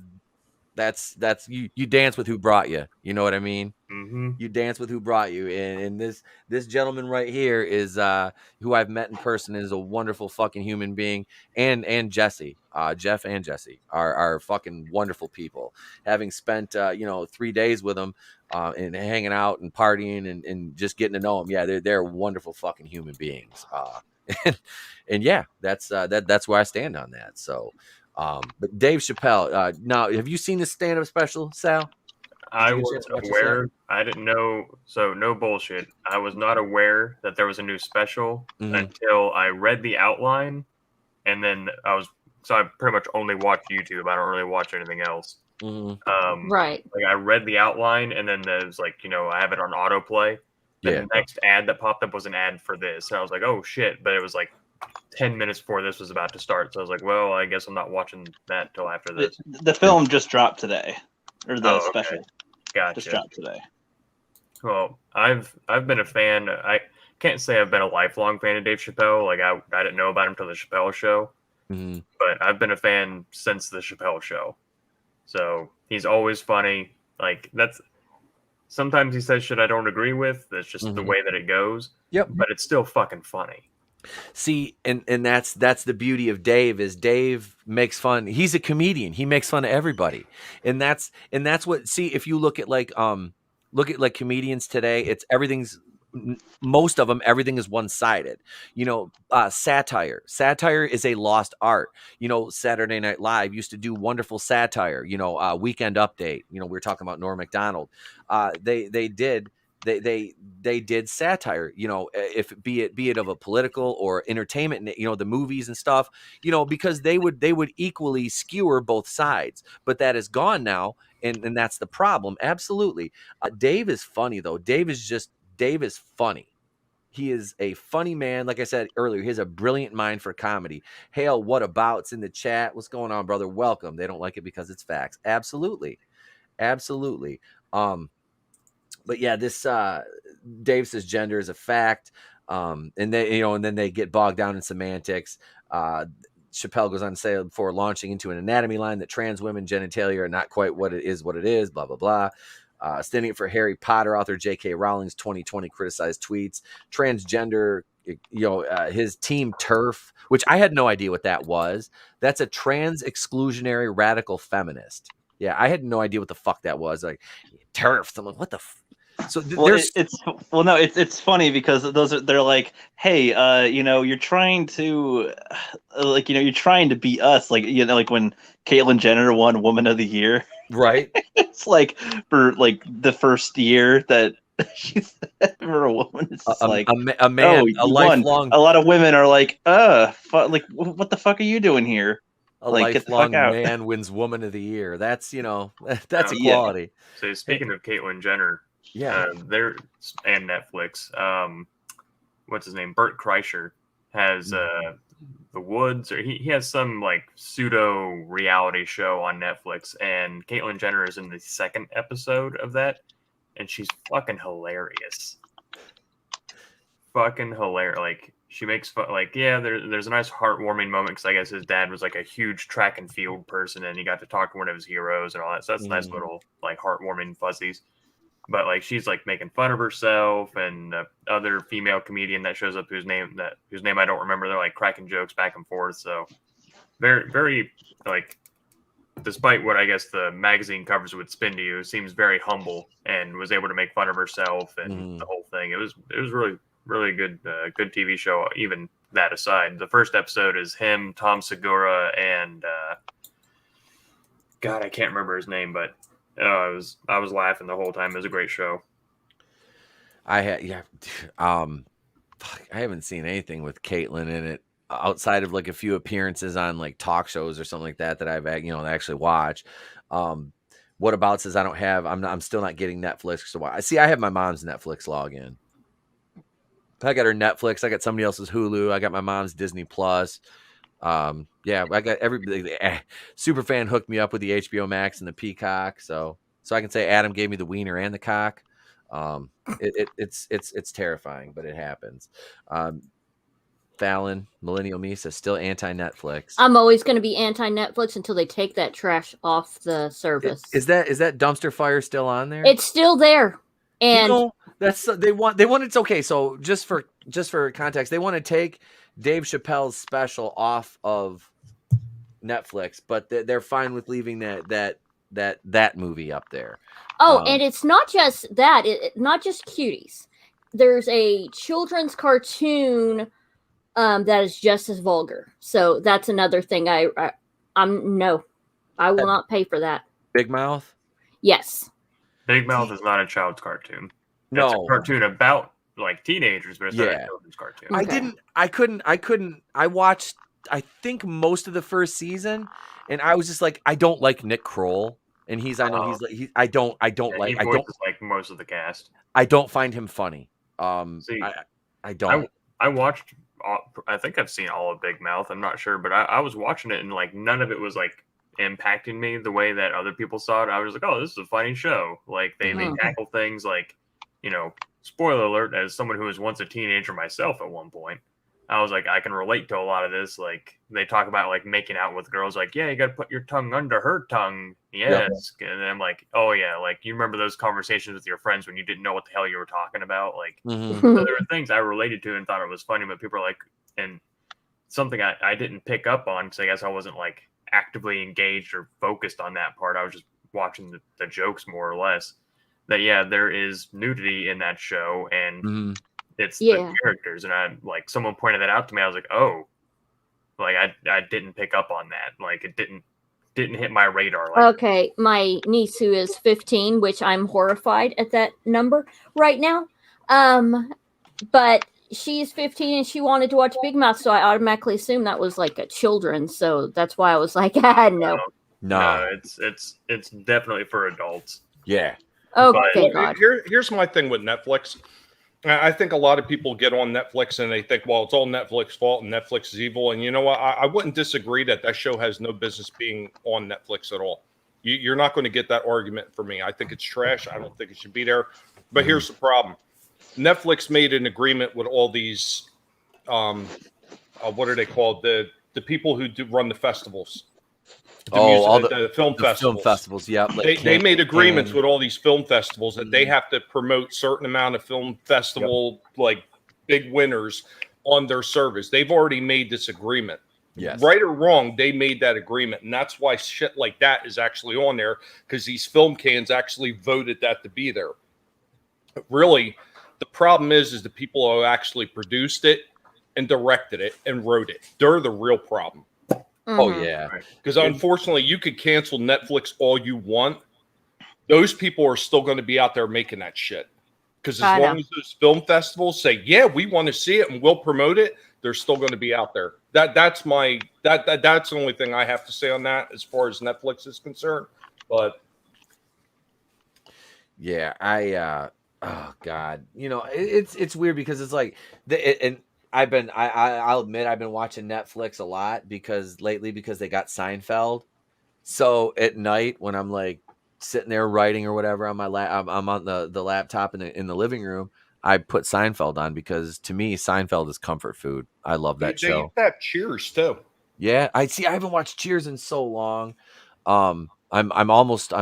that's you dance with who brought you. You know what I mean? Mm-hmm. You dance with who brought you, and this gentleman right here is who I've met in person, is a wonderful fucking human being, and Jesse, Jeff and Jesse are fucking wonderful people. Having spent 3 days with them and hanging out and partying and just getting to know them, yeah, they're wonderful fucking human beings. And yeah, that's where I stand on that. So, but Dave Chappelle, now have you seen the stand-up special, Sal? I was aware. I didn't know. So no bullshit. I was not aware that there was a new special until I read the outline, and then I pretty much only watch YouTube. I don't really watch anything else. Right. Like I read the outline, and then there's like I have it on autoplay. The next ad that popped up was an ad for this, and I was like, oh shit! But it was like 10 minutes before this was about to start, so I was like, well, I guess I'm not watching that till after this. The film just dropped today, or the special. Gotcha. Just dropped today. Well, I've been a fan. I can't say I've been a lifelong fan of Dave Chappelle. Like I didn't know about him till the Chappelle Show, but I've been a fan since the Chappelle Show. So he's always funny. Like sometimes he says shit I don't agree with. That's just the way that it goes. Yep. But it's still fucking funny. See, and that's the beauty of Dave is Dave makes fun. He's a comedian. He makes fun of everybody. And that's what, see, if you look at like comedians today, it's most of them, everything is one-sided. Satire is a lost art. Saturday Night Live used to do wonderful satire. Weekend Update. We were talking about Norm Macdonald. They did satire, if be it of a political or entertainment, the movies and stuff, because they would equally skewer both sides. But that is gone now, and that's the problem. Absolutely. Dave is funny though. Dave is funny. He is a funny man. Like I said earlier, he has a brilliant mind for comedy. Hale, what about's in the chat? What's going on, brother? Welcome. They don't like it because it's facts. Absolutely. But yeah, this Dave says gender is a fact, and then they get bogged down in semantics. Chappelle goes on to say before launching into an anatomy line that trans women genitalia are not quite what it is, blah blah blah. Standing up for Harry Potter author J.K. Rowling's 2020 criticized tweets. Transgender, his team TERF, which I had no idea what that was. That's a trans exclusionary radical feminist. Yeah, I had no idea what the fuck that was. Like TERF. I'm like, what the So there's it's funny because they're like, hey, you're trying to you're trying to be us, like when Caitlyn Jenner won Woman of the Year, right? It's like for like the first year that she's ever a woman. It's just a man, a lifelong. A lot of women are like, what the fuck are you doing here? A like, lifelong man wins Woman of the Year. That's that's equality. So speaking of Caitlyn Jenner. Yeah, and Netflix. What's his name? Bert Kreischer has The Woods, or he has some like pseudo reality show on Netflix, and Caitlyn Jenner is in the second episode of that, and she's fucking hilarious. Fucking hilarious. Like she makes fun. Like there's a nice heartwarming moment because I guess his dad was like a huge track and field person, and he got to talk to one of his heroes and all that. So that's nice little like heartwarming fuzzies. But like she's like making fun of herself, and the other female comedian that shows up whose name I don't remember, they're like cracking jokes back and forth. So very, very like, despite what I guess the magazine covers would spin to you, seems very humble and was able to make fun of herself and the whole thing. It was really, really good TV show. Even that aside, the first episode is him, Tom Segura, and God, I can't remember his name, but. I was laughing the whole time. It was a great show. I haven't seen anything with Caitlyn in it outside of like a few appearances on like talk shows or something like that I've actually watched. What about says I don't have. I'm still not getting Netflix. So I have my mom's Netflix login. I got her Netflix. I got somebody else's Hulu. I got my mom's Disney Plus. I got everybody. Superfan hooked me up with the HBO Max and the Peacock, so I can say Adam gave me the wiener and the cock. It's terrifying, but it happens. Fallon, Millennial Misa, still anti-Netflix. I'm always going to be anti-Netflix until they take that trash off the service. Is that dumpster fire still on there? It's still there, and that's they want. It's okay. So just for context, they want to take Dave Chappelle's special off of Netflix, but they're fine with leaving that movie up there. And it's not just that, not just Cuties. There's a children's cartoon that is just as vulgar. So that's another thing. I will not pay for that. Big Mouth? Yes. Big Mouth is not a child's cartoon. No. It's a cartoon about like teenagers, but it's not a children's cartoon. Okay. I watched I think most of the first season, and I was just like, I don't like Nick Kroll, and I don't like most of the cast. I don't find him funny. I don't. I watched. I think I've seen all of Big Mouth. I'm not sure, but I was watching it, and like none of it was like impacting me the way that other people saw it. I was like, oh, this is a funny show. Like they tackle things like, spoiler alert, as someone who was once a teenager myself at one point, I was like, I can relate to a lot of this. Like they talk about like making out with girls, like, yeah, you got to put your tongue under her tongue. Yes. Yep. And then I'm like, oh yeah. Like you remember those conversations with your friends when you didn't know what the hell you were talking about? Like so there were things I related to and thought it was funny, but people are like, and something I didn't pick up on, because I guess I wasn't like actively engaged or focused on that part. I was just watching the jokes more or less. That, yeah, there is nudity in that show, and it's the characters. And I like someone pointed that out to me. I was like, oh, like I didn't pick up on that. Like it didn't hit my radar. Okay, my niece who is 15, which I'm horrified at that number right now. But she's 15 and she wanted to watch Big Mouth, so I automatically assumed that was like a children's. So that's why I was like, no. It's definitely for adults. Yeah. Okay. God. Here's my thing with Netflix. I think a lot of people get on Netflix and they think, well, it's all Netflix's fault and Netflix is evil. And you know what? I wouldn't disagree that show has no business being on Netflix at all. You're not going to get that argument from me. I think it's trash. I don't think it should be there. But here's the problem. Netflix made an agreement with all these, what are they called? The people who run the festivals. The film the festivals. film festivals. Yep. Like They made agreements Cannes. with all these film festivals that they have to promote certain amount of film festival like big winners on their service. They've already made this agreement. Yes. Right or wrong, they made that agreement, and that's why shit like that is actually on there, because these film cans actually voted that to be there. But really, the problem is the people who actually produced it and directed it and wrote it. They're the real problem. Oh yeah, because unfortunately, you could cancel Netflix all you want. Those people are still going to be out there making that shit. Because as long as those film festivals say, "Yeah, we want to see it and we'll promote it," they're still going to be out there. That's the only thing I have to say on that as far as Netflix is concerned. But yeah, oh god, it's weird because it's like I'll admit I've been watching Netflix a lot because they got Seinfeld. So at night when I'm like sitting there writing or whatever on my I'm on the laptop in the living room, I put Seinfeld on because to me Seinfeld is comfort food. I love that they show. used to have Cheers too. Yeah, I haven't watched Cheers in so long. I'm almost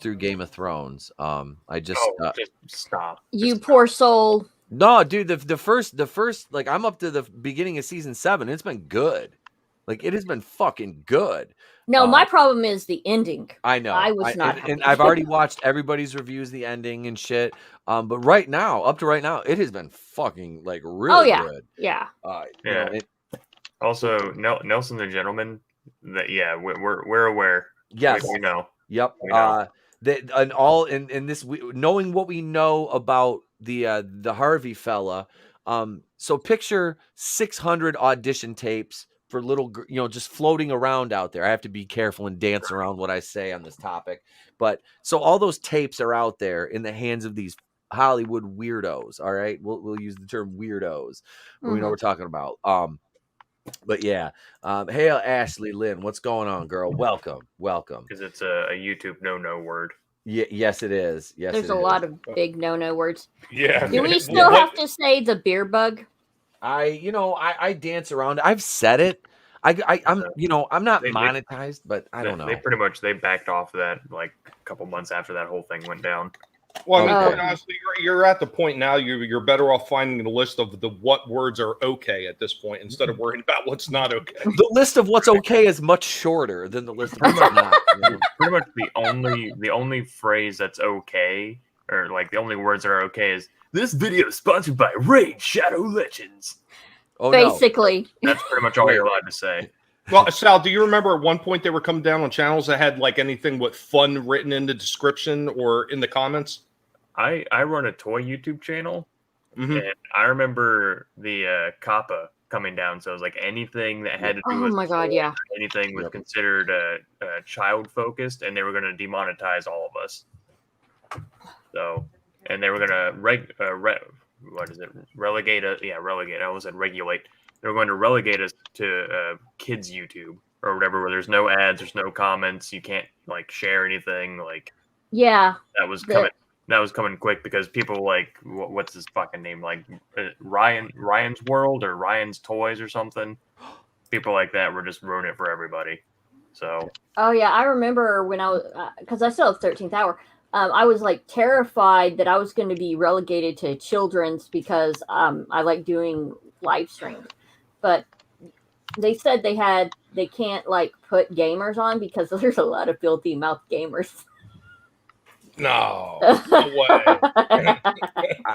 through Game of Thrones. I just just stop. You poor soul. No, dude, the first like I'm up to the beginning of season 7. It's been good. Like it has been fucking good. No, my problem is the ending. I know. I was not and I've already watched everybody's reviews, the ending and shit. But up to right now, it has been fucking like really good. Yeah. Also, Nelson the Gentleman. We're aware. Yes, we know. Yep. We know. Knowing what we know about the Harvey fella. So picture 600 audition tapes for little, just floating around out there. I have to be careful and dance around what I say on this topic, but so all those tapes are out there in the hands of these Hollywood weirdos. All right, we'll use the term weirdos. We know what we're talking about. But yeah, hey Ashley Lynn, what's going on, girl? Welcome. Because it's a YouTube no word. Yeah, yes, it is. Yes, there's a lot of big no words. Yeah. Do we still have to say the beer bug? I dance around. I've said it. I'm not monetized, but I don't know. They backed off of that like a couple months after that whole thing went down. Well, I mean, quite honestly, you're at the point now. You're better off finding the list of what words are okay at this point instead of worrying about what's not okay. The list of what's okay is much shorter than the list of what's not. Pretty much the only phrase that's okay, or like the only words that are okay, is this video is sponsored by Raid Shadow Legends. Oh, basically, that's pretty much all you're allowed to say. Well, Sal, do you remember at one point they were coming down on channels that had like anything with fun written in the description or in the comments? I run a toy YouTube channel, and I remember the COPPA coming down. So it was like anything that had to do with anything was considered child focused, and they were going to demonetize all of us. So, and they were going to relegate us. Yeah, relegate. I almost said regulate. They were going to relegate us to kids YouTube or whatever, where there's no ads, there's no comments, you can't like share anything. Like, yeah, that was coming. That was coming quick because people like what's his fucking name, like Ryan's World or Ryan's Toys or something. People like that were just ruining it for everybody. So. Oh yeah, I remember when I was because I still have 13th Hour. I was like terrified that I was going to be relegated to children's because I like doing live streams, but they said they can't like put gamers on because there's a lot of filthy mouth gamers. No way.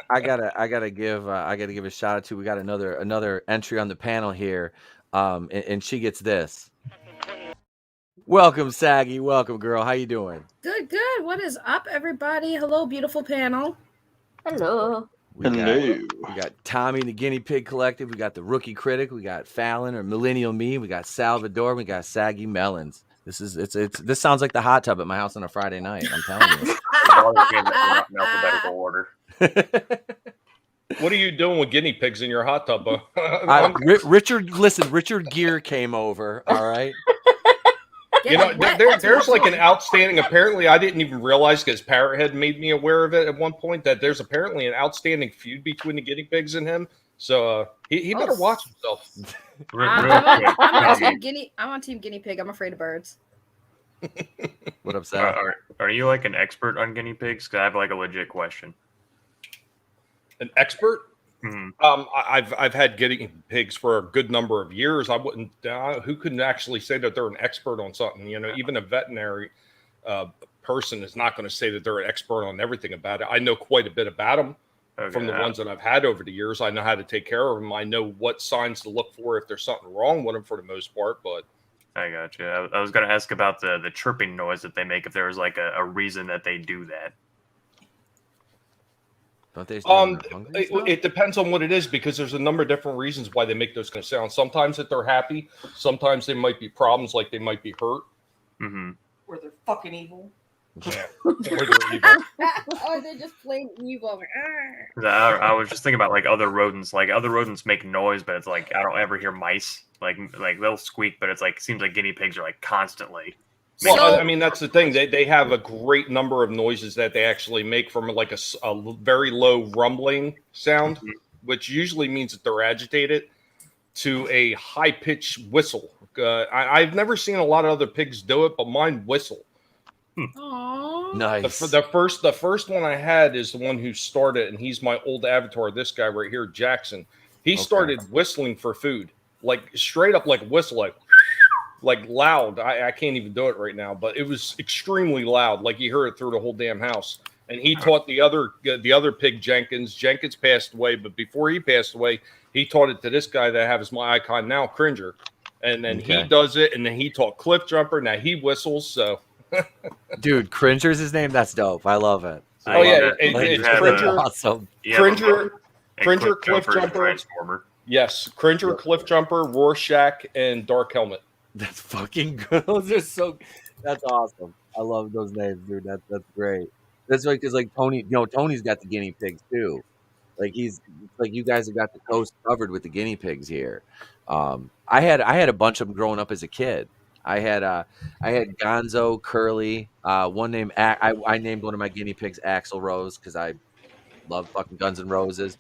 I gotta give a shout out to. We got another entry on the panel here, and she gets this. Welcome, Saggy. Welcome, girl. How you doing? Good. What is up, everybody? Hello, beautiful panel. Hello. We got Tommy and the Guinea Pig Collective. We got the Rookie Critic. We got Fallon or Millennial Me. We got Sal Vador. We got Saggy Melons. This sounds like the hot tub at my house on a Friday night. I'm telling you. In alphabetical order. What are you doing with guinea pigs in your hot tub? Richard Gere came over. All right. There's like an outstanding. Apparently, I didn't even realize because Parrot had made me aware of it at one point that there's apparently an outstanding feud between the guinea pigs and him. So he better watch himself. I'm on Team Guinea Pig. I'm afraid of birds. What up, Sal? Are you like an expert on guinea pigs? 'Cause I have like a legit question. An expert? Mhm. I've had guinea pigs for a good number of years. I wouldn't. Who can actually say that they're an expert on something? You know, even a veterinary person is not going to say that they're an expert on everything about it. I know quite a bit about them from the ones that I've had over the years. I know how to take care of them. I know what signs to look for if there's something wrong with them for the most part. But I got you. I was going to ask about the chirping noise that they make. If there was like a reason that they do that. Don't they? It depends on what it is, because there's a number of different reasons why they make those kind of sounds. Sometimes that they're happy. Sometimes they might be problems, like they might be hurt. Mm-hmm. Or they're fucking evil. Yeah. Or they're evil. Or they're just plain evil. I was just thinking about like other rodents. Like other rodents make noise, but it's like I don't ever hear mice. Like they'll squeak, but it's like seems like guinea pigs are like constantly. Well, I mean, that's the thing. They have a great number of noises that they actually make from like a very low rumbling sound, which usually means that they're agitated, to a high-pitched whistle. I've never seen a lot of other pigs do it, but mine whistle. Nice. The first one I had is the one who started, and he's my old avatar. This guy right here, Jackson. He started whistling for food, like straight up, like whistle, like loud. I can't even do it right now, but it was extremely loud. Like you heard it through the whole damn house. And he taught the other pig, Jenkins. Jenkins passed away, but before he passed away, he taught it to this guy that I have as my icon now, Cringer. And then he does it, and then he taught Cliff Jumper. Now he whistles. So, dude, Cringer's his name. That's dope. I love it. It's Cringer. Awesome. Cringer, Cliff Jumper. Yes, Cringer, Cliff Jumper, Rorschach, and Dark Helmet. That's fucking good. Those are so. That's awesome. I love those names, dude. That's great. That's right, because like Tony, Tony's got the guinea pigs too. Like you guys have got the coast covered with the guinea pigs here. I had a bunch of them growing up as a kid. I had Gonzo, Curly. One named I named one of my guinea pigs Axl Rose because I love fucking Guns N' Roses.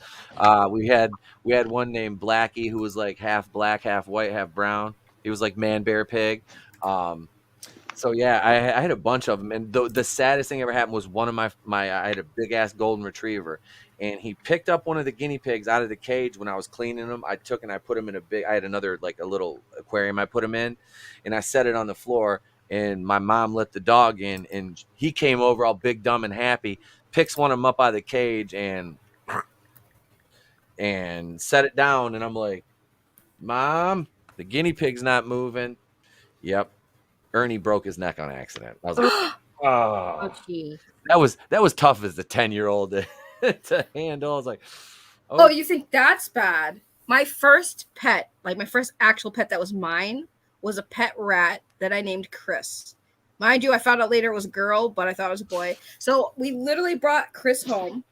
We had one named Blackie who was like half black, half white, half brown. He was like Man Bear Pig. So yeah, I had a bunch of them, and the saddest thing ever happened was one of my I had a big ass golden retriever, and he picked up one of the guinea pigs out of the cage when I was cleaning them. I took and I put him in I had another like a little aquarium I put him in, and I set it on the floor, and my mom let the dog in, and he came over all big, dumb, and happy, picks one of them up out of the cage and set it down, and I'm like, Mom, the guinea pig's not moving. Yep. Ernie broke his neck on accident. I was like, oh, that was tough as the 10-year-old to handle. I was like, oh, you think that's bad? My first pet, like my first actual pet that was mine, was a pet rat that I named Chris. Mind you, I found out later it was a girl, but I thought it was a boy. So we literally brought Chris home,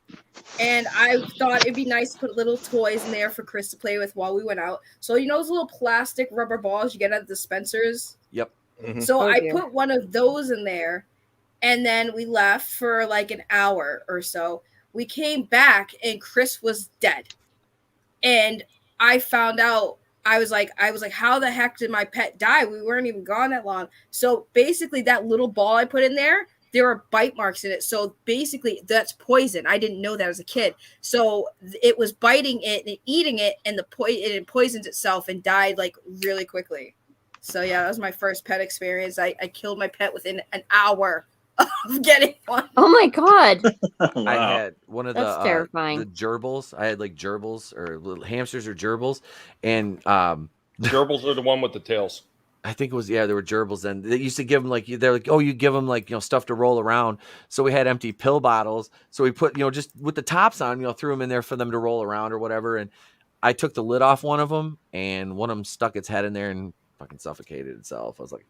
and I thought it'd be nice to put little toys in there for Chris to play with while we went out. So you know those little plastic rubber balls you get at the dispensers? Yep. So I put one of those in there, and then we left for like an hour or so. We came back, and Chris was dead. And I found out, I was like, how the heck did my pet die? We weren't even gone that long. So basically, that little ball I put in there were bite marks in it. So basically, that's poison. I didn't know that as a kid. So it was biting it and eating it, and it poisoned itself and died like really quickly. So yeah, that was my first pet experience. I killed my pet within an hour of getting one. Oh my god! Wow. I had one of That's terrifying. The gerbils. I had like gerbils or little hamsters or gerbils, and gerbils are the one with the tails. I think it was there were gerbils, and they used to give them like they're like, oh, you give them like stuff to roll around. So we had empty pill bottles, so we put just with the tops on, threw them in there for them to roll around or whatever. And I took the lid off one of them, and one of them stuck its head in there and fucking suffocated itself. I was like,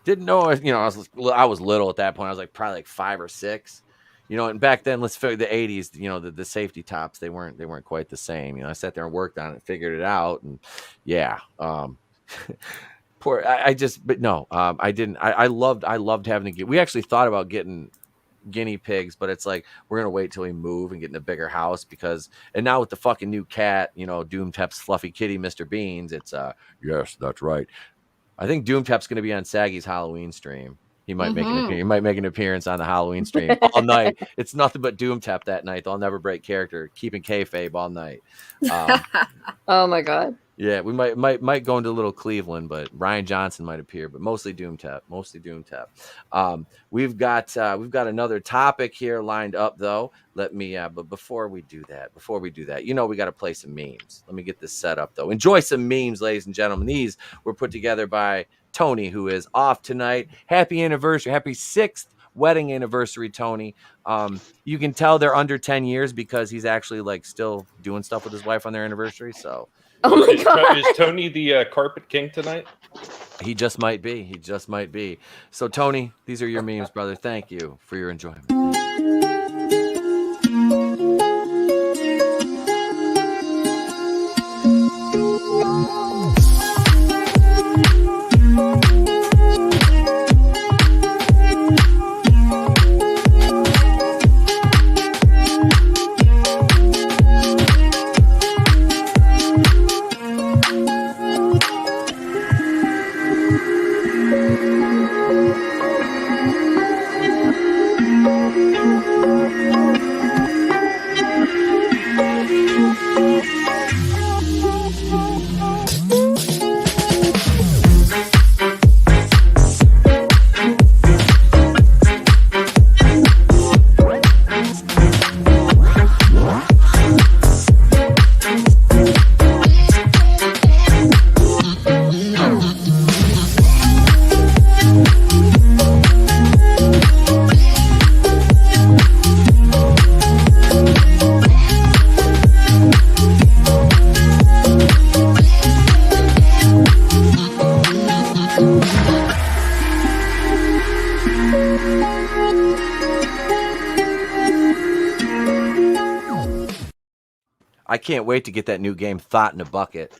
didn't know. I was little at that point. I was like probably like 5 or 6, And back then, let's figure the 80s. The safety tops they weren't quite the same. I sat there and worked on it, figured it out, and yeah. Poor. I didn't. I loved having to get. We actually thought about getting guinea pigs, but it's like we're gonna wait till we move and get in a bigger house and now with the fucking new cat, Doom Tep's fluffy kitty, Mr. Beans, it's yes, that's right. I think Doomtap's going to be on Saggy's Halloween stream. He might make Mm-hmm. he might make an appearance on the Halloween stream all night. It's nothing but Doomtap that night. They'll never break character, keeping kayfabe all night. Oh my god. Yeah, we might go into Little Cleveland, but Ryan Johnson might appear, but mostly Doomtap. We've got another topic here lined up though. Let me but before we do that, we got to play some memes. Let me get this set up though. Enjoy some memes, ladies and gentlemen. These were put together by Tony, who is off tonight. Happy anniversary, happy 6th wedding anniversary, Tony. You can tell they're under 10 years because he's actually like still doing stuff with his wife on their anniversary. So Oh my god. Is Tony the carpet king tonight? he just might be. So Tony, these are your memes, brother. Thank you for your enjoyment. I can't wait to get that new game, Thought in a Bucket.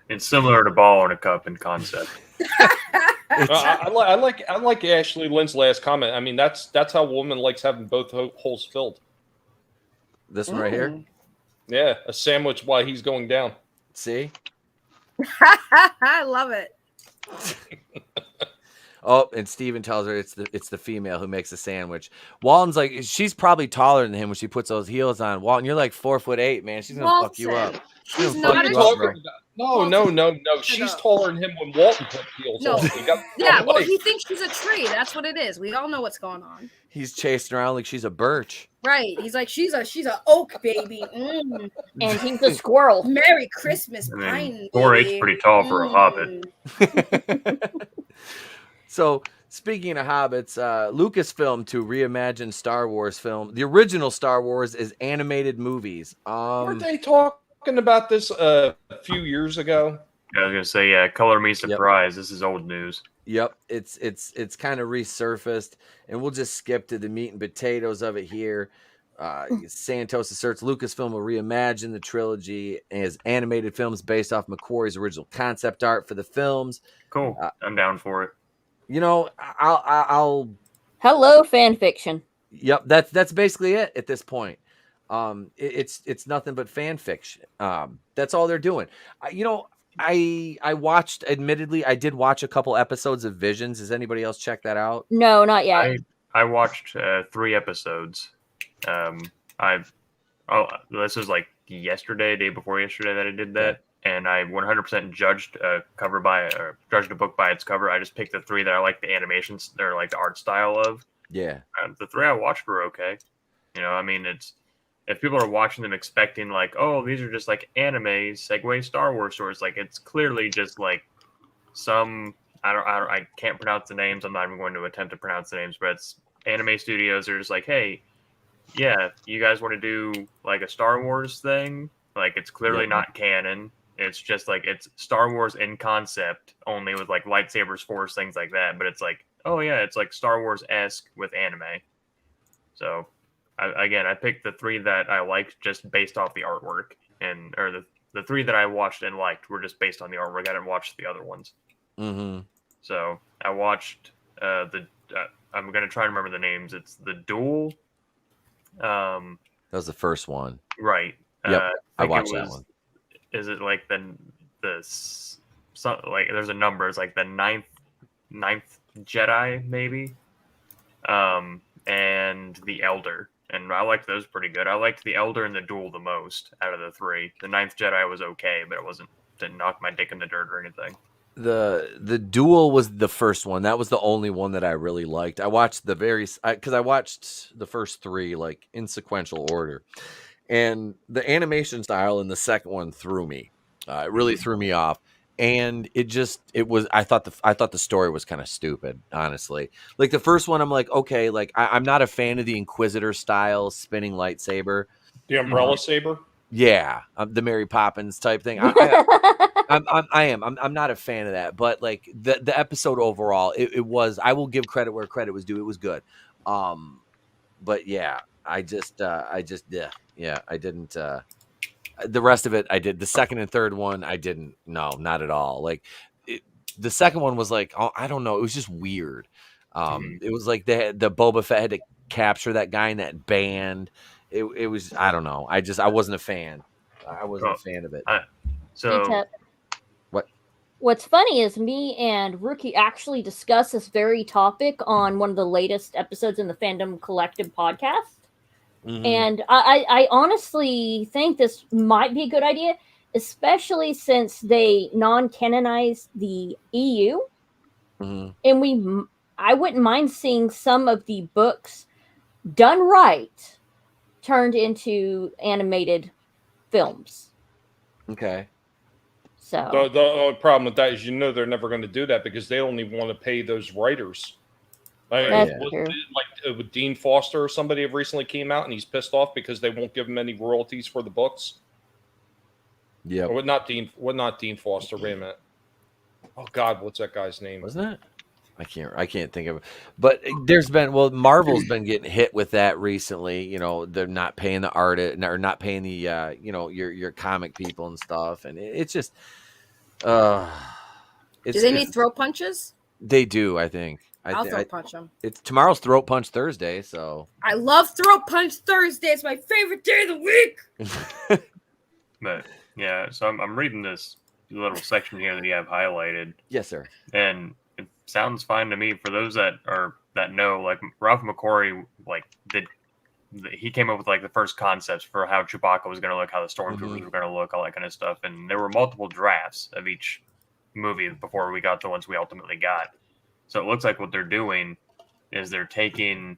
It's similar to Ball in a Cup in concept. I like Ashley Lynn's last comment. I mean, that's how a woman likes having both holes filled. This one right here? Yeah, a sandwich while he's going down. See? I love it. Oh, and Steven tells her it's the female who makes the sandwich. Walton's like, she's probably taller than him when she puts those heels on. Walton, you're like 4'8", man. She's gonna fuck you up. She's What are not you a talking about? No. She's taller than him when Walton put heels No. on. Yeah, well, he thinks she's a tree. That's what it is. We all know what's going on. He's chasing around like she's a birch. Right. He's like, she's a oak baby. Mm. And he's a squirrel. Merry Christmas, I mean, pine. 4'8's baby. pretty tall for a hobbit. So speaking of hobbits, Lucasfilm to reimagine Star Wars film. The original Star Wars is animated movies. Weren't they talking about this a few years ago? I was gonna say, yeah, color me surprised. This is old news. Yep, it's kind of resurfaced, and we'll just skip to the meat and potatoes of it here. Santos asserts Lucasfilm will reimagine the trilogy as animated films based off McQuarrie's original concept art for the films. Cool, I'm down for it. You know, I'll Hello, fan fiction. Yep, that's basically it at this point. It's nothing but fan fiction. That's all they're doing. I watched. Admittedly, I did watch a couple episodes of Visions. Has anybody else checked that out? No, not yet. I watched 3 episodes. This was like yesterday, day before yesterday that I did that. And I 100% judged judged a book by its cover. I just picked the 3 that I like the animations or like the art style of. Yeah. The 3 I watched were okay. You know, I mean, it's if people are watching them expecting like, oh, these are just like anime segue Star Wars stories, like it's clearly just like some I can't pronounce the names. I'm not even going to attempt to pronounce the names, but it's anime studios are just like, hey, yeah, you guys want to do like a Star Wars thing? Like it's clearly not canon. It's just like it's Star Wars in concept only with like lightsabers, force, things like that. But it's like, oh yeah, it's like Star Wars-esque with anime. So I picked the 3 that I liked just based off the artwork, or the 3 that I watched and liked were just based on the artwork. I didn't watch the other ones. Mm-hmm. So I watched I'm gonna try and remember the names. It's The Duel. That was the first one. Right. Yep. I watched that one. Is it like the like there's a number. It's like the ninth Jedi maybe, and the Elder. And I liked those pretty good. I liked the Elder and the Duel the most out of the three. The ninth Jedi was okay, but didn't knock my dick in the dirt or anything. The Duel was the first one. That was the only one that I really liked. I watched because I watched the first three like in sequential order, and the animation style in the second one threw me. It really threw me off, and I thought the story was kind of stupid, honestly. Like the first one, I'm like, okay, like I'm not a fan of the Inquisitor style spinning lightsaber, The umbrella saber. yeah, the Mary Poppins type thing. I'm not a fan of that, but like the episode overall, it was. I will give credit where credit was due. It was good, but yeah, I didn't. The rest of it, I did. The second and third one, I didn't. No, not at all. Like the second one was like, oh, I don't know. It was just weird. It was like the Boba Fett had to capture that guy in that band. It was, I don't know. I wasn't a fan. I wasn't a fan of it. So what's funny is me and Rookie actually discussed this very topic on one of the latest episodes in the Fandom Collective podcast. Mhm. And I honestly think this might be a good idea, especially since they non-canonized the EU. Mhm. And I wouldn't mind seeing some of the books done right turned into animated films. Okay. So The only problem with that is they're never going to do that because they don't even want to pay those writers. I mean, That's wasn't true. it like with Dean Foster or somebody have recently came out and he's pissed off because they won't give him any royalties for the books. Yeah. Or not Dean Foster. Wait a minute. Oh God, what's that guy's name? Wasn't it? I can't think of it. But Marvel's been getting hit with that recently. You know, they're not paying the artist or not paying the your comic people and stuff, and it's just Do they need throat punches? They do, I think. I'll throat punch them. It's tomorrow's Throat Punch Thursday, so I love throat punch Thursday. It's my favorite day of the week. But yeah, so I'm reading this little section here that you have highlighted. Yes, sir. And it sounds fine to me. For those that know, like Ralph McQuarrie, like he came up with like the first concepts for how Chewbacca was going to look, how the stormtroopers were going to look, all that kind of stuff. And there were multiple drafts of each movie before we got the ones we ultimately got. So it looks like what they're doing is they're taking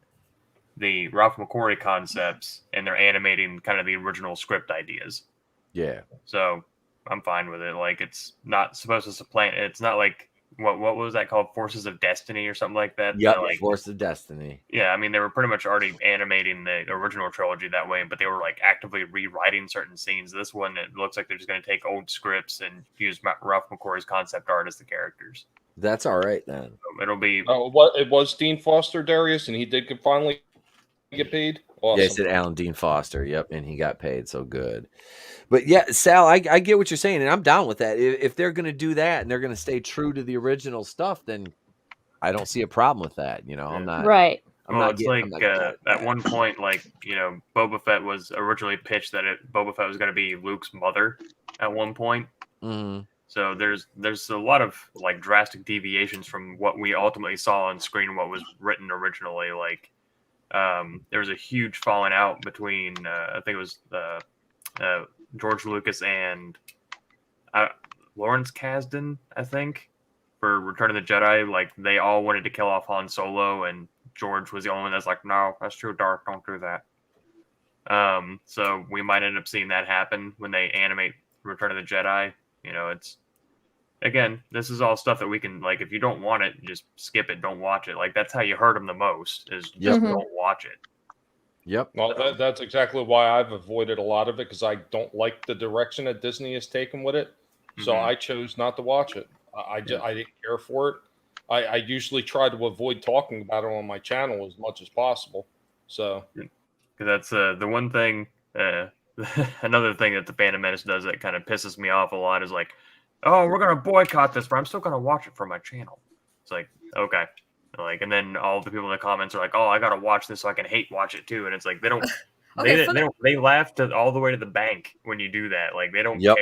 the Ralph McQuarrie concepts and they're animating kind of the original script ideas. Yeah. So I'm fine with it. Like it's not supposed to supplant. It's not like what was that called? Forces of Destiny or something like that. Yeah, like, Force of Destiny. Yeah, I mean they were pretty much already animating the original trilogy that way, but they were like actively rewriting certain scenes. This one, it looks like they're just going to take old scripts and use Ralph McQuarrie's concept art as the characters. That's all right then. So it'll be. Oh, what it was Dean Foster, Darius, and he did finally get paid. Awesome. Yeah, it said Alan Dean Foster. Yep, and he got paid, so good. But yeah, Sal, I get what you're saying, and I'm down with that. If they're going to do that and they're going to stay true to the original stuff, then I don't see a problem with that. You know, I'm not right. At one point, like Boba Fett was originally pitched that Boba Fett was going to be Luke's mother at one point. Mm-hmm. So there's a lot of like drastic deviations from what we ultimately saw on screen and what was written originally. Like there was a huge falling out between I think it was George Lucas and Lawrence Kasdan, I think, for Return of the Jedi. Like they all wanted to kill off Han Solo, and George was the only one that's like, no, that's too dark, don't do that. So we might end up seeing that happen when they animate Return of the Jedi. It's again, this is all stuff that we can, like, if you don't want it, just skip it, don't watch it. Like that's how you hurt them the most, is just don't watch it. Yep. Well, that's exactly why I've avoided a lot of it, because I don't like the direction that Disney has taken with it. So I chose not to watch it. I didn't care for it. I usually try to avoid talking about it on my channel as much as possible. So that's the one thing. Another thing that the Phantom Menace does that kind of pisses me off a lot is like, oh, we're gonna boycott this, but I'm still gonna watch it for my channel. It's like, okay. Like, and then all the people in the comments are like, "Oh, I gotta watch this so I can hate watch it too." And it's like they don't, they laugh all the way to the bank when you do that. Like they don't care.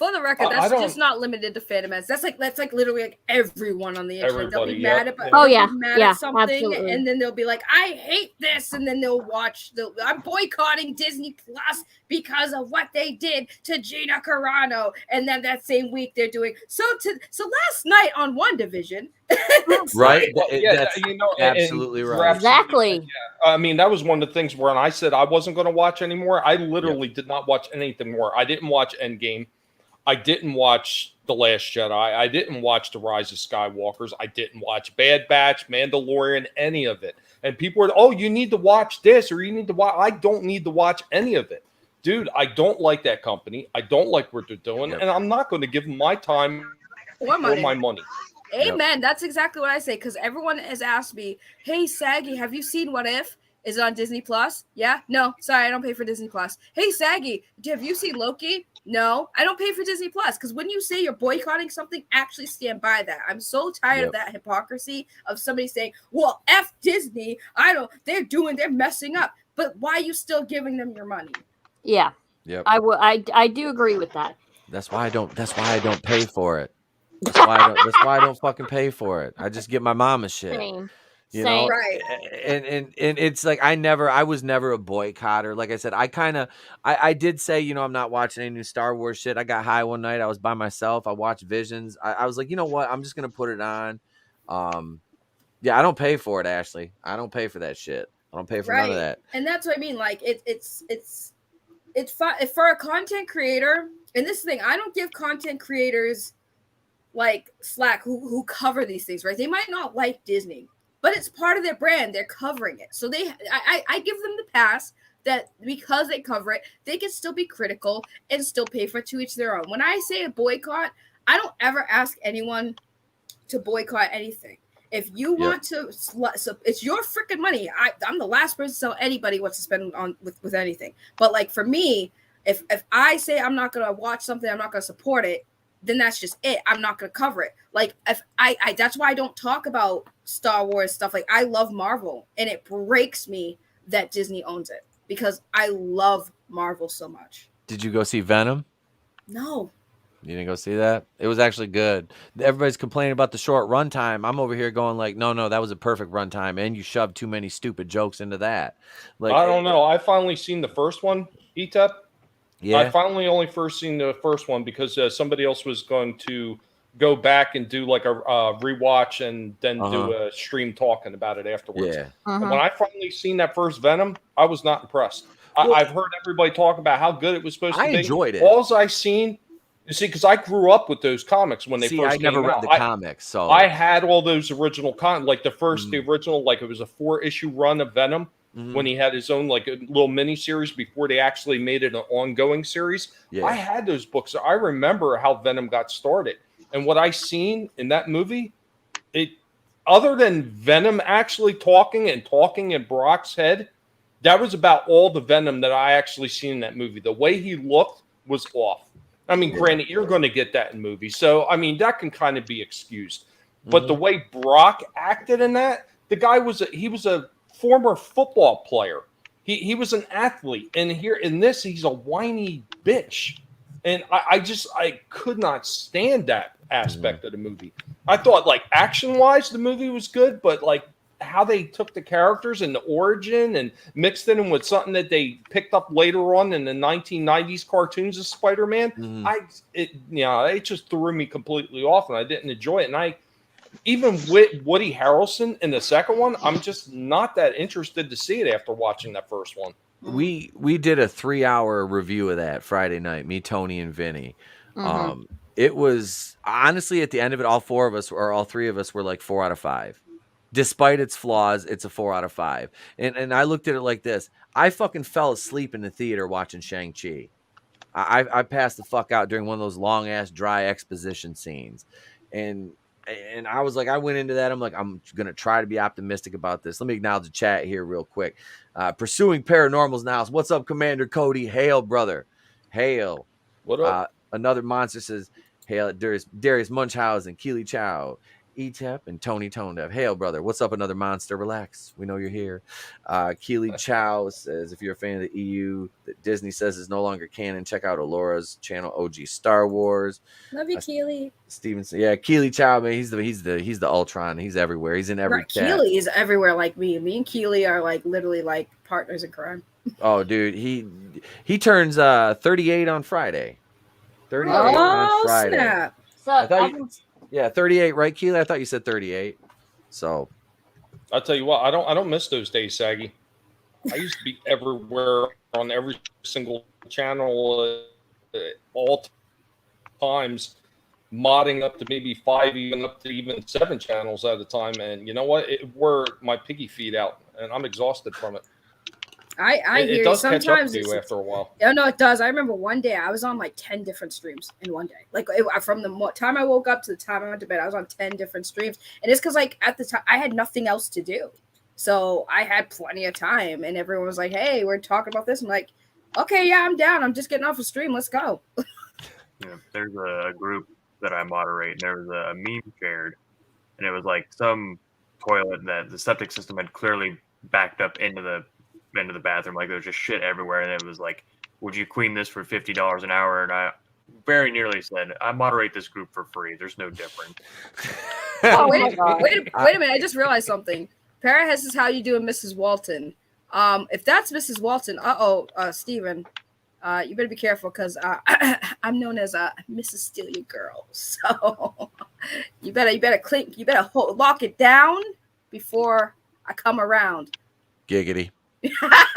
For the record, that's just not limited to Phantom Menace. That's like literally like everyone on the internet. They'll be mad at something, and then they'll be like, "I hate this," and then they'll watch I'm boycotting Disney Plus because of what they did to Gina Carano, and then that same week they're doing so last night on WandaVision. Right? That's absolutely right. Exactly. Yeah. I mean, that was one of the things when I said I wasn't going to watch anymore. I literally did not watch anything more. I didn't watch Endgame. I didn't watch The Last Jedi. I didn't watch The Rise of Skywalkers. I didn't watch Bad Batch, Mandalorian, any of it. And people were, oh, you need to watch this or you need to watch. I don't need to watch any of it. Dude, I don't like that company. I don't like what they're doing. And I'm not going to give them my time or my money. Amen. Yep. That's exactly what I say. Because everyone has asked me, hey, Saggy, have you seen What If? Is it on Disney Plus? Yeah? No, sorry, I don't pay for Disney Plus. Hey, Saggy, have you seen Loki? No, I don't pay for Disney Plus. Because when you say you're boycotting something, actually stand by that. I'm so tired of that hypocrisy of somebody saying, well, F Disney. They're messing up. But why are you still giving them your money? Yeah. Yep. I do agree with that. That's why I don't pay for it. That's why I don't fucking pay for it. I just get my mama's shit. Same. You know, right? And it's like I was never a boycotter. Like I said, I did say, you know, I'm not watching any new Star Wars shit. I got high one night. I was by myself. I watched Visions. I was like, you know what? I'm just gonna put it on. Yeah, I don't pay for it, Ashley. I don't pay for that shit. I don't pay for none of that. And that's what I mean. Like it's for a content creator. And this thing, I don't give content creators like slack who cover these things, right? They might not like Disney, but it's part of their brand. They're covering it. So I give them the pass that because they cover it, they can still be critical and still pay for it, to each their own. When I say a boycott, I don't ever ask anyone to boycott anything. If you want to, so it's your freaking money. I'm the last person to tell anybody what to spend on with anything. But like for me, if I say I'm not going to watch something, I'm not going to support it, then that's just it. I'm not going to cover it. Like if I that's why I don't talk about Star Wars stuff. Like I love Marvel, and it breaks me that Disney owns it because I love Marvel so much. Did you go see Venom? No. You didn't go see that? It was actually good. Everybody's complaining about the short runtime. I'm over here going like, no, that was a perfect runtime, and you shoved too many stupid jokes into that. Like I don't know. I finally seen the first one, ETEP. Yeah. I finally only first seen the first one because somebody else was going to go back and do like a rewatch and then do a stream talking about it afterwards. Yeah. And when I finally seen that first Venom, I was not impressed. I've heard everybody talk about how good it was supposed to be. I enjoyed it. All I seen, you see, because I grew up with those comics when they first came out. I never read the comics, so I had all those original like the original, like it was a 4-issue run of Venom. When he had his own like a little mini series before they actually made it an ongoing series. Yeah. I had those books. I remember how Venom got started. And what I seen in that movie, other than Venom actually talking in Brock's head, that was about all the Venom that I actually seen in that movie. The way he looked was off. I mean, granted, you're going to get that in movies. So, I mean, that can kind of be excused. But the way Brock acted in that, the guy was a former football player. He was an athlete, and here in this, he's a whiny bitch. And I could not stand that aspect of the movie. I thought, like, action-wise, the movie was good, but, like, how they took the characters and the origin and mixed it in with something that they picked up later on in the 1990s cartoons of Spider-Man, it just threw me completely off, and I didn't enjoy it. And even with Woody Harrelson in the second one, I'm just not that interested to see it after watching that first one. We did a 3-hour review of that Friday night, me, Tony, and Vinny. It was honestly at the end of it, all 3 of us were like 4 out of 5. Despite its flaws, it's a 4 out of 5. And I looked at it like this. I fucking fell asleep in the theater watching Shang-Chi. I passed the fuck out during one of those long ass dry exposition scenes. And I was like, I went into that. I'm like, I'm going to try to be optimistic about this. Let me acknowledge the chat here real quick. Pursuing Paranormals now. What's up, Commander Cody? Hail, brother. Hail. What up? Another monster says, hail, Darius Munchausen, Keely Chow. E-Tep, and Tony ToneDef. Hail, brother. What's up, another monster? Relax. We know you're here. Keely Chow says, if you're a fan of the EU that Disney says is no longer canon, check out Alora's channel, OG Star Wars. Love you, Keely. Stevenson. Yeah, Keely Chow, man. He's the Ultron. He's everywhere. He's in every Right, chat. Keely is everywhere like me. Me and Keely are like literally like partners in crime. Oh, dude. He turns 38 on Friday. 38 on Friday. Snap. So I thought yeah, 38, right, Keely? I thought you said 38. So I'll tell you what, I don't miss those days, Saggy. I used to be everywhere on every single channel all times, modding up to maybe 5, even up to even 7 channels at a time. And you know what? It wore my piggy feet out, and I'm exhausted from it. I hear it does sometimes catch up to you after a while. Oh no, it does. I remember one day I was on like 10 different streams in one day. Like from the time I woke up to the time I went to bed, I was on 10 different streams, and it's because like at the time I had nothing else to do, so I had plenty of time. And everyone was like, "Hey, we're talking about this." I'm like, "Okay, yeah, I'm down. I'm just getting off a stream. Let's go." Yeah, there's a group that I moderate, and there was a meme shared, and it was like some toilet that the septic system had clearly backed up into the bathroom, like there was just shit everywhere, and it was like, would you clean this for $50 an hour? And I very nearly said, I moderate this group for free. There's no difference. Oh, wait a minute. I just realized something. Para says, how you doing, Mrs. Walton? If that's Mrs. Walton, Steven, you better be careful, because I'm known as Mrs. Steal Your Girl. So you better lock it down before I come around. Giggity.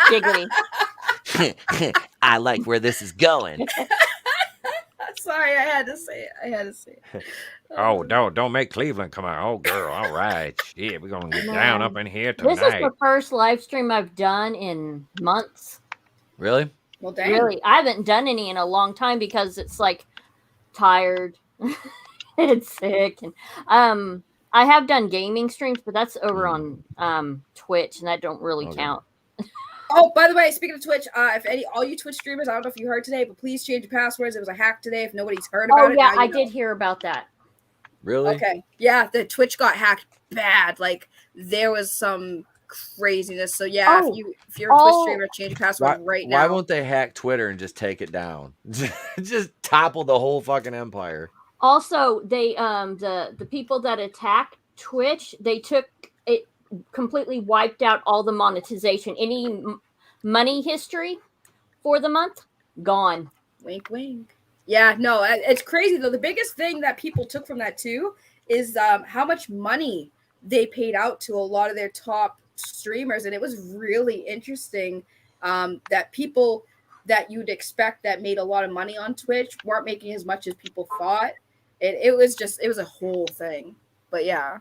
Giggity. I like where this is going. Sorry, I had to say it. Oh, don't make Cleveland come out. Oh, girl. All right. Shit, we're going to get down up in here tonight. This is the first live stream I've done in months. Really? Well, dang. Really, I haven't done any in a long time because it's like tired, it's sick, and I have done gaming streams, but that's over on Twitch, and that don't really count. Oh, by the way, speaking of Twitch, if all you Twitch streamers, I don't know if you heard today, but please change your passwords. It was a hack today. If nobody's heard about it, yeah, I did hear about that. Really? Okay, yeah, the Twitch got hacked bad. Like there was some craziness. So yeah, if you're a Twitch streamer, change your password right now. Why won't they hack Twitter and just take it down? Just topple the whole fucking empire. Also, they the people that attacked Twitch, they took it, completely wiped out all the monetization. Any money history for the month gone. Wink, wink. Yeah, no, it's crazy though. The biggest thing that people took from that too is how much money they paid out to a lot of their top streamers, and it was really interesting that people that you'd expect that made a lot of money on Twitch weren't making as much as people thought. It was a whole thing. But yeah,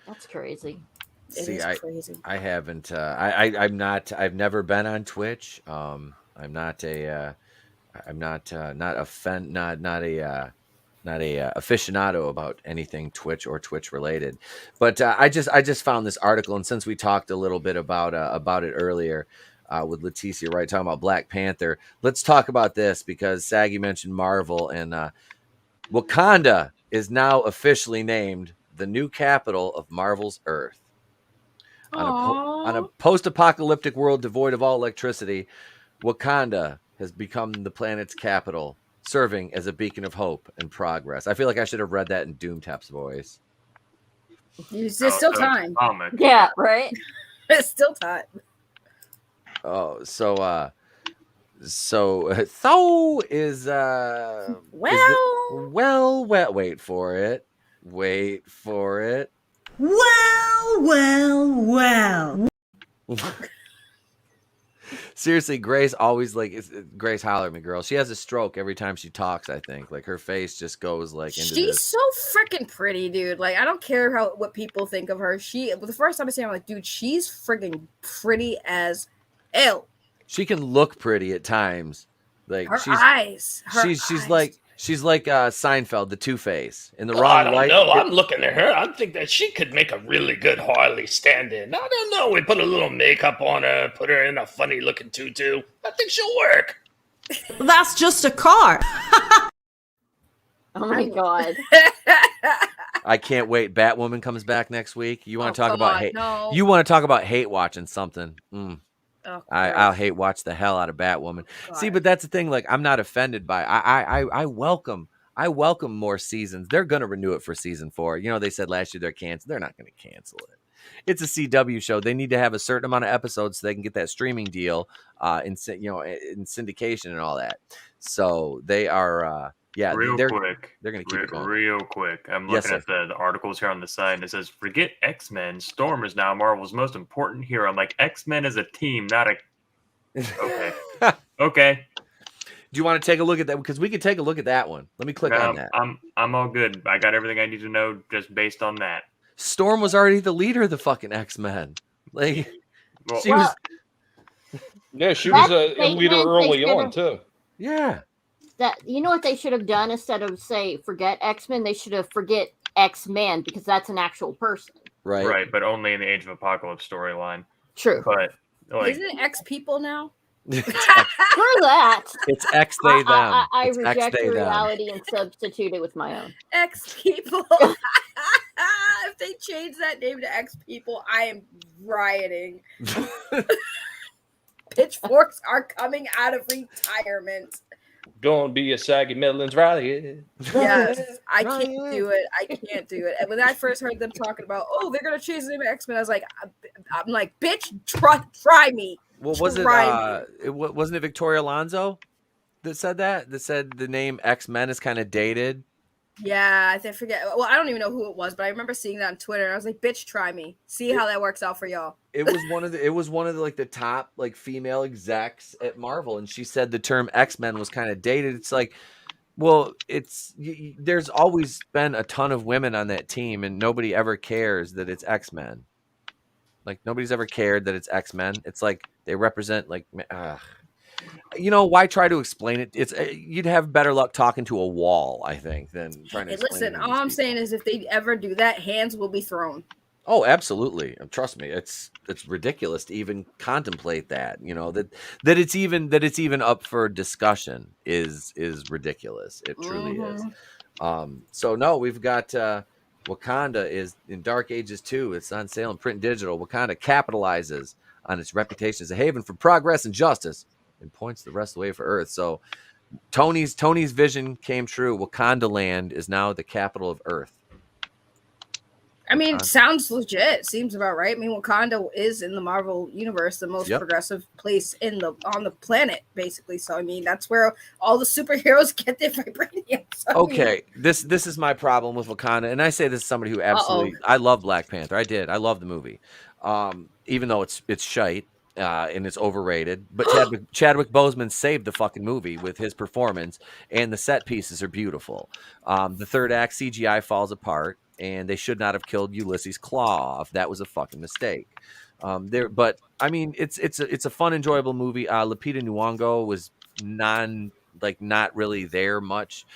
that's crazy. See, crazy. I haven't. I've never been on Twitch. I'm not a aficionado about anything Twitch or Twitch related. But I just found this article, and since we talked a little bit about it earlier with Leticia, right, talking about Black Panther, let's talk about this because Saggy mentioned Marvel, and Wakanda is now officially named the new capital of Marvel's Earth. On a post-apocalyptic world devoid of all electricity, Wakanda has become the planet's capital, serving as a beacon of hope and progress. I feel like I should have read that in Doomtap's voice. There's still time. Yeah, right? It's still time. Oh, so is well, wait for it. Well. Seriously, Grace always Grace holler at me, girl. She has a stroke every time she talks. I think like her face just goes like into She's this. so freaking pretty, dude. Like I don't care what people think of her. The first time I see her, I'm like, dude, she's freaking pretty as hell. She can look pretty at times. Like her she's eyes. She's like Seinfeld, the Two-Face in the I wrong don't light. know. I'm looking at her. I think that she could make a really good Harley stand-in. I don't know. We put a little makeup on her, put her in a funny-looking tutu. I think she'll work. That's just a car. Oh my god. I can't wait. Batwoman comes back next week. You want to talk come about on, hate? no. You want to talk about hate watching something? Oh, I'll hate watch the hell out of Batwoman. See, God. but that's the thing. Like, I'm not offended by. I welcome more seasons. They're gonna renew it for season 4. You know, they said last year they're canceled. They're not gonna cancel it. It's a CW show. They need to have a certain amount of episodes so they can get that streaming deal, in syndication and all that. So they are, yeah, Real they're quick. they're gonna keep it going. Real quick. I'm Yes, looking at the articles here on the side, and it says, "Forget X-Men. Storm is now Marvel's most important hero." I'm like, X-Men is a team, not a. Okay. Okay. Do you want to take a look at that? Because we could take a look at that one. Let me click on that. I'm all good. I got everything I need to know just based on that. Storm was already the leader of the fucking X-Men. Like, Well, she was. Yeah, she was a statement leader they early on should've- too. Yeah. That you know what they should have done instead of say forget X-Men, they should have forget X-Men because that's an actual person. Right. Right, but only in the Age of Apocalypse storyline. True. But like, Isn't it X people now? Screw that. It's X they them. I It's X, reject they, your them. reality and substitute it with my own. X people. If they change that name to X people, I am rioting. Pitchforks are coming out of retirement. Gonna be a saggy Midlands rally. Yes, I can't do it. I can't do it. And when I first heard them talking about, oh, they're gonna change the name of X-Men, I was like, I'm like, bitch, try me. Well, was it? Try me. Wasn't it Victoria Alonso that said that? That said the name X-Men is kind of dated. Yeah, I forget. Well, I don't even know who it was, but I remember seeing that on Twitter, and I was like, bitch, try me. See how that works out for y'all. It was one of the like the top like female execs at Marvel, and she said the term X-Men was kind of dated. It's like, well, there's always been a ton of women on that team, and nobody ever cares that it's X-Men. Like, nobody's ever cared that it's X-Men. It's like they represent like, why try to explain it? It's you'd have better luck talking to a wall, I think, than trying to. Listen, all I'm saying is if they ever do that, hands will be thrown. Oh, absolutely. Trust me, it's ridiculous to even contemplate that. You know, that it's even up for discussion is ridiculous. It truly is. So no, we've got Wakanda is in Dark Ages 2. It's on sale in print and digital. Wakanda capitalizes on its reputation as a haven for progress and justice and points the rest of the way for Earth. So Tony's vision came true. Wakanda land is now the capital of Earth. I mean, sounds legit. Seems about right. I mean, Wakanda is in the Marvel universe the most progressive place on the planet, basically. So I mean, that's where all the superheroes get their vibranium. So, Okay, this is my problem with Wakanda, and I say this as somebody who absolutely I love Black Panther. I love the movie, even though it's shite and it's overrated. But Chadwick Boseman saved the fucking movie with his performance, and the set pieces are beautiful. The third act CGI falls apart. And they should not have killed Ulysses Klaue off. That was a fucking mistake. But I mean, it's a fun, enjoyable movie. Lupita Nyong'o was not really there much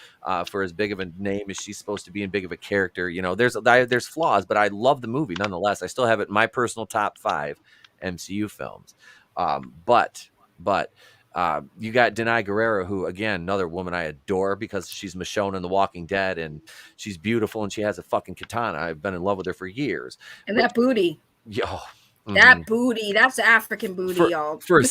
for as big of a name as she's supposed to be and big of a character. You know, there's flaws, but I love the movie nonetheless. I still have it in my personal top 5 MCU films. But you got Denai Guerrero, who, again, another woman I adore because she's Michonne in The Walking Dead, and she's beautiful, and she has a fucking katana. I've been in love with her for years. And that booty. That booty, that's African booty, y'all. For a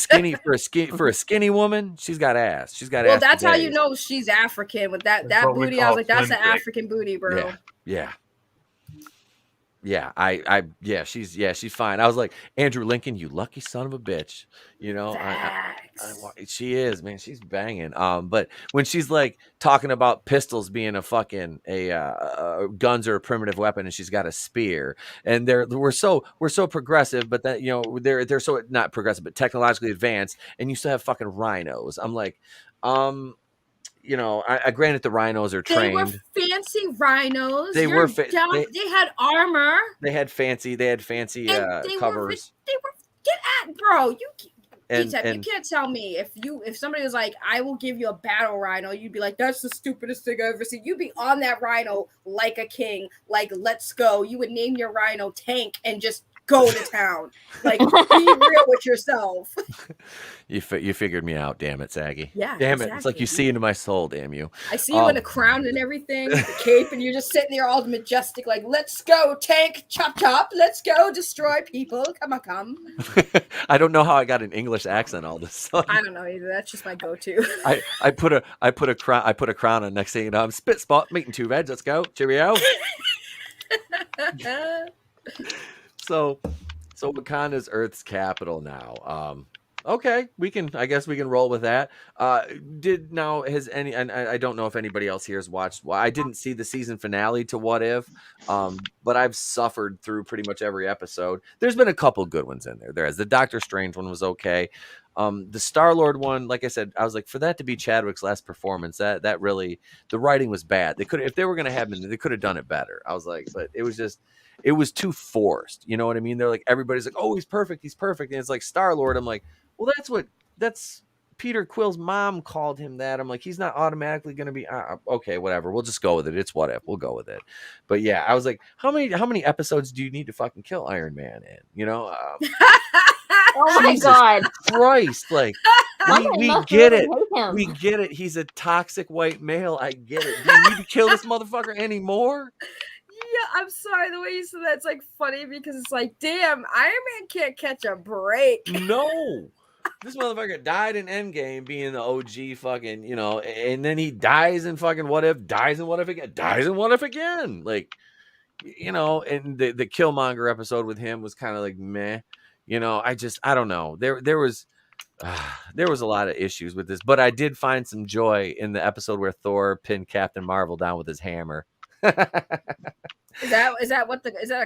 skinny woman, she's got ass. She's got ass. Well, that's how you know she's African with that booty. I was like, that's an African booty, bro. Yeah. She's fine. I was like, Andrew Lincoln, you lucky son of a bitch. You know, she is, man. She's banging. But when she's like talking about pistols being a fucking guns are a primitive weapon, and she's got a spear, and we're so progressive, but that they're so not progressive, but technologically advanced, and you still have fucking rhinos. I'm like, I granted the rhinos are trained. They were fancy rhinos. They they had armor. They had fancy covers. Bro. You And you can't tell me if somebody was like, I will give you a battle rhino, you'd be like, that's the stupidest thing I've ever seen. You'd be on that rhino like a king, like, let's go. You would name your rhino Tank and just go to town. Like, be real with yourself. You figured me out, damn it, Saggy. Yeah, Damn it. It's like exactly. you see into my soul, damn you. I see you in a crown and everything, the cape, and you're just sitting there all majestic, like, let's go, tank, chop, chop, let's go, destroy people, come on, come. I don't know how I got an English accent all of a sudden. I don't know either. That's just my go-to. I put a crown on. Next thing you know, I'm spit spot meeting two reds. Let's go, cheerio. So Wakanda's Earth's capital now. Okay, I guess we can roll with that. And I don't know if anybody else here has watched. Well, I didn't see the season finale to What If, but I've suffered through pretty much every episode. There's been a couple good ones in there. The Doctor Strange one was okay. The Star-Lord one, like I said, I was like, for that to be Chadwick's last performance, that really, the writing was bad. They could, if they were going to have him, they could have done it better. I was like, but it was too forced. You know what I mean? They're like, everybody's like, oh, he's perfect. And it's like Star-Lord. I'm like, well, that's Peter Quill's mom called him that. I'm like, he's not automatically going to be okay, whatever. We'll just go with it. It's What If. We'll go with it. But yeah, I was like, how many episodes do you need to fucking kill Iron Man in? You know? Oh my God. Christ. Like, we must get really it. hate him. We get it. He's a toxic white male. I get it. Do you need to kill this motherfucker anymore? Yeah, I'm sorry. The way you said that, it's like funny because it's like, damn, Iron Man can't catch a break. No. This motherfucker died in Endgame being the OG fucking, you know, and then he dies in fucking What If, dies in What If again, dies in What If again. Like, you know, and the Killmonger episode with him was kind of like meh. You know, I don't know. There was a lot of issues with this, but I did find some joy in the episode where Thor pinned Captain Marvel down with his hammer. Is that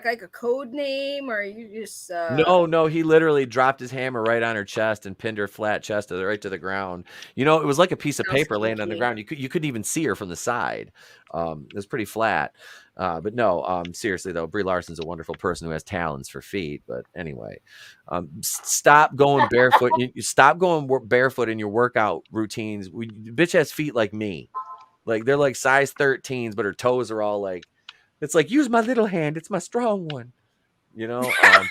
like a code name, or you just No, he literally dropped his hammer right on her chest and pinned her flat chest right to the ground. You know, it was like a piece of paper laying on the ground. You couldn't even see her from the side. It was pretty flat. But no, seriously though, Brie Larson's a wonderful person who has talons for feet. But anyway, stop going barefoot. Stop going barefoot in your workout routines. Bitch has feet like me. Like they're like size 13s, but her toes are all like, it's like, use my little hand. It's my strong one. You know? I'm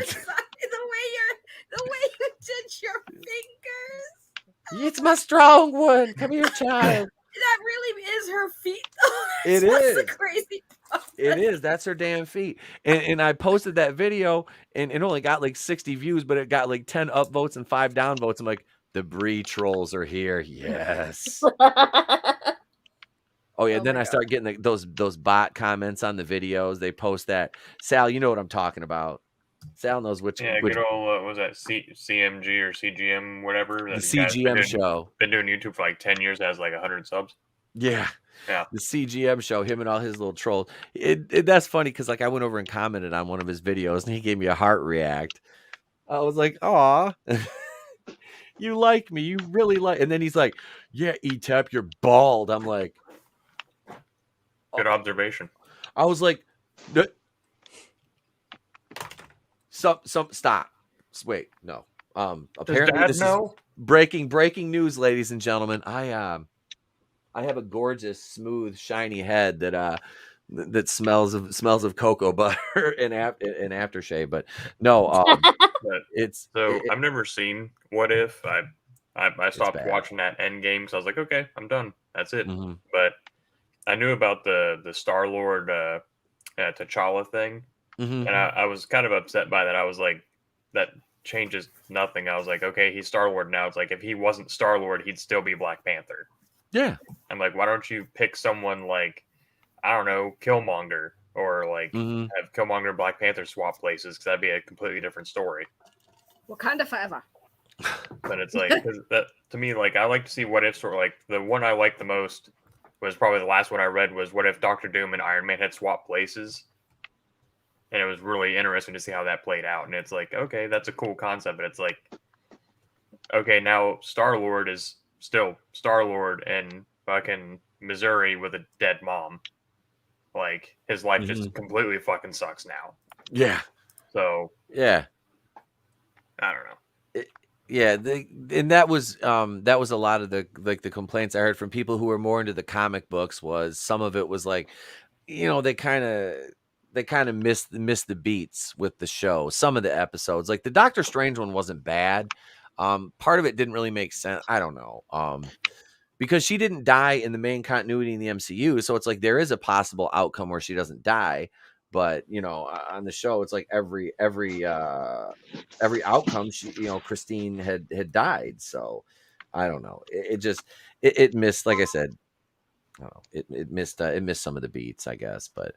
sorry, the way you did your fingers. It's my strong one. Come here, child. That really is her feet, though. It That's is. the crazy part. It is. That's her damn feet. And I posted that video, and it only got like 60 views, but it got like 10 upvotes and 5 downvotes. I'm like, the Brie trolls are here. Yes. Oh yeah, then I start getting those bot comments on the videos. They post that. Sal, you know what I'm talking about. Sal knows which. Yeah, good old what was that CMG or CGM, whatever. The CGM show. Been doing YouTube for like 10 years. Has like 100 subs. Yeah. The CGM show. Him and all his little trolls. That's funny because like I went over and commented on one of his videos and he gave me a heart react. I was like, aw. You like me. You really like. And then he's like, yeah, E-Tap, you're bald. I'm like. Good observation. I was like, stop. Wait, no. Apparently this is breaking news, ladies and gentlemen. I have a gorgeous, smooth, shiny head that smells of cocoa butter and aftershave. But no, I've never seen What If. I stopped watching that Endgame because I was like, okay, I'm done. That's it. Mm-hmm. But I knew about the Star-Lord T'Challa thing, and I was kind of upset by that. I was like, that changes nothing. I was like, okay, he's Star-Lord now. It's like, if he wasn't Star-Lord, he'd still be Black Panther. Yeah. I'm like, why don't you pick someone like, I don't know, Killmonger, or like have Killmonger and Black Panther swap places, because that'd be a completely different story. Wakanda forever. But it's like, 'cause that to me, like, I like to see What If story. Like, the one I like the most was probably the last one I read was What If Doctor Doom and Iron Man had swapped places. And it was really interesting to see how that played out. And it's like, okay, that's a cool concept, but it's like, okay, now Star-Lord is still Star-Lord in fucking Missouri with a dead mom. Like, his life just completely fucking sucks now. Yeah. So, yeah. I don't know. And that was a lot of the complaints I heard from people who were more into the comic books. Was some of it was like, you know, they kind of kind of missed the beats with the show. Some of the episodes, like the Doctor Strange one, wasn't bad. Part of it didn't really make sense. I don't know. Because she didn't die in the main continuity in the MCU, so it's like there is a possible outcome where she doesn't die. But on the show, it's like every outcome, she, Christine had died. So I don't know. It missed, like I said, I don't know. It missed some of the beats, I guess. But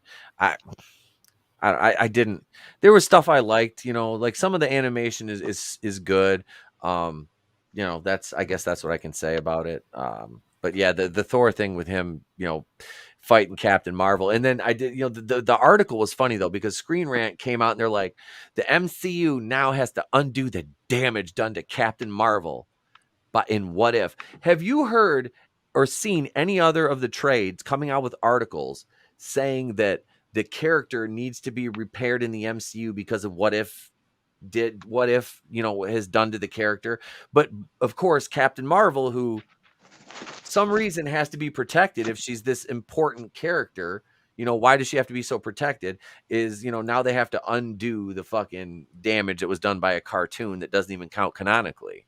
I didn't. There was stuff I liked, like some of the animation is good. I guess that's what I can say about it. But yeah, the Thor thing with him, fighting Captain Marvel. And then I did, the article was funny though, because Screen Rant came out and they're like, the MCU now has to undo the damage done to Captain Marvel. But in What If? Have you heard or seen any other of the trades coming out with articles saying that the character needs to be repaired in the MCU because of what if has done to the character? But of course, Captain Marvel, who some reason has to be protected if she's this important character, why does she have to be so protected? Is, now they have to undo the fucking damage that was done by a cartoon that doesn't even count canonically.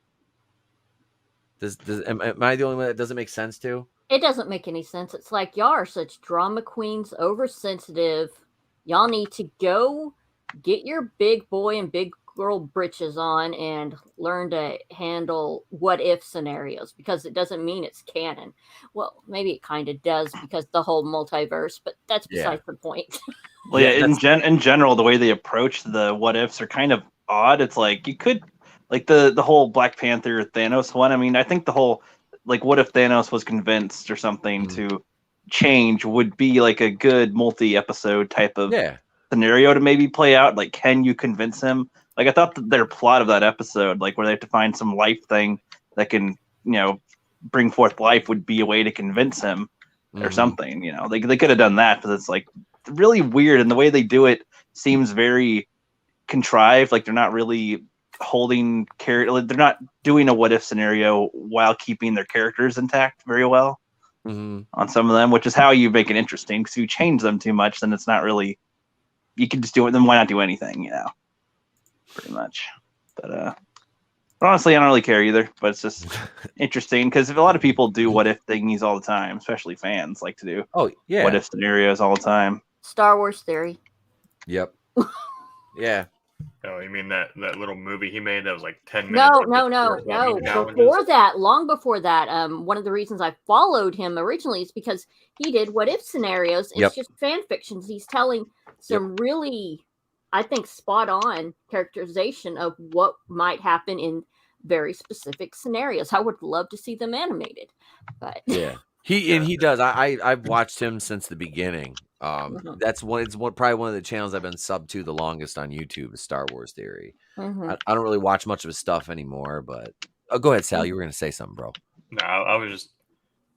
Am I the only one that doesn't make sense to? It doesn't make any sense. It's like, y'all are such drama queens, oversensitive. Y'all need to go get your big boy and big girl britches on and learn to handle what if scenarios, because it doesn't mean it's canon. Well, maybe it kind of does because the whole multiverse, but that's besides the point. Well, yeah, in general, the way they approach the what ifs are kind of odd. It's like you could, like the whole Black Panther Thanos one. I mean, I think the whole, like, what if Thanos was convinced or something to change would be like a good multi-episode type of scenario to maybe play out. Like, can you convince him? Like, I thought that their plot of that episode, like where they have to find some life thing that can, bring forth life, would be a way to convince him or something. They could have done that, but it's like really weird, and the way they do it seems very contrived. Like they're not really holding they're not doing a what if scenario while keeping their characters intact very well on some of them, which is how you make it interesting. Because if you change them too much, then it's not really, you can just do it, then why not do anything, pretty much. But honestly, I don't really care either, but it's just interesting because if a lot of people do what if thingies all the time, especially fans like to do what if scenarios all the time. Star Wars theory. Yep. Yeah. Oh, you mean that little movie he made that was like 10 minutes? No. Before that, long before that, one of the reasons I followed him originally is because he did what if scenarios. It's just fan fictions. He's telling some really, I think, spot on characterization of what might happen in very specific scenarios. I would love to see them animated, but he does. I've watched him since the beginning. That's probably one of the channels I've been sub to the longest on YouTube is Star Wars Theory. I don't really watch much of his stuff anymore, but go ahead, Sal. You were going to say something, bro. No, I was just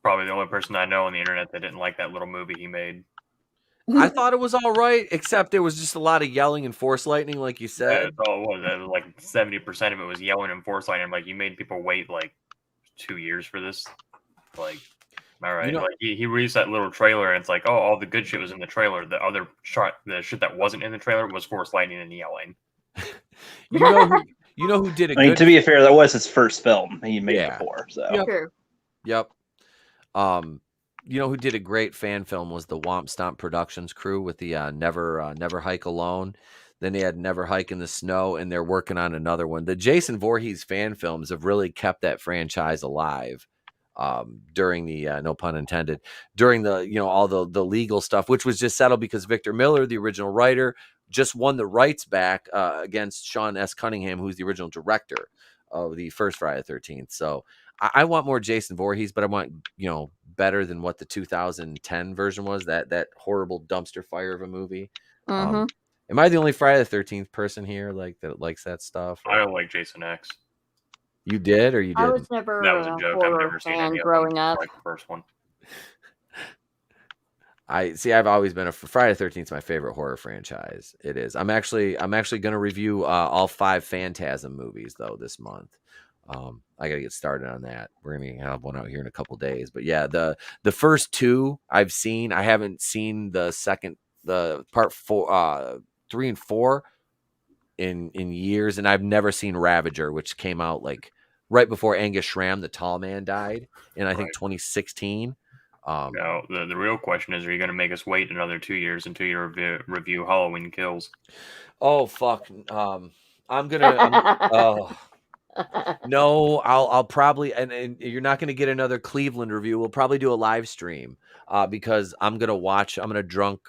probably the only person I know on the internet that didn't like that little movie he made. I thought it was all right, except there was just a lot of yelling and force lightning, like you said. That's all it was. It was like 70% of it was yelling and force lightning. Like, you made people wait like 2 years for this. Like, all right. Like he released that little trailer, and it's like, oh, all the good shit was in the trailer. The other the shit that wasn't in the trailer was force lightning and yelling. You know who did it? I mean, to be fair, that was his first film he made before. So Yep. You know who did a great fan film was the Womp Stomp Productions crew with the Never Hike Alone. Then they had Never Hike in the Snow, and they're working on another one. The Jason Voorhees fan films have really kept that franchise alive during the no pun intended, during the all the legal stuff, which was just settled because Victor Miller, the original writer, just won the rights back against Sean S. Cunningham, who's the original director of the first Friday the 13th. So I want more Jason Voorhees, but I want, better than what the 2010 version was, that horrible dumpster fire of a movie. Am I the only Friday the 13th person here that likes that stuff? I don't like Jason X. You did or you didn't? I was never that was a joke. I've never seen any growing up. Like the first one. I've always been Friday the 13th is my favorite horror franchise. It is. I'm actually going to review all 5 Phantasm movies though this month. I got to get started on that. We're going to have one out here in a couple days. But yeah, the first 2 I've seen. I haven't seen the second the part 3 and 4 in years, and I've never seen Ravager, which came out like right before Angus Schramm, the tall man, died in I think 2016. No, the real question is, are you going to make us wait another 2 years until you review Halloween Kills? Oh fuck! No, I'll probably and you're not going to get another Cleveland review. We'll probably do a live stream because I'm gonna drunk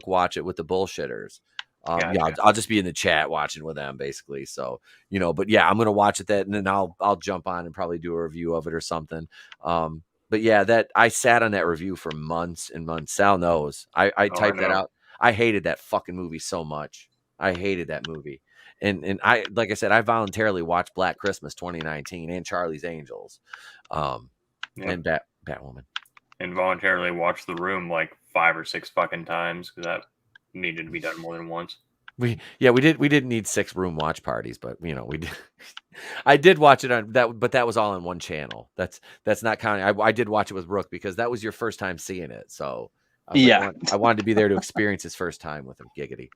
watch it with the bullshitters. Gotcha. Yeah, I'll just be in the chat watching with them basically. So but yeah, I'm gonna watch it and then I'll jump on and probably do a review of it or something. But yeah, that I sat on that review for months and months. Sal knows. I typed that out. I hated that fucking movie so much. I hated that movie. And I, like I said, I voluntarily watched Black Christmas 2019 and Charlie's Angels, and Batwoman. Involuntarily watched The Room like 5 or 6 fucking times because that needed to be done more than once. We didn't need 6 room watch parties, but we did. I did watch it on that, but that was all on one channel. That's not counting. I did watch it with Brooke because that was your first time seeing it. So I wanted to be there to experience his first time with him. Giggity.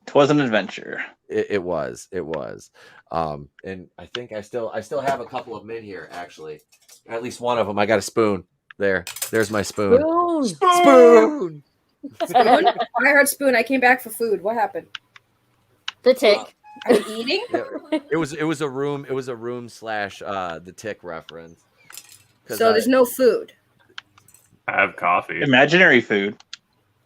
It was an adventure. It was. And I think I still have a couple of them in here, actually. At least one of them. I got a spoon. There's my spoon. Spoon. Spoon? I heard spoon. I came back for food. What happened? The tick. Are you eating? It was a room. It was a room / the tick reference. So there's no food. I have coffee. Imaginary food.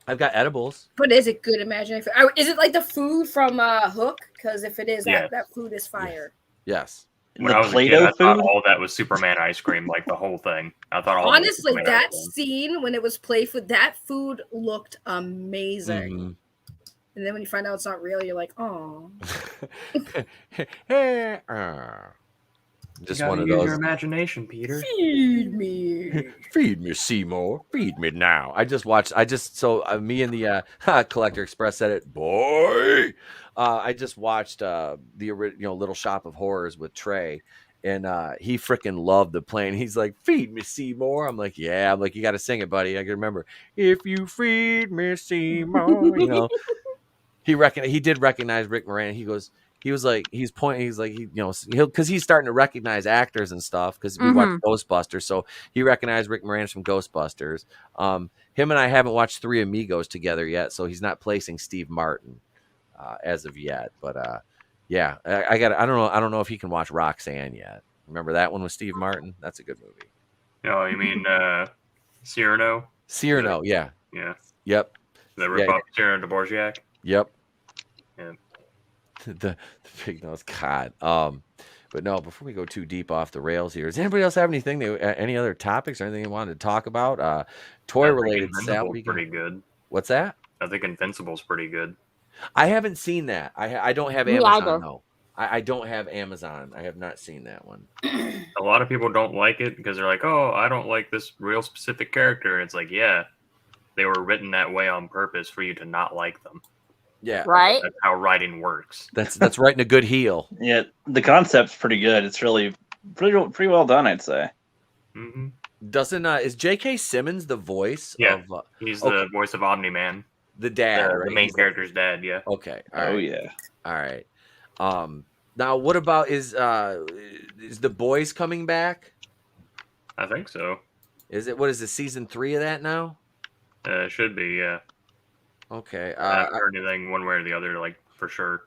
I've got edibles. But is it good imaginary food? Is it like the food from Hook? Because if it is, that food is fire. Yes. When I was a kid, I thought all that was Superman ice cream, like the whole thing. I thought all honestly, that scene when it was played for that food looked amazing. Mm-hmm. And then when you find out it's not real, you're like, oh. Just you one of use those. Your imagination, Peter. Feed me. Feed me, Seymour. Feed me now. Me and the Collector Express said it, boy. I just watched the Little Shop of Horrors with Trey, and he freaking loved the plane. He's like, feed me, Seymour. I'm like, yeah. I'm like, you got to sing it, buddy. I can remember. If you feed me, Seymour. He did recognize Rick Moranis. He's pointing. He's like, because he's starting to recognize actors and stuff because we watched Ghostbusters. So he recognized Rick Moranis from Ghostbusters. Him and I haven't watched Three Amigos together yet, so he's not placing Steve Martin as of yet. But I don't know if he can watch Roxanne yet. Remember that one with Steve Martin? That's a good movie. No, you mean Cyrano? Cyrano, yeah. Yeah. Yep. The rip-off Cyrano de Borgiac? Yep. Yeah. the big nose. God. But no, before we go too deep off the rails here, does anybody else have any other topics or anything you wanted to talk about? Toy related stuff. Pretty good. What's that? I think Invincible's pretty good. I haven't seen that. I don't have Amazon though. I don't have Amazon. I have not seen that one. A lot of people don't like it because they're like, oh, I don't like this real specific character. It's like, yeah, they were written that way on purpose for you to not like them. Yeah. Right. That's how writing works. That's writing a good heel. Yeah, the concept's pretty good. It's really pretty well done, I'd say. Mm-hmm. Is J.K. Simmons the voice of he's the voice of Omni-Man. The dad, right? The main character's dad, yeah. Okay. Yeah. All right. Now what about is The Boys coming back? I think so. Is it season 3 of that now? It should be, yeah. Okay. I haven't heard anything one way or the other, like for sure.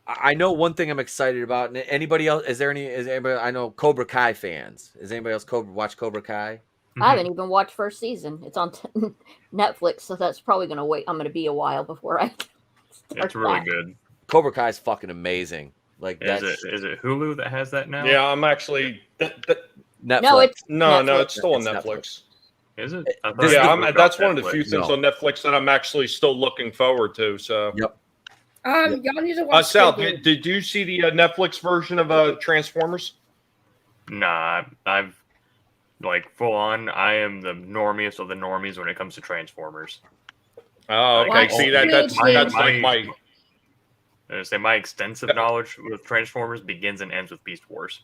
I know one thing I'm excited about. Anybody else? Is anybody? I know Cobra Kai fans. Is anybody else watch Cobra Kai? I haven't even watched first season. It's on Netflix, so that's probably going to wait. I'm going to be a while before I. It's really good. Cobra Kai is fucking amazing. Like, is it Hulu that has that now? Yeah, I'm actually Netflix. No, it's no, it's still on Netflix. Is it? That's one of the few things on Netflix that I'm actually still looking forward to. So, yep. Y'all need to watch. Sal, did you see the Netflix version of Transformers? Nah, I've like full on. I am the normiest of the normies when it comes to Transformers. Oh, okay. See that's like my. My extensive knowledge with Transformers begins and ends with Beast Wars.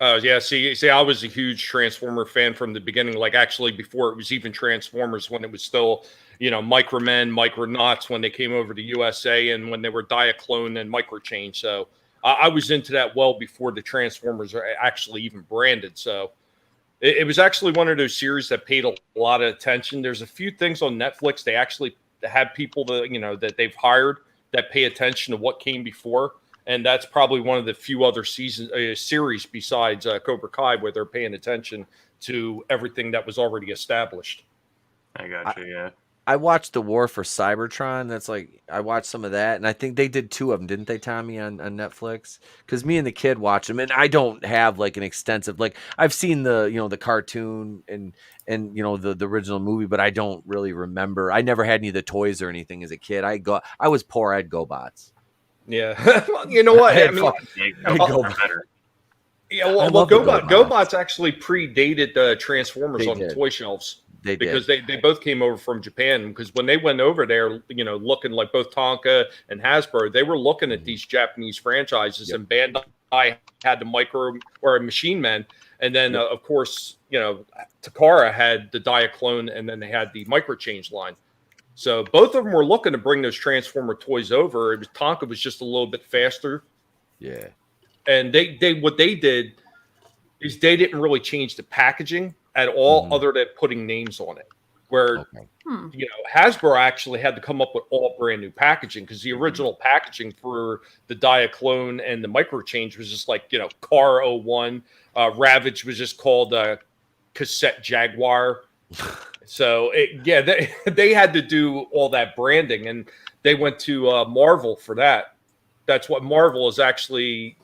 Oh yeah, see, I was a huge Transformer fan from the beginning. Like actually, before it was even Transformers, when it was still, Micromen, Micronauts when they came over to USA and when they were Diaclone and Microchange. So I was into that well before the Transformers are actually even branded. So it was actually one of those series that paid a lot of attention. There's a few things on Netflix. They actually have people that they've hired that pay attention to what came before. And that's probably one of the few other series besides Cobra Kai where they're paying attention to everything that was already established. I got you, yeah. I watched The War for Cybertron. That's like, I watched some of that, and I think they did 2 of them, didn't they, Tommy, on Netflix? Because me and the kid watched them, and I don't have like an extensive, like, I've seen the cartoon and the original movie, but I don't really remember. I never had any of the toys or anything as a kid. I was poor. I had GoBots. Yeah, you know what? I mean, better. Yeah, well GoBots actually predated the Transformers on the toy shelves. Because they both came over from Japan. Because when they went over there, looking like both Tonka and Hasbro, they were looking at these Japanese franchises, and Bandai had the Machine Men, and then of course Takara had the Diaclone, and then they had the Microchange line. So both of them were looking to bring those Transformer toys over. Tonka was just a little bit faster. Yeah. And what they did is they didn't really change the packaging at all, other than putting names on it. Where Hasbro actually had to come up with all brand new packaging, because the original packaging for the Diaclone and the Microchange was just like Car 01. Ravage was just called Cassette Jaguar. So they had to do all that branding, and they went to Marvel for that. That's what Marvel is actually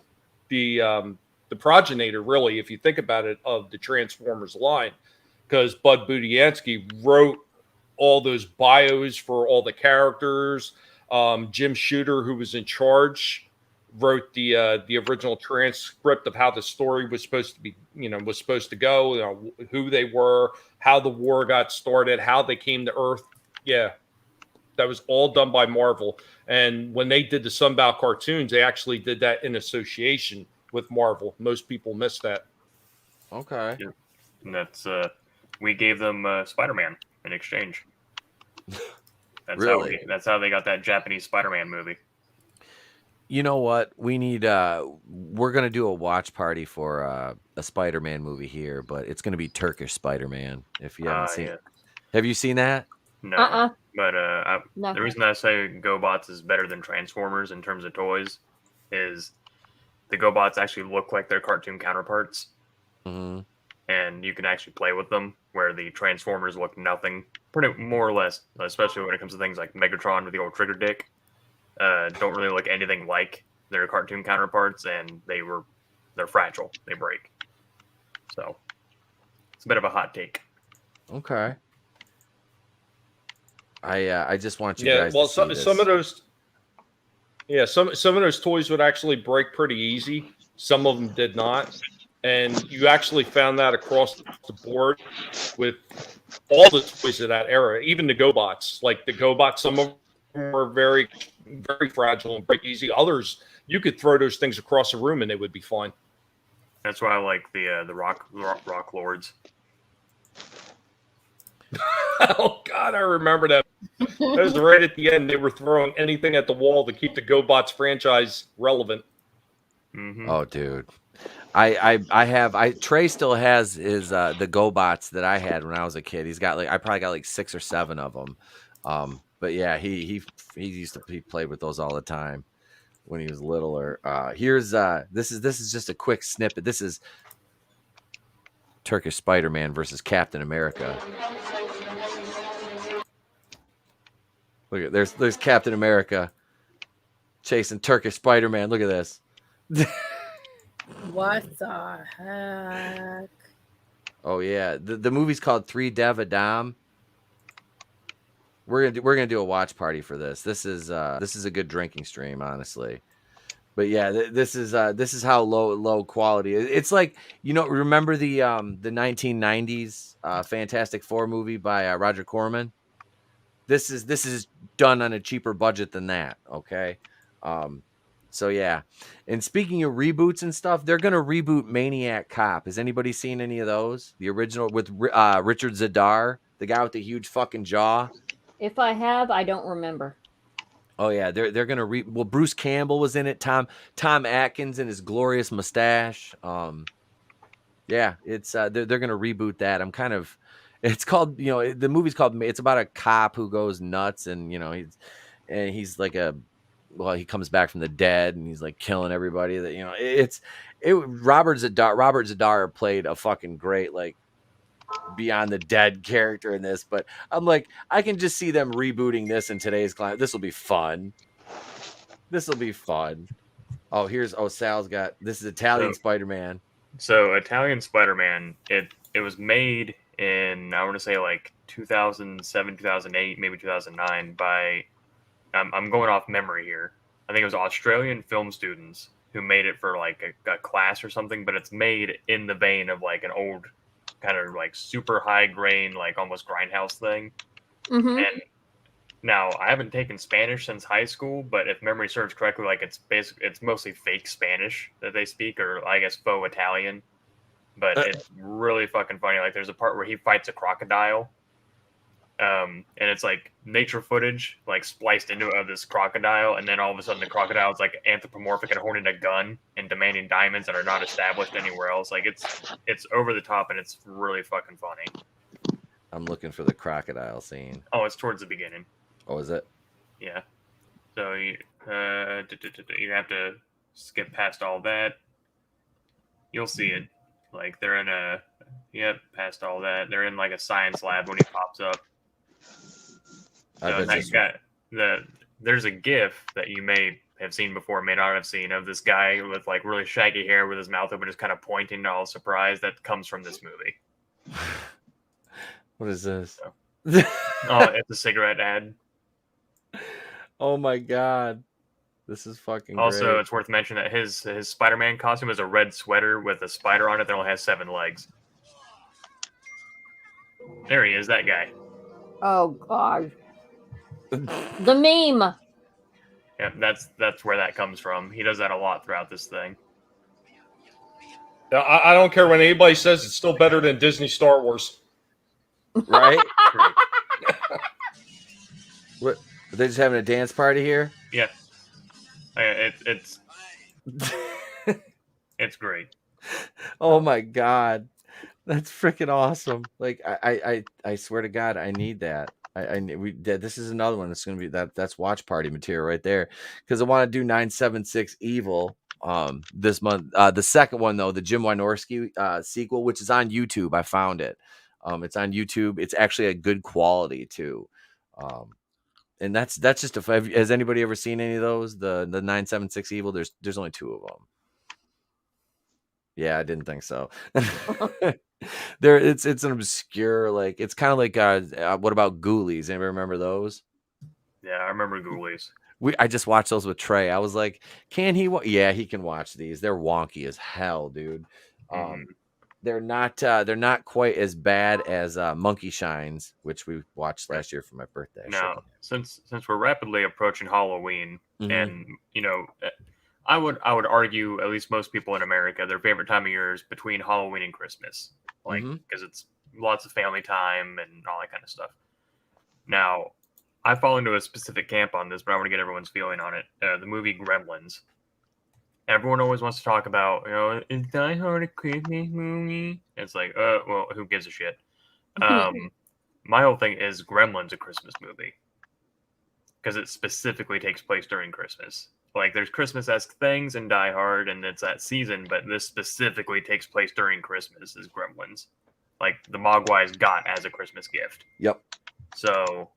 the progenitor, really, if you think about it, of the Transformers line, because Bud Budiansky wrote all those bios for all the characters. Jim Shooter, who was in charge, wrote the original transcript of how the story was supposed to be, was supposed to go, who they were, how the war got started, how they came to Earth. Yeah, that was all done by Marvel. And when they did the Sunbow cartoons, they actually did that in association with Marvel. Most people miss that. Okay. Yeah. And that's we gave them Spider-Man in exchange. That's really? That's how they got that Japanese Spider-Man movie. You know what? We need we're going to do a watch party for a Spider-Man movie here, but it's going to be Turkish Spider-Man, if you haven't seen it. Have you seen that? No. But the reason I say GoBots is better than Transformers in terms of toys is the GoBots actually look like their cartoon counterparts. Mm-hmm. And you can actually play with them, where the Transformers look nothing, pretty more or less, especially when it comes to things like Megatron with the old trigger dick. Don't really look anything like their cartoon counterparts, and they're fragile. They break. So it's a bit of a hot take. Okay. I just want you guys to see this. Some of those some of those toys would actually break pretty easy. Some of them did not. And you actually found that across the board with all the toys of that era, even the GoBots. Like the GoBots, some of them were very, very fragile and break easy. Others, you could throw those things across a room and they would be fine. That's why I like the rock lords. Oh God, I remember that. That was right at the end. They were throwing anything at the wall to keep the GoBots franchise relevant. Mm-hmm. Oh, dude. Trey still has his the GoBots that I had when I was a kid. He's got I probably got like 6 or 7 of them. But yeah, he played with those all the time when he was littler. Here's this is just a quick snippet. This is Turkish Spider-Man versus Captain America. Look at there's Captain America chasing Turkish Spider-Man. Look at this. What the heck? Oh yeah, the movie's called 3 Dev Adam. We're gonna do a watch party for this. This is a good drinking stream, honestly. But yeah, this is how low quality. It's like, remember the 1990s Fantastic Four movie by Roger Corman? This is done on a cheaper budget than that. Okay. So yeah, and speaking of reboots and stuff, they're gonna reboot Maniac Cop. Has anybody seen any of those? The original with Richard Zadar, the guy with the huge fucking jaw. If I have, I don't remember. Oh yeah, they're gonna well, Bruce Campbell was in it. Tom Atkins and his glorious mustache. Yeah, it's they're gonna reboot that. I'm kind of, it's called, the movie's called, it's about a cop who goes nuts, and he's like he comes back from the dead and he's like killing everybody. That Robert Zadar played a fucking great, like, beyond the dead character in this, but I'm like, I can just see them rebooting this in today's climate. This will be fun. Sal's got, this is Italian Spider-Man. So Italian Spider-Man, it was made in, I want to say, like 2007, 2008, maybe 2009 by, I'm going off memory here. I think it was Australian film students who made it for like a class or something, but it's made in the vein of like an old kind of like super high grain, like almost grindhouse thing. Mm-hmm. And now I haven't taken Spanish since high school, but if memory serves correctly, like it's mostly fake Spanish that they speak, or I guess faux Italian. But it's really fucking funny. Like there's a part where he fights a crocodile, and it's like nature footage like spliced into it of this crocodile, and then all of a sudden the crocodile is like anthropomorphic and holding a gun and demanding diamonds that are not established anywhere else. Like it's over the top and it's really fucking funny. I'm looking for the crocodile scene. Oh, it's towards the beginning. Oh, is it? Yeah. So you have to skip past all that. You'll see it. Like they're in past all that. They're in like a science lab when he pops up. There's a GIF that you may have seen before, may not have seen, of this guy with like really shaggy hair with his mouth open, just kind of pointing, all surprised. That comes from this movie. What is this? It's a cigarette ad. Oh my god, this is fucking also great. It's worth mentioning that his Spider-Man costume is a red sweater with a spider on it that only has 7 legs. There he is, that guy. Oh god. The meme. Yeah, that's where that comes from. He does that a lot throughout this thing. I don't care when anybody says it's still better than Disney Star Wars. Right? What? Are they just having a dance party here? Yeah. It's it's great. Oh my god, that's freaking awesome! Like I swear to God, I need that. This is another one that's gonna be that's watch party material right there, because I want to do 976 Evil this month. The second one though, the Jim Wynorski sequel, which is on YouTube. I found it. It's on YouTube. It's actually a good quality too. And that's just has anybody ever seen any of those? The 976 Evil? There's only 2 of them. Yeah, I didn't think so. It's an obscure, like, it's kind of like what about Ghoulies? Anybody remember those? Yeah, I remember Ghoulies. I just watched those with Trey. I was like, can he? Yeah, he can watch these. They're wonky as hell, dude. They're not quite as bad as Monkey Shines, which we watched last year for my birthday. Now, since we're rapidly approaching Halloween, and I would argue, at least most people in America, their favorite time of year is between Halloween and Christmas, like, because it's lots of family time and all that kind of stuff. Now, I fall into a specific camp on this, but I want to get everyone's feeling on it. The movie Gremlins. Everyone always wants to talk about, is Die Hard a Christmas movie? It's like, well, who gives a shit? My whole thing is Gremlins a Christmas movie, because it specifically takes place during Christmas. Like, there's Christmas-esque things in Die Hard, and it's that season, but this specifically takes place during Christmas, is Gremlins. Like, the Mogwais got as a Christmas gift. Yep. So,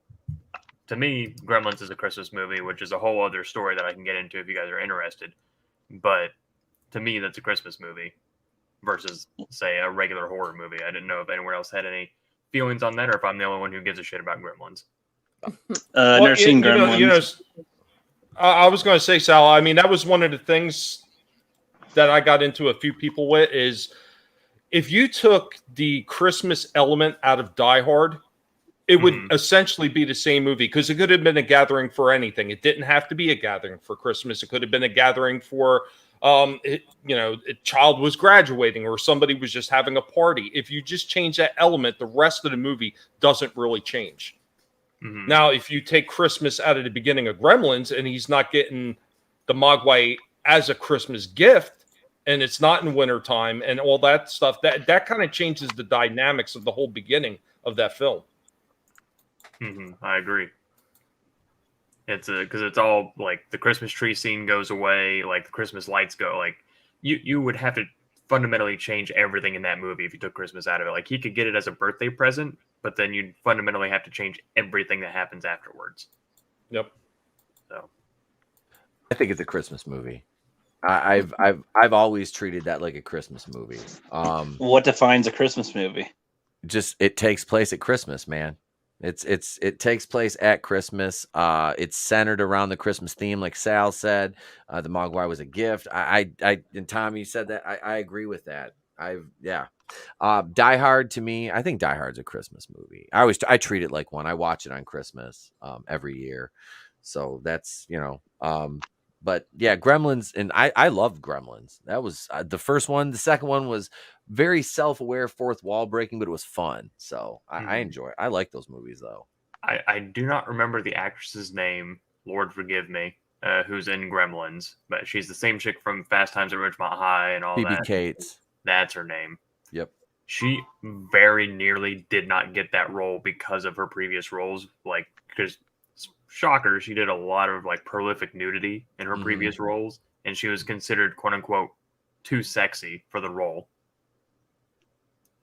to me, Gremlins is a Christmas movie, which is a whole other story that I can get into if you guys are interested. But to me, that's a Christmas movie versus, say, a regular horror movie. I didn't know if anyone else had any feelings on that, or if I'm the only one who gives a shit about Gremlins. I've never seen Gremlins. I was going to say, Sal, I mean, that was one of the things that I got into a few people with, is if you took the Christmas element out of Die Hard, it would essentially be the same movie, because it could have been a gathering for anything. It didn't have to be a gathering for Christmas. It could have been a gathering for, a child was graduating or somebody was just having a party. If you just change that element, the rest of the movie doesn't really change. Mhm. Now, if you take Christmas out of the beginning of Gremlins and he's not getting the Mogwai as a Christmas gift, and it's not in wintertime and all that stuff, that kind of changes the dynamics of the whole beginning of that film. I agree. It's because it's all like the Christmas tree scene goes away, like the Christmas lights go. Like you would have to fundamentally change everything in that movie if you took Christmas out of it. Like he could get it as a birthday present, but then you'd fundamentally have to change everything that happens afterwards. Yep. So I think it's a Christmas movie. I've always treated that like a Christmas movie. What defines a Christmas movie? Just it takes place at Christmas, man. It takes place at Christmas. It's centered around the Christmas theme, like Sal said. The Mogwai was a gift. I and Tommy said that. I agree with that. Die Hard, to me, I think Die Hard's a Christmas movie. I treat it like one. I watch it on Christmas every year. So that's, but yeah, Gremlins, and I loved Gremlins. That was the first one. The second one was very self-aware, fourth wall breaking, but it was fun. So I enjoy it. I like those movies, though. I do not remember the actress's name. Lord forgive me. Who's in Gremlins, but she's the same chick from Fast Times at Ridgemont High and all Phoebe that. Cates. That's her name. Yep. She very nearly did not get that role because of her previous roles. Like, because shocker, she did a lot of like prolific nudity in her previous roles, and she was considered quote unquote too sexy for the role.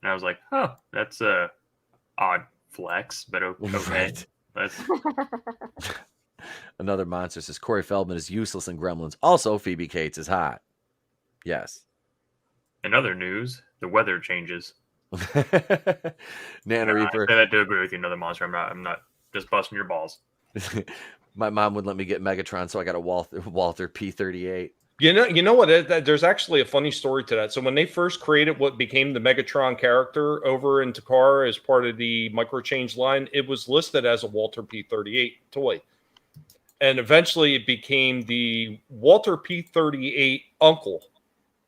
And I was like, oh, that's a odd flex, but okay. Right. That's Another monster says Corey Feldman is useless in Gremlins. Also, Phoebe Cates is hot. Yes. in other news. The weather changes. Nana Reaper. I do agree with you. Another monster. I'm not just busting your balls. My mom wouldn't let me get Megatron, so I got a Walther P-38. You know what? There's actually a funny story to that. So when they first created what became the Megatron character over in Takara as part of the Microchange line, it was listed as a Walter P-38 toy. And eventually it became the Walter P-38 Uncle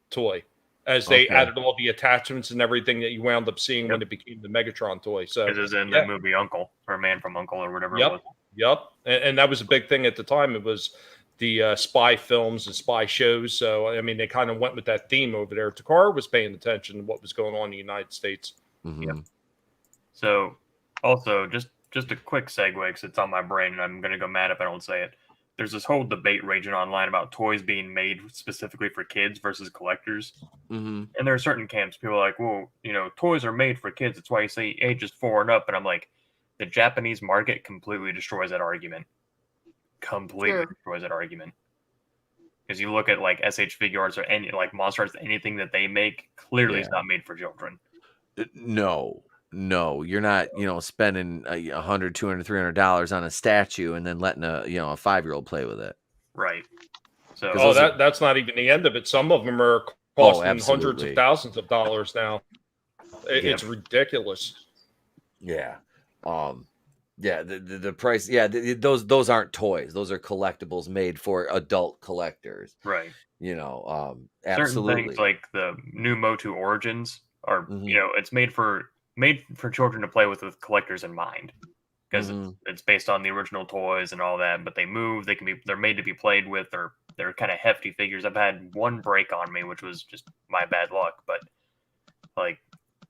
toy as they added all the attachments and everything that you wound up seeing when it became the Megatron toy. So it was in the movie Uncle, or Man from Uncle, or whatever it was. Yep. And that was a big thing at the time. It was the spy films and spy shows. So, I mean, they kind of went with that theme over there. Takara was paying attention to what was going on in the United States. Mm-hmm. Yep. So, also, just a quick segue, because it's on my brain, and I'm going to go mad if I don't say it. There's this whole debate raging online about toys being made specifically for kids versus collectors. Mm-hmm. And there are certain camps, people are like, well, toys are made for kids. That's why you say ages 4 and up. And I'm like, the Japanese market completely destroys that argument. Destroys that argument. Because you look at like SH Figuarts or any like Monster Arts, anything that they make clearly is not made for children. No, you're not, spending $100, $200, $300 on a statue and then letting a 5-year-old play with it. Right. So that's not even the end of it. Some of them are costing hundreds of thousands of dollars now. It's ridiculous. Yeah. The price. Yeah. Those aren't toys. Those are collectibles made for adult collectors. Right. Absolutely. Certain things like the new Motu Origins are, it's made for children to play with collectors in mind, because it's based on the original toys and all that. But they move. They're made to be played with, or they're kind of hefty figures. I've had one break on me, which was just my bad luck. But like,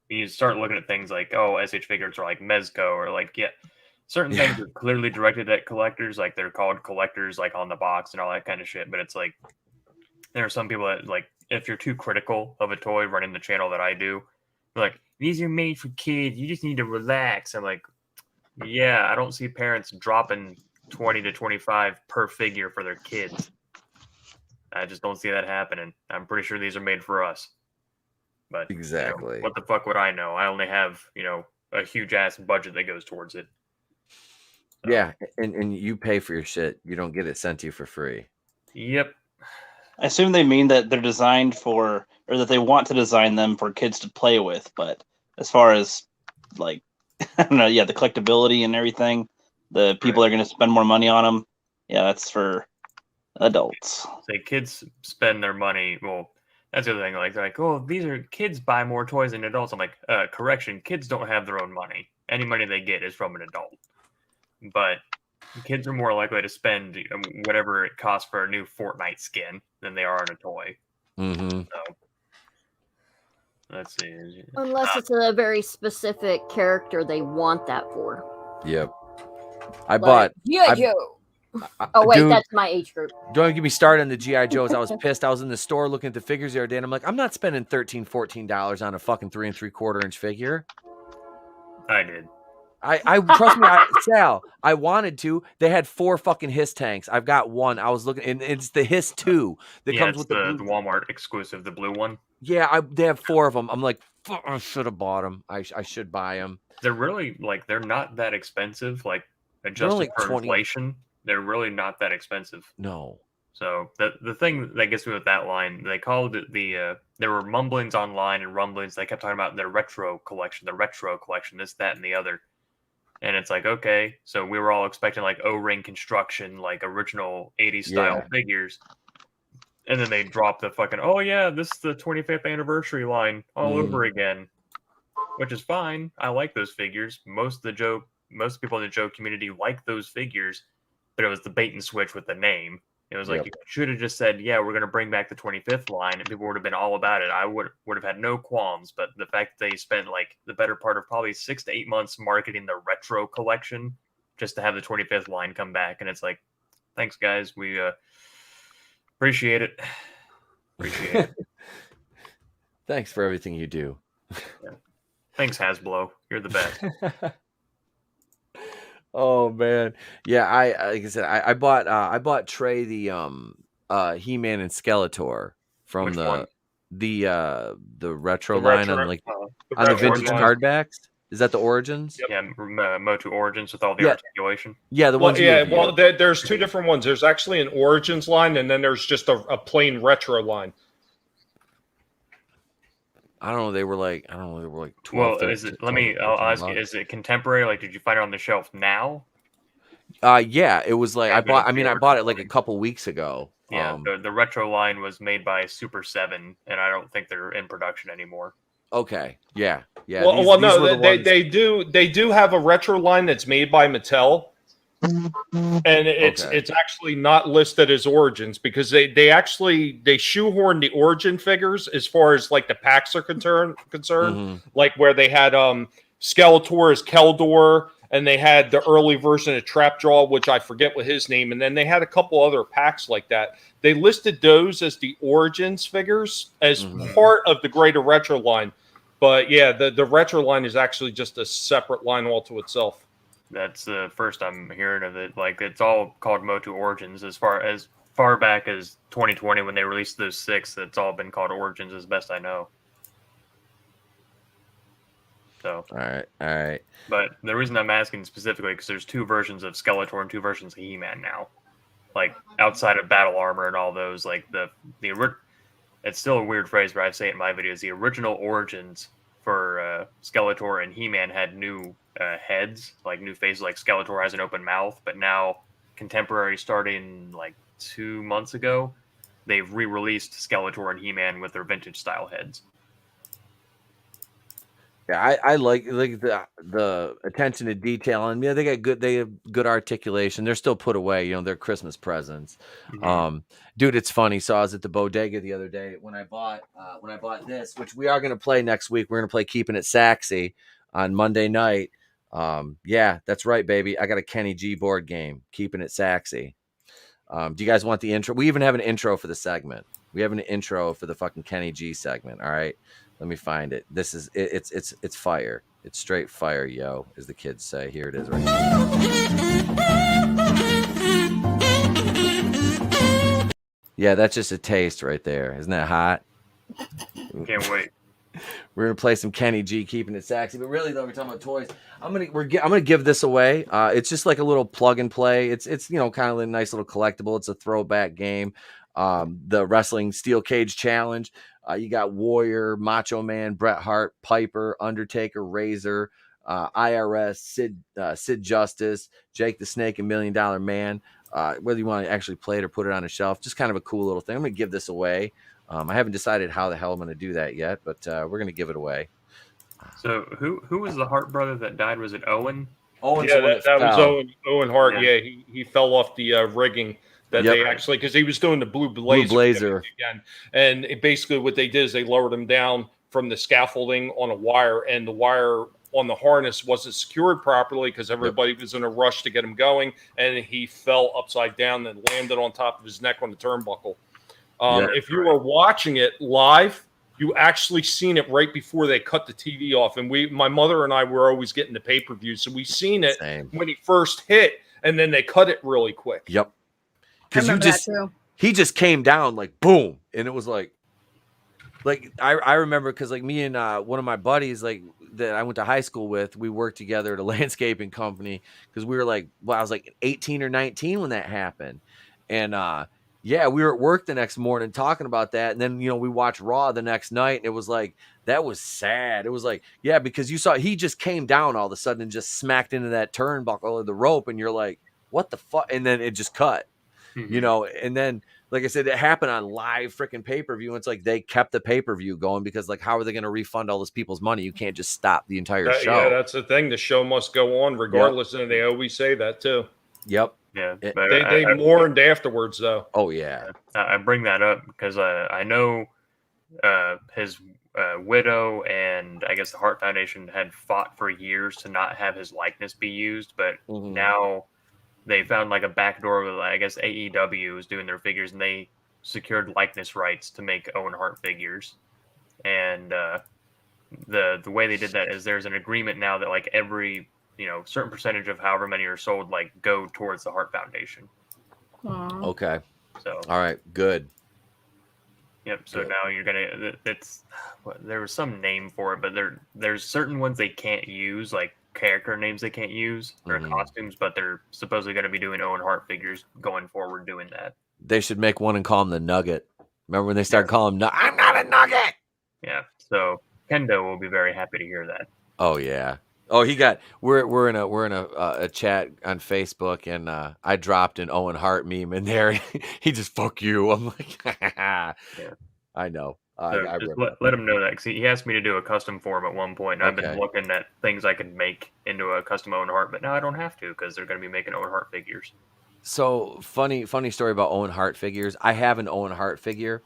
you start looking at things like, SH figures are like Mezco, or like, certain things are clearly directed at collectors. Like they're called collectors, like on the box and all that kind of shit. But it's like, there are some people that like, if you're too critical of a toy running the channel that I do, they're like, these are made for kids. You just need to relax. I'm like, I don't see parents dropping 20 to 25 per figure for their kids. I just don't see that happening. I'm pretty sure these are made for us. But exactly, what the fuck would I know? I only have, a huge ass budget that goes towards it. So. Yeah, and you pay for your shit. You don't get it sent to you for free. Yep. I assume they mean that they're designed for, or that they want to design them for kids to play with. But as far as like, I don't know, the collectability and everything, the people are going to spend more money on them. Yeah, that's for adults. Say kids spend their money. Well, that's the other thing. Like, they're like, oh, these are kids buy more toys than adults. I'm like, correction, kids don't have their own money. Any money they get is from an adult. but kids are more likely to spend whatever it costs for a new Fortnite skin than they are on a toy. Mm-hmm. So, let's see. Unless it's a very specific character they want that for. Yep. I Like bought G.I. Joe. Oh wait, dude, that's my age group. don't get me started on the G.I. Joes. I was pissed. I was in the store looking at the figures the other day, and I'm like, I'm not spending $13-14 on a fucking 3 3/4 inch figure. I did. I trust me, Sal. I wanted to. They had 4 fucking Hiss tanks. I've got one. I was looking, and it's the Hiss 2 that Yeah, comes it's with the blue. Walmart exclusive, the blue one. Yeah, they have 4 of them. I'm like, fuck, I should have bought them. I should buy them. They're really they're not that expensive. Like adjusted only for 20 inflation, they're really not that expensive. No. So the thing that gets me with that line, they called it there were mumblings online and rumblings. They kept talking about their retro collection, this, that, and the other. And it's like, okay, so we were all expecting like O-ring construction, like original 80s style figures. And then they drop the fucking, oh yeah, this is the 25th anniversary line all over again, which is fine. I like those figures. Most people in the Joe community like those figures, but it was the bait and switch with the name. It was like, you should have just said, yeah, we're going to bring back the 25th line, and people would have been all about it. I would have had no qualms, but the fact that they spent like the better part of probably 6 to 8 months marketing the retro collection just to have the 25th line come back, and it's like, thanks guys, we appreciate it. Appreciate it. Thanks for everything you do. Yeah. Thanks, Hasbro. You're the best. Oh man, yeah. Like I said, I bought Trey the He-Man and Skeletor from Which one? the retro The line retro- on like the on the retro vintage one. card backs. Is that the Origins? Yeah, Motu Origins with all the Yeah. articulation. Yeah, the ones. There's 2 different ones. There's actually an Origins line, and then there's just a plain retro line. I don't know. They were like 12. Well, 13, is it? $12, I'll ask you. $13. Is it contemporary? Like, did you find it on the shelf now? Yeah, it was like I bought it like a couple weeks ago. Yeah, the retro line was made by Super 7, and I don't think they're in production anymore. Okay. Yeah. Yeah. Well, these were no, the ones- they do have a retro line that's made by Mattel, and it's actually not listed as Origins because they shoehorned the Origin figures as far as like the packs are concerned, like where they had Skeletor as Keldor, and they had the early version of Trapjaw, which I forget what his name, and then they had a couple other packs like that. They listed those as the Origins figures as part of the greater retro line. But yeah, the retro line is actually just a separate line all to itself. That's the first I'm hearing of it. Like, it's all called Motu Origins as far back as 2020 when they released those 6. It's all been called Origins as best I know. So all right. But the reason I'm asking specifically because there's 2 versions of Skeletor and 2 versions of He-Man now. Like outside of battle armor and all those, like it's still a weird phrase, but I say it in my videos. The original Origins for Skeletor and He-Man had new heads, like new faces. Like Skeletor has an open mouth, but now contemporary, starting like 2 months ago, they've re-released Skeletor and He-Man with their vintage style heads. Yeah, I like the attention to detail, and yeah, they have good articulation. They're still put away, they're Christmas presents. Dude, it's funny. So I was at the bodega the other day when I bought this, which we are going to play next week. We're going to play Keeping It Saxy on Monday night. Yeah, that's right, baby. I got a Kenny G board game, Keeping It Saxy. Do you guys want the intro? We even have an intro for the segment. We have an intro for the fucking Kenny G segment. All right. Let me find it. This is it's fire. It's straight fire, yo, as the kids say. Here it is right here. Yeah, that's just a taste right there. Isn't that hot? Can't wait. We're gonna play some Kenny G, Keeping It Saxy. But really, though, we're talking about toys. I'm gonna give this away. It's just like a little plug and play. It's kind of a nice little collectible. It's a throwback game. The wrestling steel cage challenge. You got Warrior, Macho Man, Bret Hart, Piper, Undertaker, Razor, IRS, Sid Justice, Jake the Snake, and $1 Million Man. Whether you want to actually play it or put it on a shelf, just kind of a cool little thing. I'm going to give this away. I haven't decided how the hell I'm going to do that yet, but we're going to give it away. So who was the Hart brother that died? Was it Owen? Owen's Yeah, the one that was fell. Owen Hart. Yeah. Yeah, he fell off the rigging that Yep. they actually, because he was doing the Blue Blazer Blazer. again. And basically what they did is they lowered him down from the scaffolding on a wire, and the wire on the harness wasn't secured properly because everybody was in a rush to get him going, and he fell upside down and landed on top of his neck on the turnbuckle. If you were watching it live, you actually seen it right before they cut the TV off. And my mother and I were always getting the pay-per-view. So we seen it when he first hit, and then they cut it really quick. Yep. Because he just came down like boom. And it was like I remember because like me and one of my buddies like that I went to high school with, we worked together at a landscaping company because we were like, well, I was like 18 or 19 when that happened. And yeah, we were at work the next morning talking about that. And then, we watched Raw the next night and it was like, that was sad. It was like, yeah, because you saw he just came down all of a sudden and just smacked into that turnbuckle of the rope. And you're like, what the fuck? And then it just cut, and then, like I said, it happened on live freaking pay-per-view. And it's like, they kept the pay-per-view going because like, how are they going to refund all those people's money? You can't just stop the entire show. Yeah, that's the thing. The show must go on regardless. And they always say that too. Yep. Yeah, they mourned afterwards, though. Oh yeah, I bring that up because I know his widow and I guess the Hart Foundation had fought for years to not have his likeness be used, but now they found like a backdoor with I guess AEW was doing their figures and they secured likeness rights to make Owen Hart figures, and the way they did that is there's an agreement now that like every certain percentage of however many are sold, like go towards the Hart Foundation. Okay. So, all right, good. Yep. So now you're gonna. There was some name for it, but there's certain ones they can't use, like character names they can't use or costumes, but they're supposedly going to be doing Owen Hart figures going forward, doing that. They should make one and call him the Nugget. Remember when they started calling him? I'm not a Nugget. Yeah. So Kendo will be very happy to hear that. Oh yeah. Oh, we're in a chat on Facebook, and I dropped an Owen Hart meme in there. He just fuck you. I'm like, yeah. I know. So just let him know that because he asked me to do a custom for him at one point. I've been looking at things I could make into a custom Owen Hart, but now I don't have to because they're going to be making Owen Hart figures. So funny story about Owen Hart figures. I have an Owen Hart figure,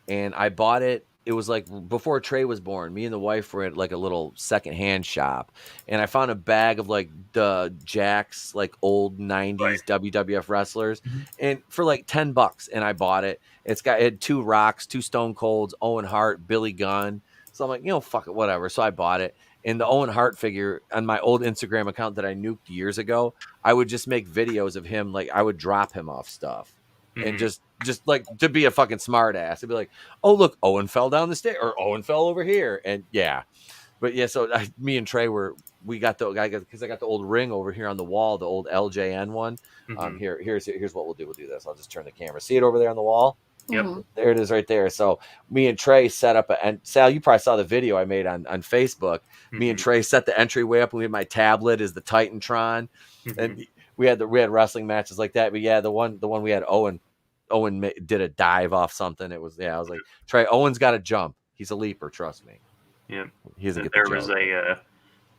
and I bought it. It was like before Trey was born. Me and the wife were at like a little secondhand shop, and I found a bag of like the Jack's like old 90s WWF wrestlers, and for like $10, and I bought it. It had 2 Rocks, 2 Stone Colds, Owen Hart, Billy Gunn. So I'm like, fuck it, whatever. So I bought it. And the Owen Hart figure on my old Instagram account that I nuked years ago, I would just make videos of him. Like I would drop him off stuff. And just like to be a fucking smart ass. It'd be like, oh, look, Owen fell down the stairs or Owen fell over here. And yeah. But yeah, so me and Trey we got because I got the old ring over here on the wall, the old LJN one. Here's what we'll do. We'll do this. I'll just turn the camera. See it over there on the wall? Yep. There it is right there. So me and Trey set up and Sal, you probably saw the video I made on Facebook. Me and Trey set the entryway up, and we had my tablet as the Titantron. And we had wrestling matches like that. But yeah, the one we had Owen did a dive off something. It was I was like, Trey, Owen's got to jump. He's a leaper, trust me. Yeah. There was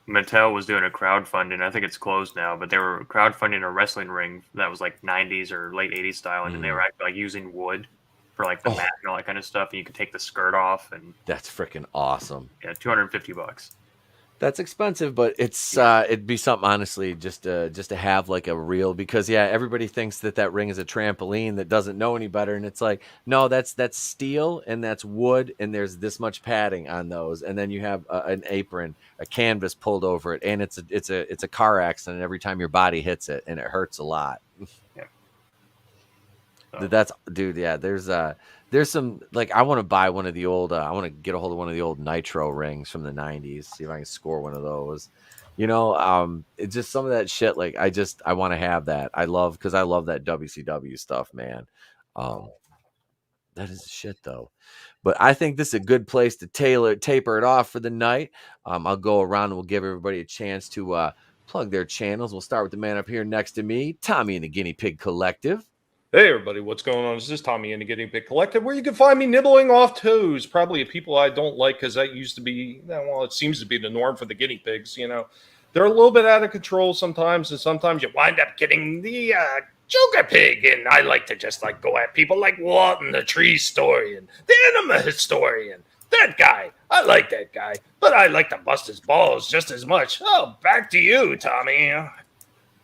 Mattel was doing a crowdfunding. I think it's closed now, but they were crowdfunding a wrestling ring that was like 90s or late 80s style, and they were actually like using wood for like the mat and all that kind of stuff. And you could take the skirt off, and that's freaking awesome. Yeah, $250. That's expensive, but it's it'd be something honestly just to have like a real, because everybody thinks that ring is a trampoline that doesn't know any better, and it's like, no, that's steel and that's wood, and there's this much padding on those, and then you have an apron, a canvas pulled over it, and it's a car accident every time your body hits it, and it hurts a lot. Yeah. That's dude. Yeah, there's some like I want to buy one of the old. I want to get a hold of one of the old Nitro rings from the '90s. See if I can score one of those. It's just some of that shit. Like I want to have that. I love that WCW stuff, man. That is shit though. But I think this is a good place to taper it off for the night. I'll go around and we'll give everybody a chance to plug their channels. We'll start with the man up here next to me, Tommy and the Guinea Pig Collective. Hey everybody, what's going on? This is Tommy and the Guinea Pig Collective, where you can find me nibbling off toes. Probably people I don't like because that used to be, it seems to be the norm for the guinea pigs, they're a little bit out of control sometimes, and sometimes you wind up getting the Joker Pig, and I like to just like go at people like Walton, the tree historian, the anima historian. That guy, I like that guy, but I like to bust his balls just as much. Oh, back to you, Tommy.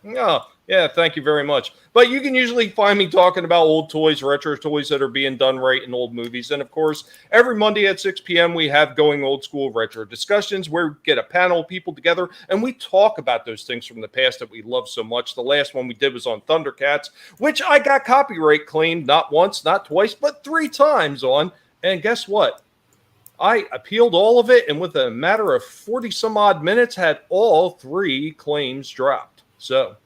Oh, yeah, thank you very much. But you can usually find me talking about old toys, retro toys that are being done right in old movies. And of course, every Monday at 6 p.m., we have Going Old School Retro Discussions where we get a panel of people together and we talk about those things from the past that we love so much. The last one we did was on Thundercats, which I got copyright claimed not once, not twice, but 3 times on. And guess what? I appealed all of it, and within a matter of 40 some odd minutes, had all 3 claims dropped. So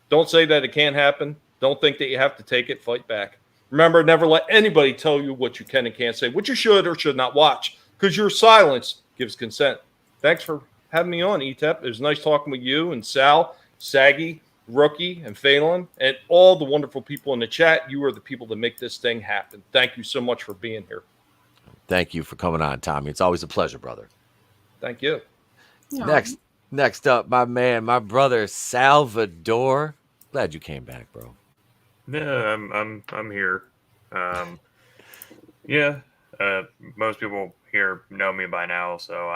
don't say that it can't happen. Don't think that you have to take it. Fight back. Remember, never let anybody tell you what you can and can't say, what you should or should not watch, because your silence gives consent. Thanks for having me on, ETEP. It was nice talking with you and Sal, Saggy, Rookie, and Phelan, and all the wonderful people in the chat. You are the people that make this thing happen. Thank you so much for being here. Thank you for coming on, Tommy. It's always a pleasure, brother. Thank you. Next up, my man, my brother, Sal Vador. Glad you came back, bro. Yeah, I'm here. Yeah, most people here know me by now, so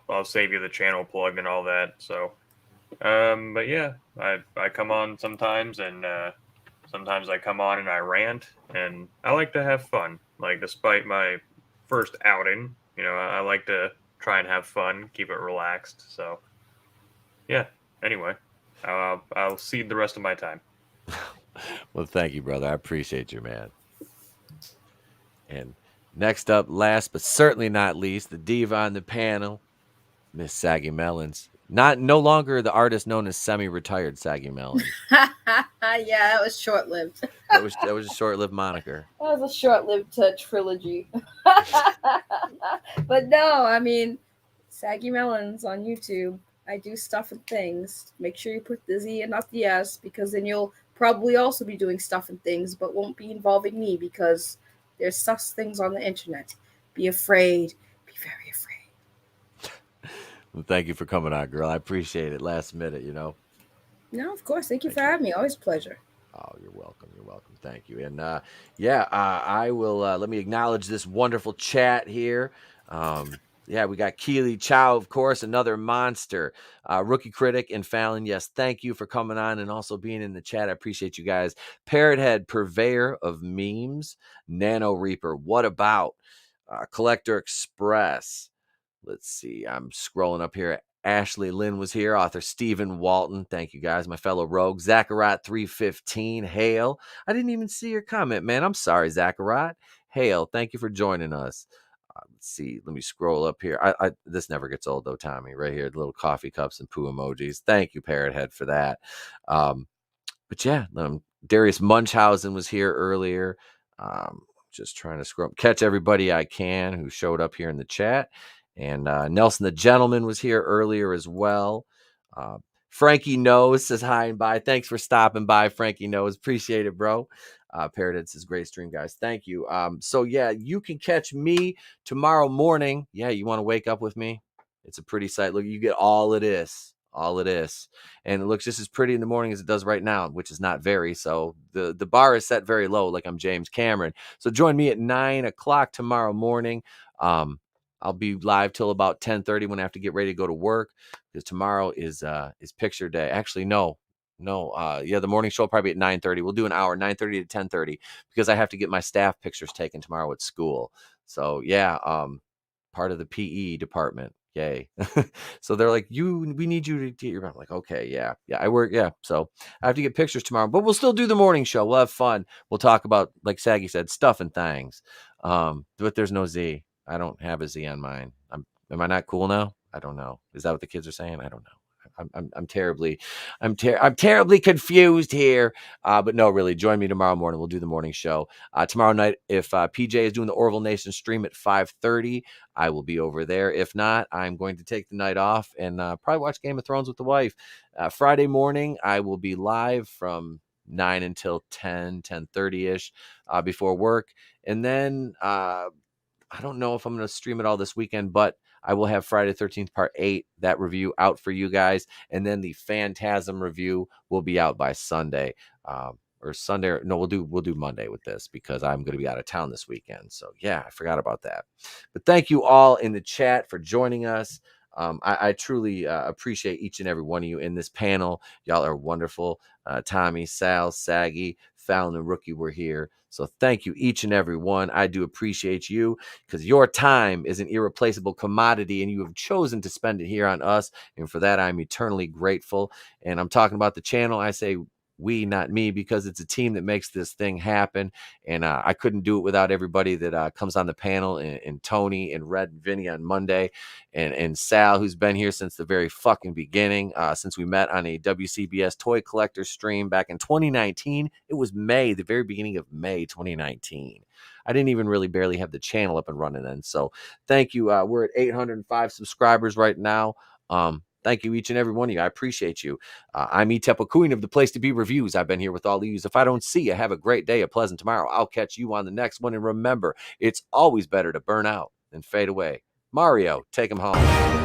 I'll save you the channel plug and all that. So, but yeah, I come on sometimes, and sometimes I come on and I rant, and I like to have fun. Like, despite my first outing, I like to try and have fun, keep it relaxed. So, yeah. Anyway, I'll cede the rest of my time. Well, thank you, brother. I appreciate you, man. And next up, last but certainly not least, the diva on the panel, Miss Saggy Melons. No longer the artist known as semi-retired Saggy Melons. Yeah, that was short-lived. That was a short-lived moniker. That was a short-lived trilogy. But no, I mean, Saggy Melons on YouTube. I do stuff and things. Make sure you put the Z and not the S, because then you'll probably also be doing stuff and things, but won't be involving me, because there's sus things on the internet. Be afraid. Be very afraid. Well, thank you for coming on, girl. I appreciate it. Last minute, No, of course. Thank you for having me. Always a pleasure. Oh, you're welcome. You're welcome. Thank you. And I will let me acknowledge this wonderful chat here. Yeah, we got Keely Chow, of course, another monster. Rookie Critic and Fallon, yes, thank you for coming on and also being in the chat. I appreciate you guys. Parrothead, purveyor of memes. Nano Reaper, what about? Collector Express. Let's see. I'm scrolling up here. Ashley Lynn was here. Author Stephen Walton. Thank you, guys. My fellow rogue. Zachariah 315. Hail. I didn't even see your comment, man. I'm sorry, Zachariah. Hail. Thank you for joining us. Let's see. Let me scroll up here. This never gets old, though, Tommy. Right here. The little coffee cups and poo emojis. Thank you, Parrothead, for that. But yeah, Darius Munchausen was here earlier. Just trying to scroll, catch everybody I can who showed up here in the chat. And Nelson the Gentleman was here earlier as well. Frankie Knows says hi and bye. Thanks for stopping by, Frankie Knows. Appreciate it, bro. Parrot says great stream, guys. Thank you. So yeah, you can catch me tomorrow morning. Yeah, you want to wake up with me? It's a pretty sight. Look, you get all of this. And it looks just as pretty in the morning as it does right now, which is not very. So the bar is set very low, like I'm James Cameron. So join me at 9:00 tomorrow morning. I'll be live till about 10:30 when I have to get ready to go to work, because tomorrow is picture day. Actually, no. The morning show will probably be at 9:30. We'll do an hour, 9:30 to 10:30, because I have to get my staff pictures taken tomorrow at school. So yeah, part of the PE department. Yay. So they're like, we need you to get your, I'm like, okay, yeah, I work. Yeah. So I have to get pictures tomorrow, but we'll still do the morning show. We'll have fun. We'll talk about, like Saggy said, stuff and things. But there's no Z. I don't have a Z on mine. Am I not cool now? I don't know. Is that what the kids are saying? I don't know. I'm terribly confused here. But no, really, join me tomorrow morning. We'll do the morning show. Tomorrow night, if PJ is doing the Orville Nation stream at 5:30, I will be over there. If not, I'm going to take the night off and probably watch Game of Thrones with the wife. Friday morning, I will be live from 9 until 10:30 ish before work, and then I don't know if I'm going to stream it all this weekend, but I will have Friday the 13th Part 8, that review out for you guys. And then the Phantasm review will be out by Sunday. Or Sunday. No, we'll do Monday with this because I'm going to be out of town this weekend. So yeah, I forgot about that. But thank you all in the chat for joining us. I truly appreciate each and every one of you in this panel. Y'all are wonderful. Tommy, Sal, Saggy, Fallon, and Rookie were here. So thank you, each and every one. I do appreciate you because your time is an irreplaceable commodity and you have chosen to spend it here on us. And for that, I'm eternally grateful. And I'm talking about the channel. I say we, not me, because it's a team that makes this thing happen. And I couldn't do it without everybody that comes on the panel, and Tony and Red and Vinny on Monday, and Sal, who's been here since the very fucking beginning, since we met on a WCBS toy collector stream back in 2019. It was May, the very beginning of May 2019. I didn't even really barely have the channel up and running then. So thank you. We're at 805 subscribers right now. Thank you, each and every one of you. I appreciate you. I'm Etepa Queen of the Place to Be Reviews. I've been here with all of you. If I don't see you, have a great day, a pleasant tomorrow. I'll catch you on the next one. And remember, it's always better to burn out than fade away. Mario, take him home.